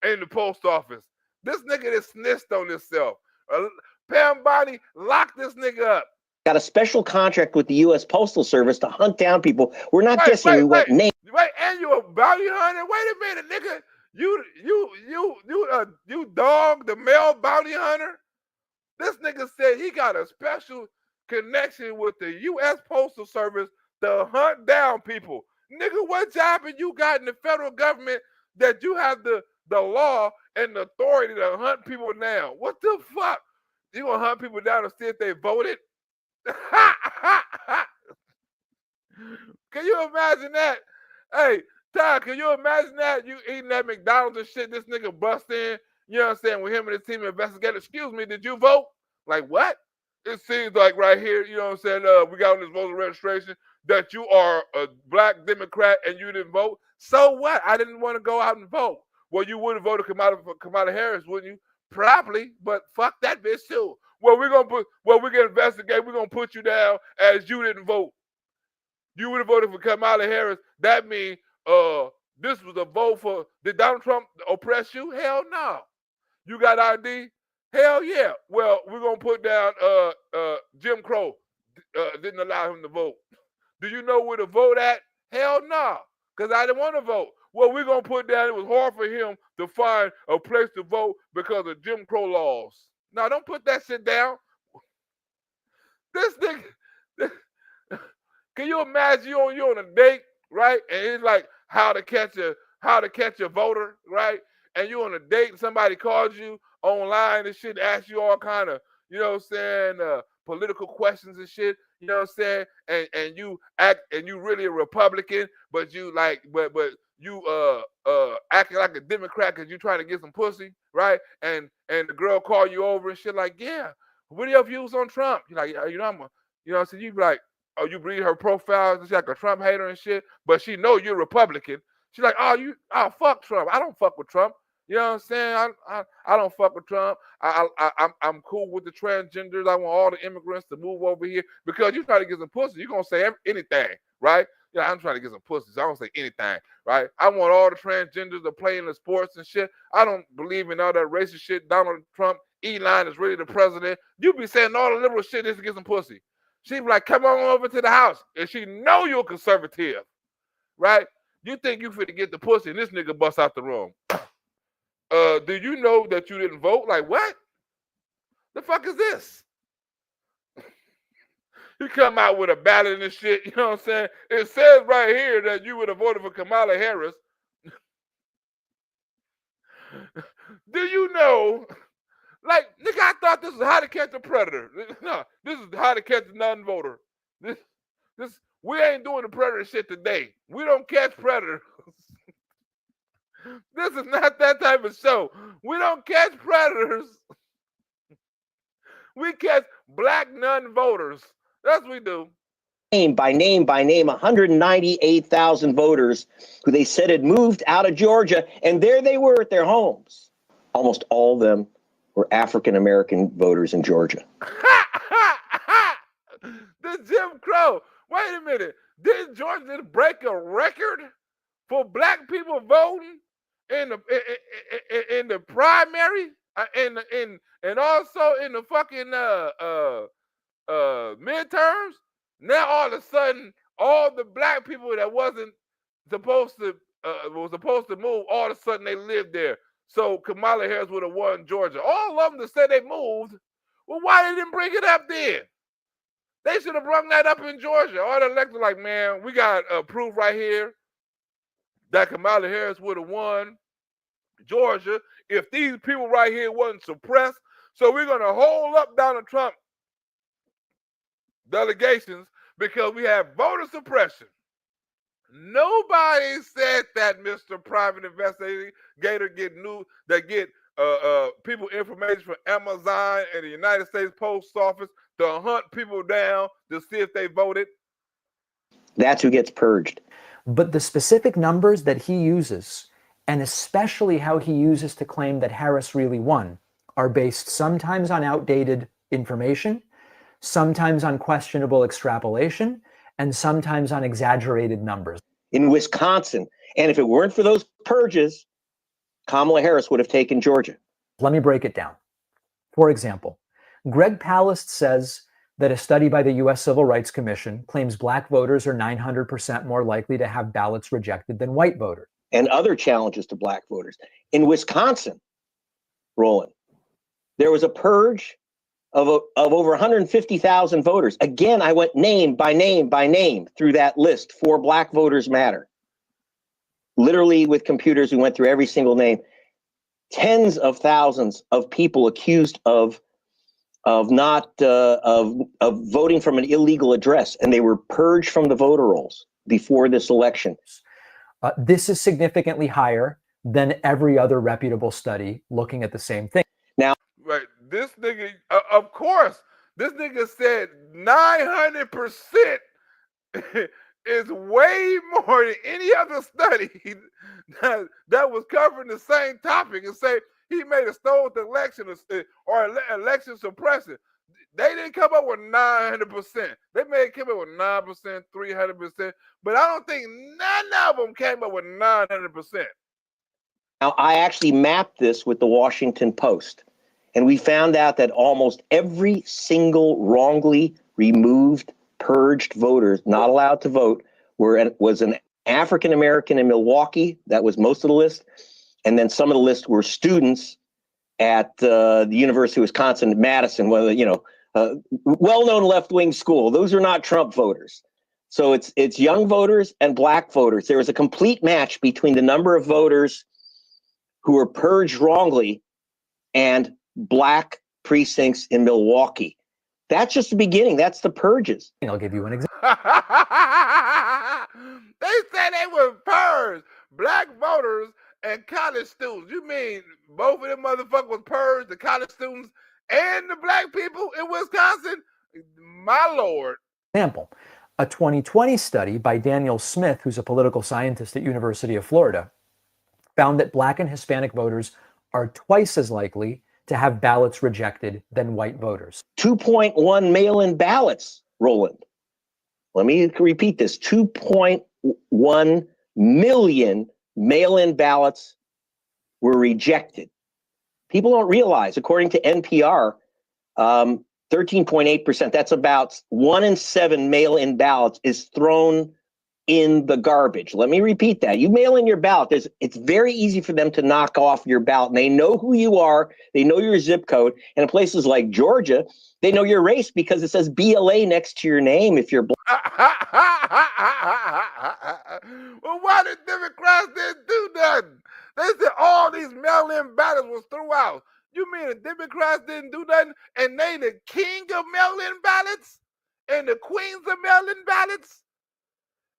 in the post office. This nigga is snitched on himself. Pam Bondi, lock this nigga up.
Got a special contract with the U.S. Postal Service to hunt down people. We're not guessing. We went name.
Wait, and you a bounty hunter? Wait a minute, nigga. You dog, the male bounty hunter? This nigga said he got a special connection with the U.S. Postal Service to hunt down people. Nigga, what job have you got in the federal government that you have the law and the authority to hunt people down? What the fuck? You gonna hunt people down to see if they voted? Can you imagine that? Hey, Ty, can you imagine that? You eating at McDonald's and shit, this nigga bust in, you know what I'm saying, with him and his team investigator. Excuse me, did you vote? Like, what? It seems like right here, you know what I'm saying, we got on this voter registration that you are a black Democrat and you didn't vote. So what? I didn't want to go out and vote. Well, you would have voted Kamala Harris, wouldn't you? Probably, but fuck that bitch too. Well, we're gonna investigate, we're gonna put you down as you didn't vote. You would have voted for Kamala Harris. That means this was a vote for, did Donald Trump oppress you? Hell no. You got ID? Hell yeah. Well, we're gonna put down Jim Crow didn't allow him to vote. Do you know where to vote at? Hell no, because I didn't want to vote. Well, we're gonna put down it was hard for him to find a place to vote because of Jim Crow laws. Now, don't put that shit down. This nigga, can you imagine you on a date, right? And it's like how to catch a voter, right? And you on a date and somebody calls you online and shit, asks you all kind of, you know what I'm saying, political questions and shit, you know what I'm saying? And you act, and you really a Republican, but you like, but you acting like a Democrat because you trying to get some pussy, right? And the girl call you over and shit like, yeah, what are your views on Trump? You're like, you know, I'm a, you know, so you be like, oh, you read her profile, she's like a Trump hater and shit, but she know you're Republican. She's like, oh, fuck Trump. I don't fuck with Trump. You know what I'm saying? I don't fuck with Trump. I'm cool with the transgenders. I want all the immigrants to move over here because you try to get some pussy. You're gonna say anything, right? Yeah, I'm trying to get some pussy, so I don't say anything, right? I want all the transgenders to play in the sports and shit. I don't believe in all that racist shit. Donald Trump, Elon is really the president. You be saying all the liberal shit just to get some pussy. She be like, come on over to the house. And she know you're conservative, right? You think you fit to get the pussy and this nigga bust out the room. Do you know that you didn't vote? Like, what? The fuck is this? You come out with a ballot and shit, you know what I'm saying? It says right here that you would have voted for Kamala Harris. Do you know? Like, nigga, I thought this was how to catch a predator. No, this is how to catch a non-voter. This we ain't doing the predator shit today. We don't catch predators. This is not that type of show. We don't catch predators. We catch black non-voters. That's what we do.
Name by name, 198,000 voters who they said had moved out of Georgia, and there they were at their homes. Almost all of them were African-American voters in Georgia.
The Jim Crow. Wait a minute. Didn't Georgia break a record for black people voting in the primary and also in the fucking midterms? Now all of a sudden, all the black people that wasn't supposed to move, all of a sudden they lived there. So Kamala Harris would have won Georgia. All of them that said they moved, well, why they didn't bring it up then? They should have brought that up in Georgia. All the electors like, man, we got proof right here that Kamala Harris would have won Georgia if these people right here wasn't suppressed. So we're going to hold up Donald Trump delegations because we have voter suppression. Nobody said that, Mr. Private Investigator, get people information from Amazon and the United States Post Office to hunt people down to see if they voted.
That's who gets purged.
But the specific numbers that he uses, and especially how he uses to claim that Harris really won, are based sometimes on outdated information, sometimes on questionable extrapolation, and sometimes on exaggerated numbers.
In Wisconsin, and if it weren't for those purges, Kamala Harris would have taken Georgia.
Let me break it down. For example, Greg Palast says that a study by the U.S. Civil Rights Commission claims black voters are 900% more likely to have ballots rejected than white voters.
And other challenges to black voters. In Wisconsin, Roland, there was a purge of over 150,000 voters. Again, I went name by name by name through that list for Black Voters Matter. Literally with computers, we went through every single name. Tens of thousands of people accused of voting from an illegal address, and they were purged from the voter rolls before this election.
This is significantly higher than every other reputable study looking at the same thing.
Now,
right, this nigga, of course, this nigga said 900% is way more than any other study that was covering the same topic, and say he made a stolen election or election suppression. They didn't come up with 900%. They may have come up with 9%, 300%, but I don't think none of them came up with 900%.
Now, I actually mapped this with the Washington Post, and we found out that almost every single wrongly removed, purged voter not allowed to vote was an African American in Milwaukee. That was most of the list. And then some of the list were students at the University of Wisconsin, Madison, well-known left-wing school. Those are not Trump voters. So it's young voters and black voters. There was a complete match between the number of voters who were purged wrongly and black precincts in Milwaukee. That's just the beginning. That's the purges.
I'll give you an example.
They said they were purged, black voters and college students. You mean both of them motherfuckers was purged, the college students and the black people in Wisconsin? My Lord.
Example, a 2020 study by Daniel Smith, who's a political scientist at University of Florida, found that black and Hispanic voters are twice as likely to have ballots rejected than white voters.
2.1 mail-in ballots, Roland. Let me repeat this. 2.1 million mail-in ballots were rejected. People don't realize, according to NPR, 13.8%, that's about 1 in 7 mail-in ballots is thrown in the garbage. Let me repeat that. You mail in your ballot, it's very easy for them to knock off your ballot. And they know who you are. They know your zip code. And in places like Georgia, they know your race because it says BLA next to your name if you're black.
Well, why the Democrats didn't do nothing? They said all these mail-in ballots was throughout. You mean the Democrats didn't do nothing, and they the king of mail-in ballots and the queens of mail-in ballots?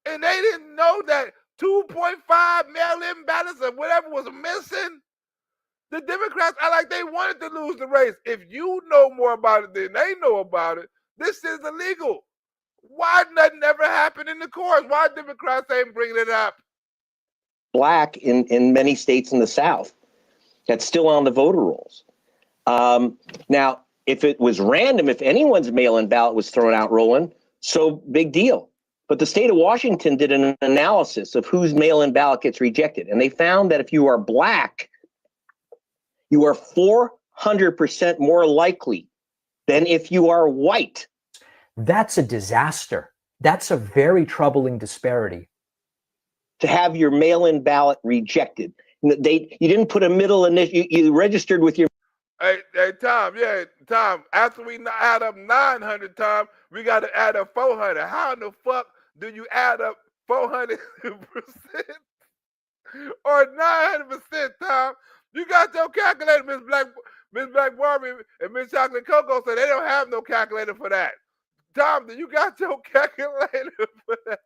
And they didn't know that 2.5 mail-in ballots or whatever was missing? The Democrats are like they wanted to lose the race. If you know more about it than they know about it, this is illegal. Why nothing ever happened in the courts? Why Democrats ain't bringing it up?
Black in many states in the South that's still on the voter rolls. Now, if it was random, if anyone's mail-in ballot was thrown out, Roland, so big deal. But the state of Washington did an analysis of whose mail-in ballot gets rejected. And they found that if you are black, you are 400% more likely than if you are white.
That's a disaster. That's a very troubling disparity.
To have your mail-in ballot rejected. You didn't put a middle initial, you registered with your.
Hey, Tom, after we add up 900, Tom, we got to add up 400. How in the fuck do you add up 400% or 900%, Tom? You got your calculator, Miss Black Barbie and Miss Chocolate Cocoa said they don't have no calculator for that. Tom, do you got your calculator for that?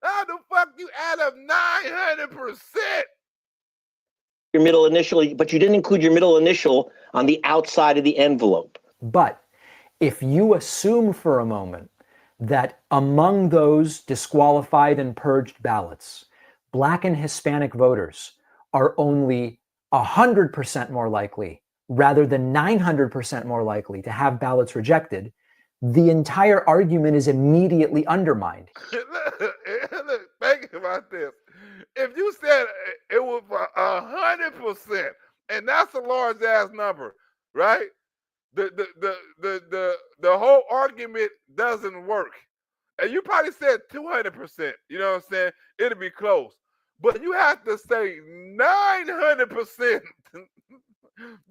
How the fuck you add up 900%?
Your middle initial, but you didn't include your middle initial on the outside of the envelope.
But if you assume for a moment that among those disqualified and purged ballots, black and Hispanic voters are only 100% more likely rather than 900% more likely to have ballots rejected, the entire argument is immediately undermined.
Look, think about this. If you said it was 100%, and that's a large ass number, right? The whole argument doesn't work. And you probably said 200%. You know what I'm saying? It'll be close. But you have to say 900%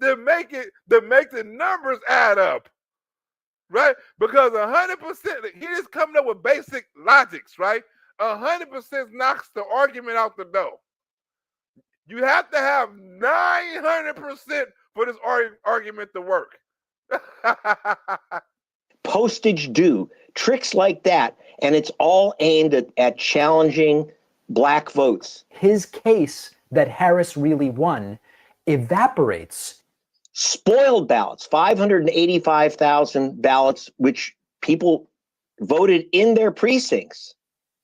to make the numbers add up, right? Because 100%, he just coming up with basic logics, right? 100% knocks the argument out the door. You have to have 900% for this argument to work.
Postage due, tricks like that, and it's all aimed at challenging black votes.
His case that Harris really won evaporates.
Spoiled ballots, 585,000 ballots, which people voted in their precincts.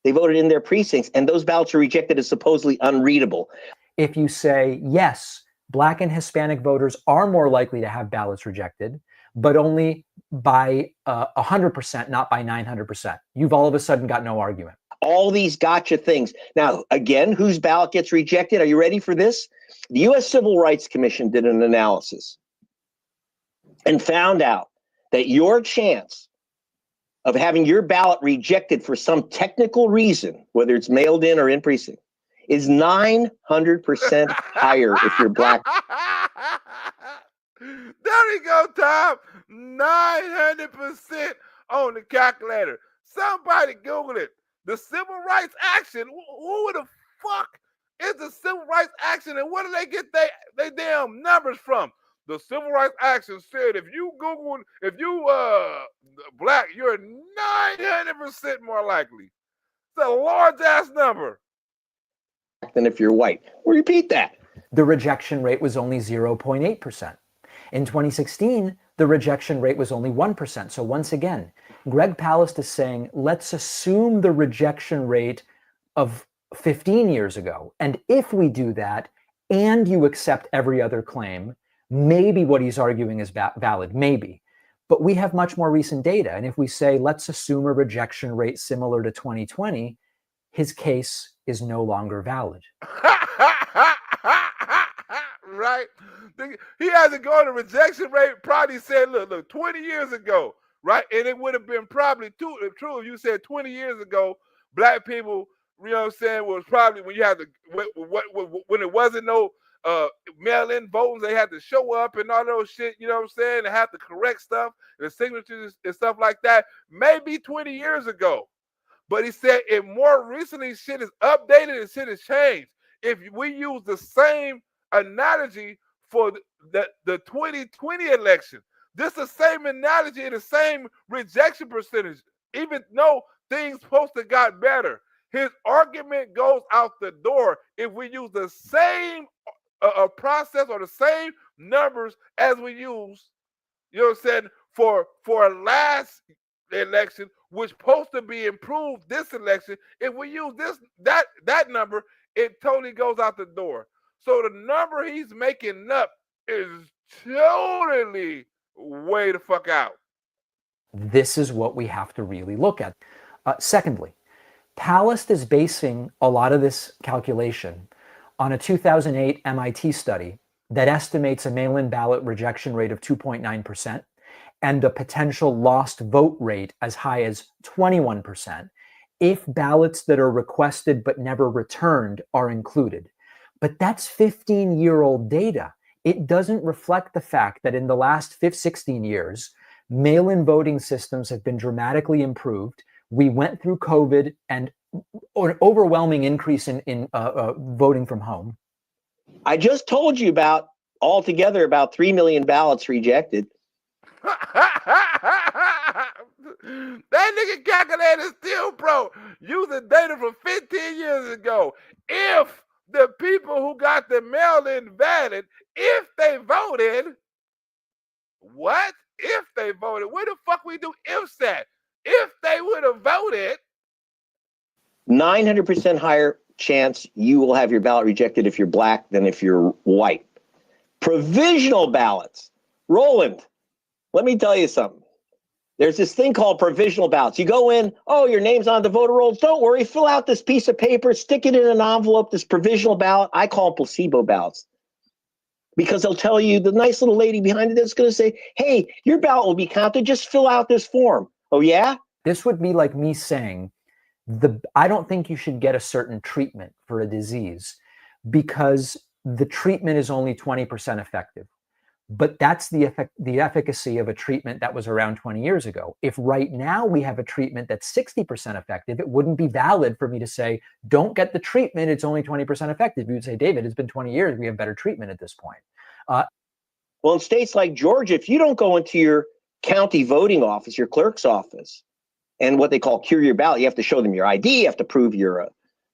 They voted in their precincts, and those ballots are rejected as supposedly unreadable.
If you say, yes, Black and Hispanic voters are more likely to have ballots rejected, but only by 100%, not by 900%, you've all of a sudden got no argument.
All these gotcha things. Now, again, whose ballot gets rejected? Are you ready for this? The U.S. Civil Rights Commission did an analysis and found out that your chance of having your ballot rejected for some technical reason, whether it's mailed in or in precinct, is 900% higher if you're black.
There you go, Tom. 900% on the calculator. Somebody Google it. The civil rights action. Who the fuck is the civil rights action, and where do they get they damn numbers from? The civil rights action said if you black, you're 900% more likely. It's a large ass number.
Than if you're white. We'll repeat that.
The rejection rate was only 0.8%. In 2016, the rejection rate was only 1%. So once again, Greg Palast is saying, let's assume the rejection rate of 15 years ago. And if we do that, and you accept every other claim, maybe what he's arguing is valid, maybe. But we have much more recent data. And if we say, let's assume a rejection rate similar to 2020, his case is no longer valid.
Right? He hasn't gone to rejection rate, probably said, look, 20 years ago, right? And it would have been probably true if you said 20 years ago, black people, you know what I'm saying, was probably when you had to, when it wasn't no mail-in voting, they had to show up and all those shit, you know what I'm saying? They have to correct stuff, the signatures and stuff like that, maybe 20 years ago. But he said it more recently, shit is updated and shit has changed. If we use the same analogy for the 2020 election, this is the same analogy and the same rejection percentage, even though things supposed to got better. His argument goes out the door if we use the same process or the same numbers as we use, you know what I'm saying, for last election, which supposed to be improved this election. If we use that number, it totally goes out the door. So the number he's making up is totally way the fuck out.
This is what we have to really look at. Secondly, Palast is basing a lot of this calculation on a 2008 MIT study that estimates a mail-in ballot rejection rate of 2.9% and a potential lost vote rate as high as 21% if ballots that are requested but never returned are included. But that's 15-year-old data. It doesn't reflect the fact that in the last 16 years, mail-in voting systems have been dramatically improved. We went through COVID and an overwhelming increase in voting from home.
I just told you about altogether about 3 million ballots rejected.
That nigga calculator still, bro, using data from 15 years ago. If the people who got the mail-in valid, if they voted, what? If they voted, where the fuck we do ifs at? If they would have voted,
900% higher chance you will have your ballot rejected if you're black than if you're white. Provisional ballots. Roland, let me tell you something. There's this thing called provisional ballots. You go in, oh, your name's on the voter rolls. Don't worry, fill out this piece of paper, stick it in an envelope, this provisional ballot. I call them placebo ballots. Because they'll tell you, the nice little lady behind it that's going to say, hey, your ballot will be counted. Just fill out this form. Oh, yeah?
This would be like me saying, I don't think you should get a certain treatment for a disease because the treatment is only 20% effective. But that's the efficacy of a treatment that was around 20 years ago. If right now we have a treatment that's 60% effective, it wouldn't be valid for me to say, don't get the treatment, it's only 20% effective. You would say, David, it's been 20 years, we have better treatment at this point.
Well, in states like Georgia, if you don't go into your county voting office, your clerk's office, and what they call cure your ballot, you have to show them your ID, you have to prove you're an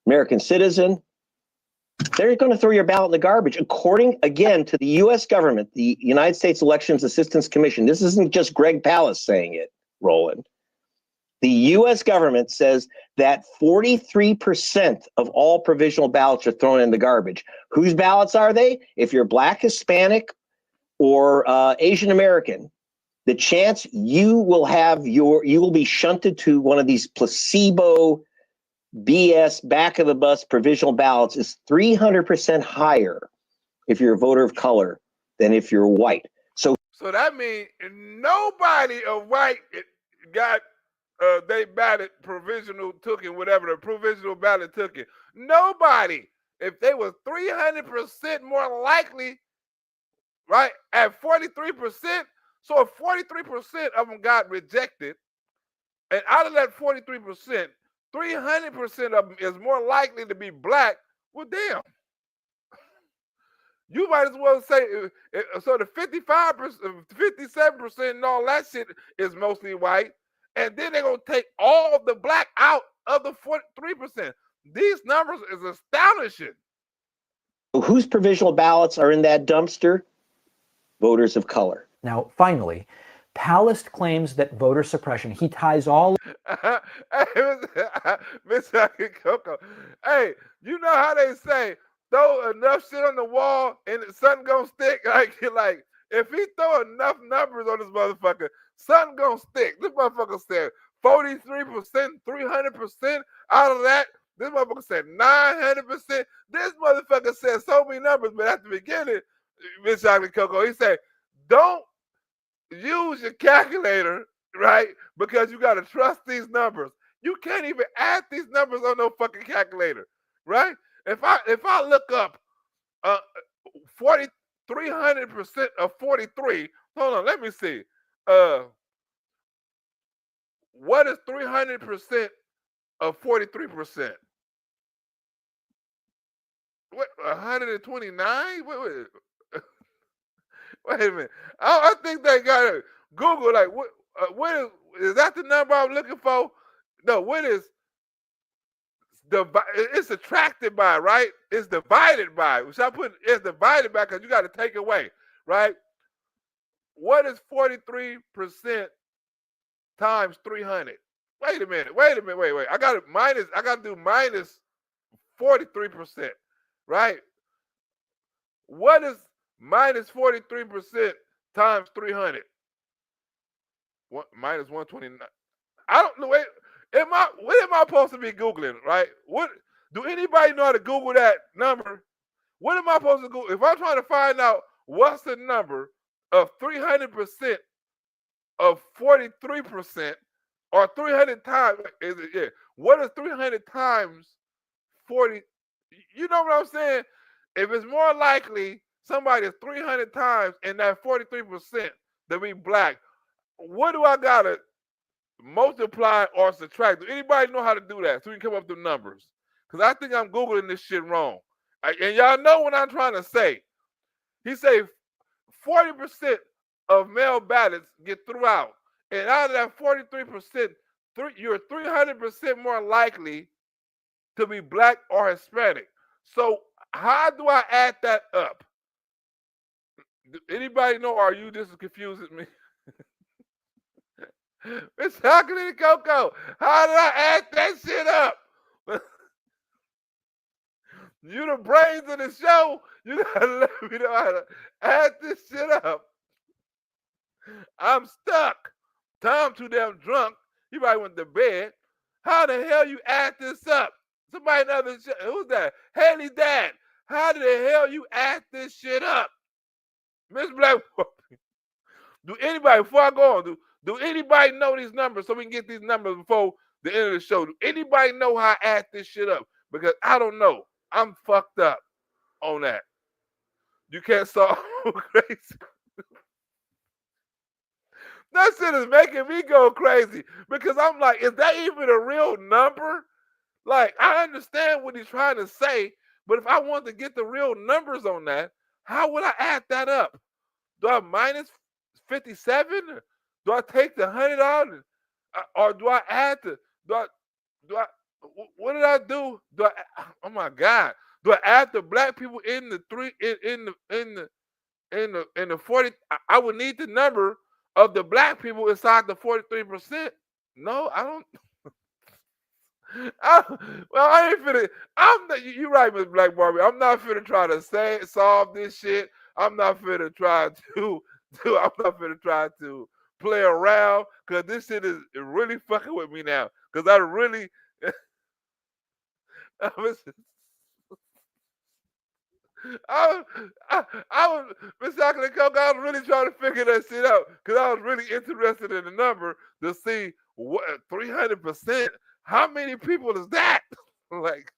American citizen. They're going to throw your ballot in the garbage, according, again, to the U.S. government, the United States Elections Assistance Commission. This isn't just Greg Palast saying it, Roland. The U.S. government says that 43% of all provisional ballots are thrown in the garbage. Whose ballots are they? If you're Black, Hispanic, or Asian American, the chance you will be shunted to one of these placebo BS back of the bus provisional ballots is 300% higher if you're a voter of color than if you're white. So
that means nobody of white got they ballot provisional took it, whatever the provisional ballot took it. Nobody, if they were 300% more likely, right, at 43%. So if 43% of them got rejected, and out of that 43%, 300% of them is more likely to be Black. Well, damn. You might as well say, so the 55%, 57% and all that shit is mostly white. And then they're going to take all the Black out of the 43%. These numbers is astonishing.
Whose provisional ballots are in that dumpster? Voters of color.
Now, finally, Palast claims that voter suppression, he ties all...
Miss Coco, hey, you know how they say, throw enough shit on the wall and something gonna stick? Like if he throw enough numbers on this motherfucker, something gonna stick. This motherfucker said 43%, 300% out of that. This motherfucker said 900%. This motherfucker said so many numbers, but at the beginning, Miss Coco, he said, don't use your calculator, right? Because you got to trust these numbers. You can't even add these numbers on no fucking calculator, right? If I look up 300% of 43, hold on, let me see. What is 300% of 43%? What, 129? Wait a minute. I think they got to Google, like, what is that the number I'm looking for? No, what is it's subtracted by, right? It's divided by. Which I put it's divided by because you got to take away, right? What is 43% times 300? Wait a minute. Wait. I got to do minus 43%, right? What is minus 43% times 300? Minus 129. I don't know. What am I supposed to be Googling, right? What do anybody know how to Google that number? What am I supposed to Google? If I'm trying to find out what's the number of 300% of 43% or 300 times, what is 300 times 40? You know what I'm saying? If it's more likely somebody is 300 times in that 43% to be Black, what do I gotta multiply or subtract? Do anybody know how to do that so we can come up with numbers? Because I think I'm Googling this shit wrong. And y'all know what I'm trying to say. He say 40% of mail ballots get through out. And out of that 43%, you're 300% more likely to be Black or Hispanic. So how do I add that up? Do anybody know, or are you just as confused as me? It's Chocolate Coco. How did I add that shit up? You the brains of the show. You gotta let me know how to add this shit up. I'm stuck. Tom too damn drunk. He probably went to bed. How the hell you add this up? Somebody another who's that? Haley Dad. How the hell you add this shit up? Miss Black, do anybody, before I go on, do anybody know these numbers so we can get these numbers before the end of the show? Do anybody know how I add this shit up? Because I don't know. I'm fucked up on that. You can't solve crazy. That shit is making me go crazy because I'm like, is that even a real number? Like, I understand what he's trying to say, but if I want to get the real numbers on that, how would I add that up? Do I minus 57? Do I take the $100? Or do I add the, what did I do? Oh my God. Do I add the black people in the 40? I would need the number of the black people inside the 43%. No, I don't. I ain't finna. You're right, Miss Black Barbie. I'm not finna try to solve this shit. I'm not finna try to I'm not finna try to play around because this shit is really fucking with me now. Because I really. I was Miss Chocolate Coke. I was really trying to figure that shit out because I was really interested in the number to see what 300%. How many people is that? Like,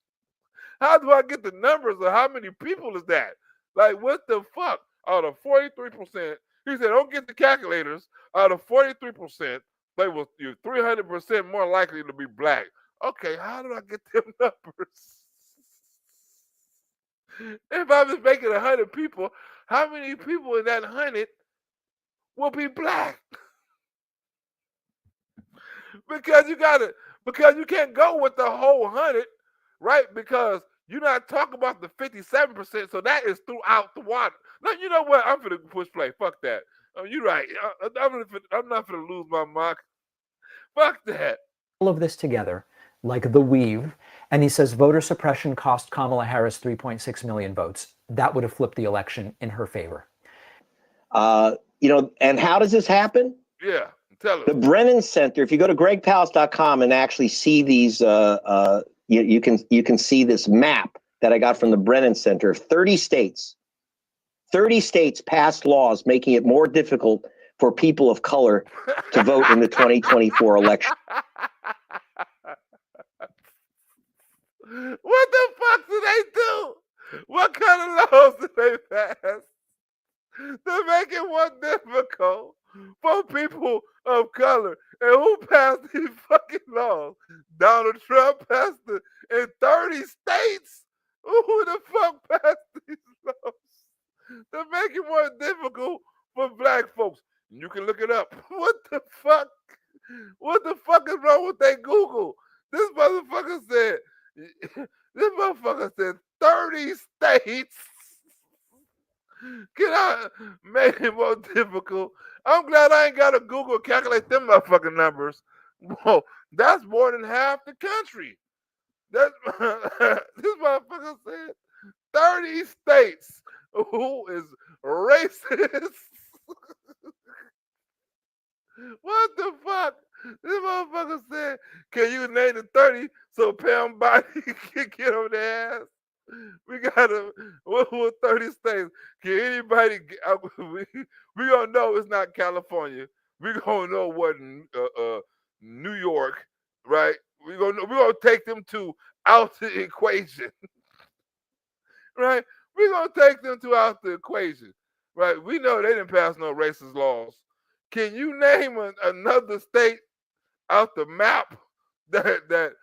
how do I get the numbers of how many people is that? Like, what the fuck? Out of 43%, he said, don't get the calculators. Out of 43%, they was 300% more likely to be black. Okay, how do I get them numbers? If I was making 100 people, how many people in that 100 will be black? Because you can't go with the whole 100, right? Because you're not talking about the 57%, so that is throughout the water. Now, you know what? I'm gonna push play. Fuck that. You're right. I'm not gonna lose my mind. Fuck that.
All of this together, like the weave, and he says voter suppression cost Kamala Harris 3.6 million votes. That would have flipped the election in her favor.
And how does this happen?
Yeah, tell us.
The Brennan Center, if you go to gregpalast.com and actually see these, you can see this map that I got from the Brennan Center. 30 states passed laws making it more difficult for people of color to vote in the 2024 election.
What the fuck do they do? What kind of laws do they pass to make it more difficult for people of color? And who passed these fucking laws? Donald Trump passed it in 30 states? Who the fuck passed these laws to make it more difficult for black folks? You can look it up. What the fuck? What the fuck is wrong with that Google? This motherfucker said 30 states. Can I make it more difficult? I'm glad I ain't got to Google calculate them motherfucking numbers. Whoa, that's more than half the country. This motherfucker said 30 states. Who is racist? What the fuck? This motherfucker said, can you name the 30 so Pam Body can get on their ass? We gotta, what 30 states? Can anybody, we gonna know it's not California. We gonna know what New York, right? We gonna take them out the equation. Right? We gonna take them out the equation. Right? We know they didn't pass no racist laws. Can you name another state out the map that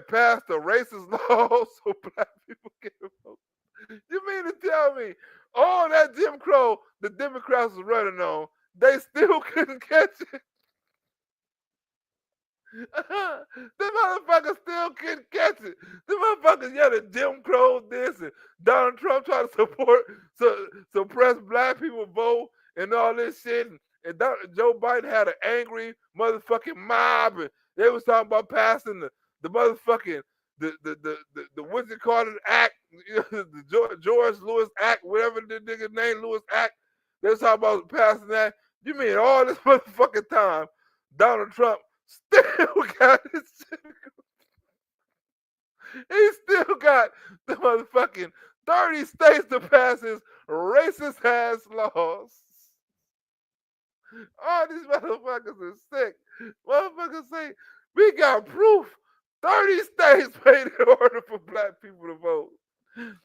passed a racist law so black people can vote? You mean to tell me all that Jim Crow the Democrats was running on, they still couldn't catch it? The motherfuckers still couldn't catch it. The motherfuckers yelling Jim Crow this and Donald Trump trying to suppress black people vote and all this shit. And Joe Biden had an angry motherfucking mob, and they was talking about passing the motherfucking what's it called, an act, the George Lewis Act, whatever the nigga name, Lewis Act. They're talking about passing that. You mean all this motherfucking time, Donald Trump still got his he still got the motherfucking 30 states to pass his racist ass laws. All these motherfuckers are sick. Motherfuckers say, we got proof 30 states made in order for black people to vote.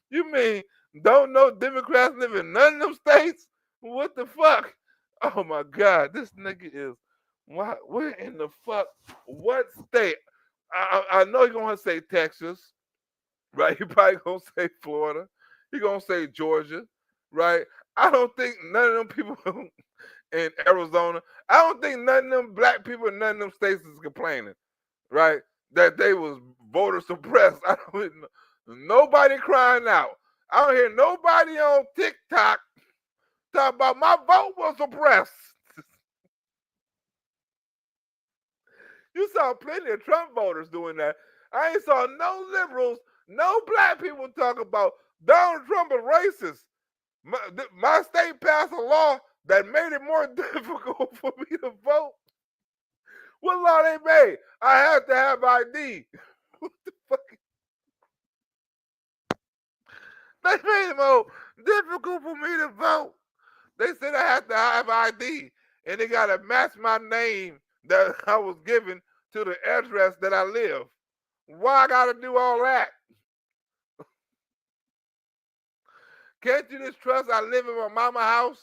You mean don't know Democrats live in none of them states? What the fuck? Oh my God, this nigga is, where in the fuck, what state? I know you're going to say Texas, right? You're probably going to say Florida. You're going to say Georgia, right? I don't think none of them people in Arizona, I don't think none of them black people in none of them states is complaining, right? That they was voter suppressed. I don't know. Nobody crying out. I don't hear nobody on TikTok talk about my vote was suppressed. You saw plenty of Trump voters doing that. I ain't saw no liberals, no black people talk about Donald Trump is racist. My state passed a law that made it more difficult for me to vote. What law they made? I have to have ID. What the fuck? They made it more difficult for me to vote. They said I have to have ID, and they got to match my name that I was given to the address that I live. Why I got to do all that? Can't you just trust I live in my mama house?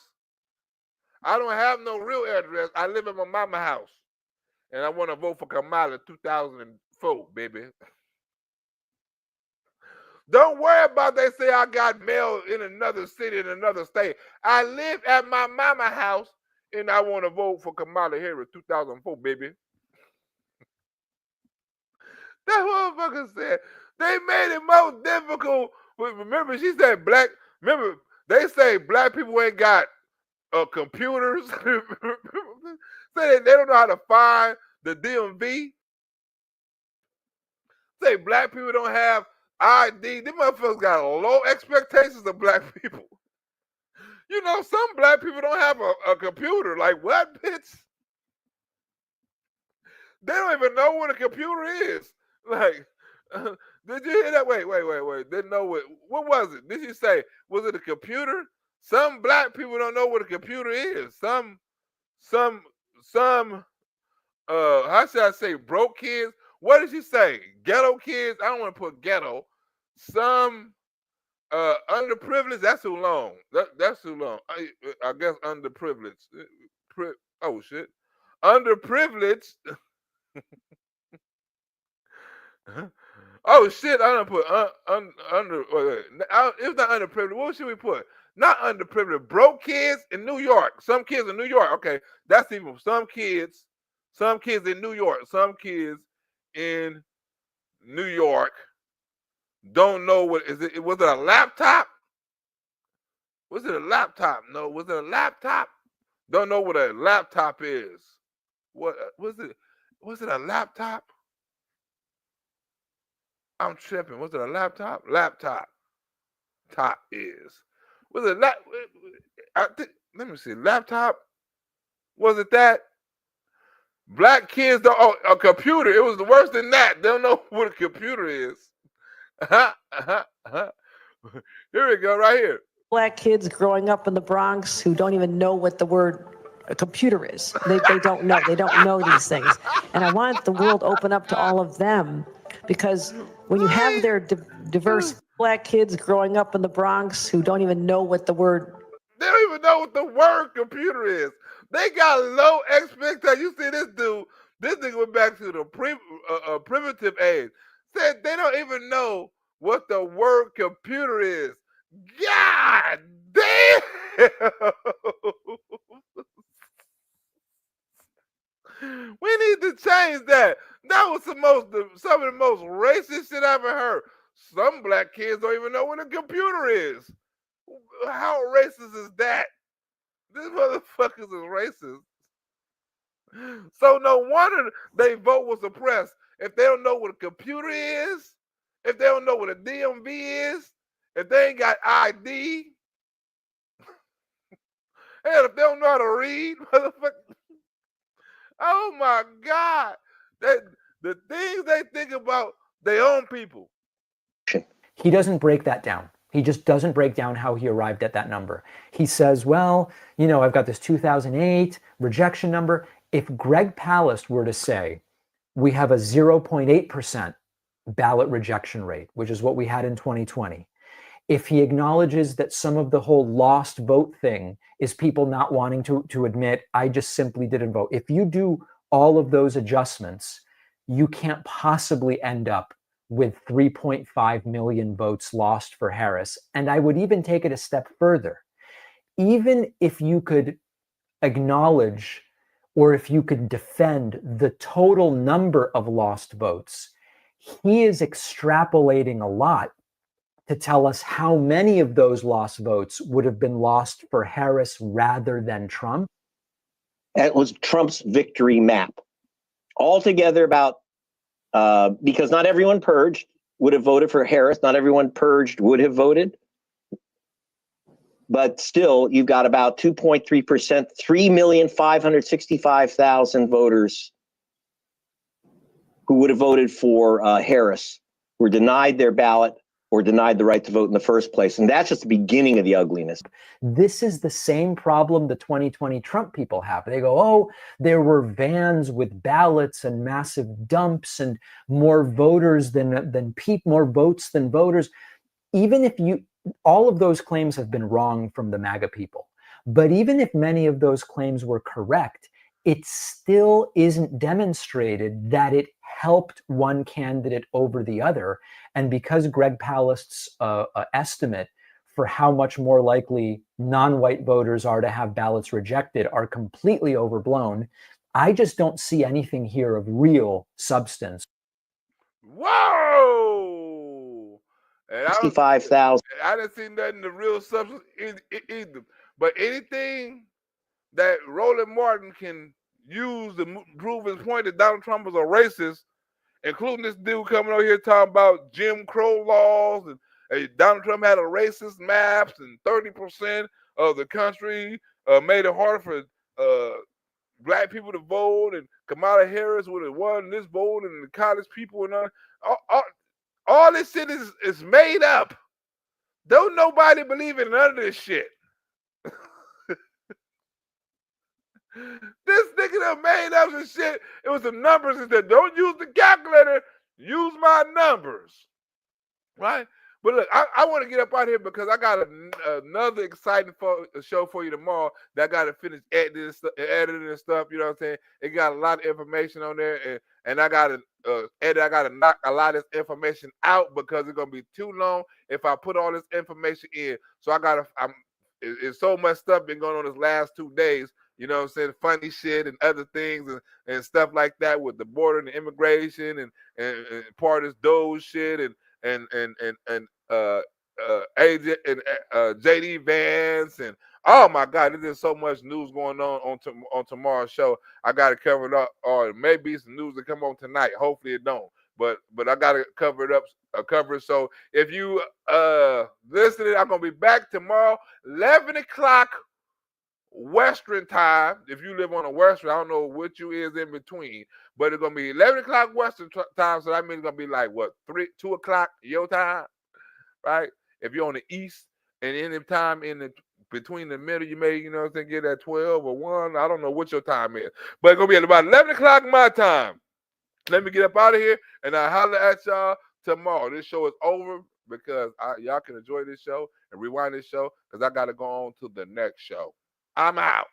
I don't have no real address. I live in my mama house. And I want to vote for Kamala 2004, baby. Don't worry about they say I got mail in another city, in another state. I live at my mama house, and I want to vote for Kamala Harris 2004, baby. That motherfucker said they made it more difficult. Remember, she said black. Remember, they say black people ain't got computers. Say they don't know how to find the DMV. Say black people don't have ID. These motherfuckers got low expectations of black people. You know, some black people don't have a computer. Like, what, bitch? They don't even know what a computer is. Like, did you hear that? Wait. Didn't know what was it? Did you say, was it a computer? Some black people don't know what a computer is. Some how should I say, broke kids? What did she say? Ghetto kids? I don't want to put ghetto. Some underprivileged, that's too long. That's too long. I guess underprivileged. Oh shit. Underprivileged. Oh shit, I don't put under. It's not underprivileged. What should we put? Not underprivileged. Broke kids in New York. Some kids in New York. Okay, that's even some kids. Some kids in New York. Some kids in New York don't know what is it. Was it a laptop? Was it a laptop? No. Was it a laptop? Don't know what a laptop is. What was it? Was it a laptop? I'm tripping. Was it a laptop? Laptop. Top is. Was it let me see. Laptop? Was it that? Black kids don't. Oh, a computer. It was worse than that. They don't know what a computer is. Here we go, right here.
Black kids growing up in the Bronx who don't even know what the word a computer is. They don't know. They don't know these things. And I want the world open up to all of them, because when you have their diverse black kids growing up in the Bronx who don't even know what the word.
They don't even know what the word computer is. They got low expectations. You see this dude, this nigga went back to the primitive age. Said they don't even know what the word computer is. God damn! We need to change that. That was some of the most racist shit I ever heard. Some black kids don't even know what a computer is. How racist is that? These motherfuckers is racist. So no wonder they vote was suppressed. If they don't know what a computer is, if they don't know what a DMV is, if they ain't got ID, hell, if they don't know how to read, motherfucker. Oh my God. The things they think about their own people.
He doesn't break that down. He just doesn't break down how he arrived at that number. He says, well, you know, I've got this 2008 rejection number. If Greg Palast were to say, we have a 0.8% ballot rejection rate, which is what we had in 2020. If he acknowledges that some of the whole lost vote thing is people not wanting to admit, I just simply didn't vote. If you do all of those adjustments, you can't possibly end up with 3.5 million votes lost for Harris. And I would even take it a step further. Even if you could acknowledge or if you could defend the total number of lost votes, he is extrapolating a lot to tell us how many of those lost votes would have been lost for Harris rather than Trump.
It was Trump's victory map. Altogether about, because not everyone purged would have voted for Harris. Not everyone purged would have voted. But still, you've got about 2.3%, 3,565,000 voters who would have voted for Harris, were denied their ballot or denied the right to vote in the first place. And that's just the beginning of the ugliness.
This is the same problem the 2020 Trump people have. They go, oh, there were vans with ballots and massive dumps and more voters more votes than voters. Even if all of those claims have been wrong from the MAGA people. But even if many of those claims were correct, it still isn't demonstrated that it helped one candidate over the other. And because Greg Palast's estimate for how much more likely non-white voters are to have ballots rejected are completely overblown, I just don't see anything here of real substance.
Whoa!
65,000.
I didn't see nothing of real substance either. But anything that Roland Martin can use to prove his point that Donald Trump was a racist, including this dude coming over here talking about Jim Crow laws and Donald Trump had a racist maps and 30% of the country made it harder for black people to vote, and Kamala Harris would have won this vote, and the college people and all this shit is made up. Don't nobody believe in none of this shit. This nigga done made up some shit. It was some numbers and said, don't use the calculator, use my numbers. Right? But look, I want to get up out here because I got another exciting show for you tomorrow that I got to finish editing and stuff. You know what I'm saying? It got a lot of information on there, and I got to edit. I got to knock a lot of this information out because it's gonna be too long if I put all this information in. So it's so much stuff been going on this last 2 days. You know what I'm saying? Funny shit and other things and stuff like that with the border and the immigration and part of this Doge shit and AJ and JD Vance and oh my God, there's so much news going on tomorrow's show. I got to cover it up, or maybe some news that come on tonight. Hopefully it don't, but I got to cover it up. Cover it. So if you listening, I'm gonna be back tomorrow, 11 o'clock. Western time. If you live on a Western, I don't know what you is in between, but it's gonna be 11 o'clock Western time. So that means it's gonna be like what 2 o'clock your time, right? If you're on the East and any time between the middle, you may get at 12 or 1. I don't know what your time is, but it's gonna be at about 11 o'clock my time. Let me get up out of here and I'll holler at y'all tomorrow. This show is over because y'all can enjoy this show and rewind this show because I gotta go on to the next show. I'm out.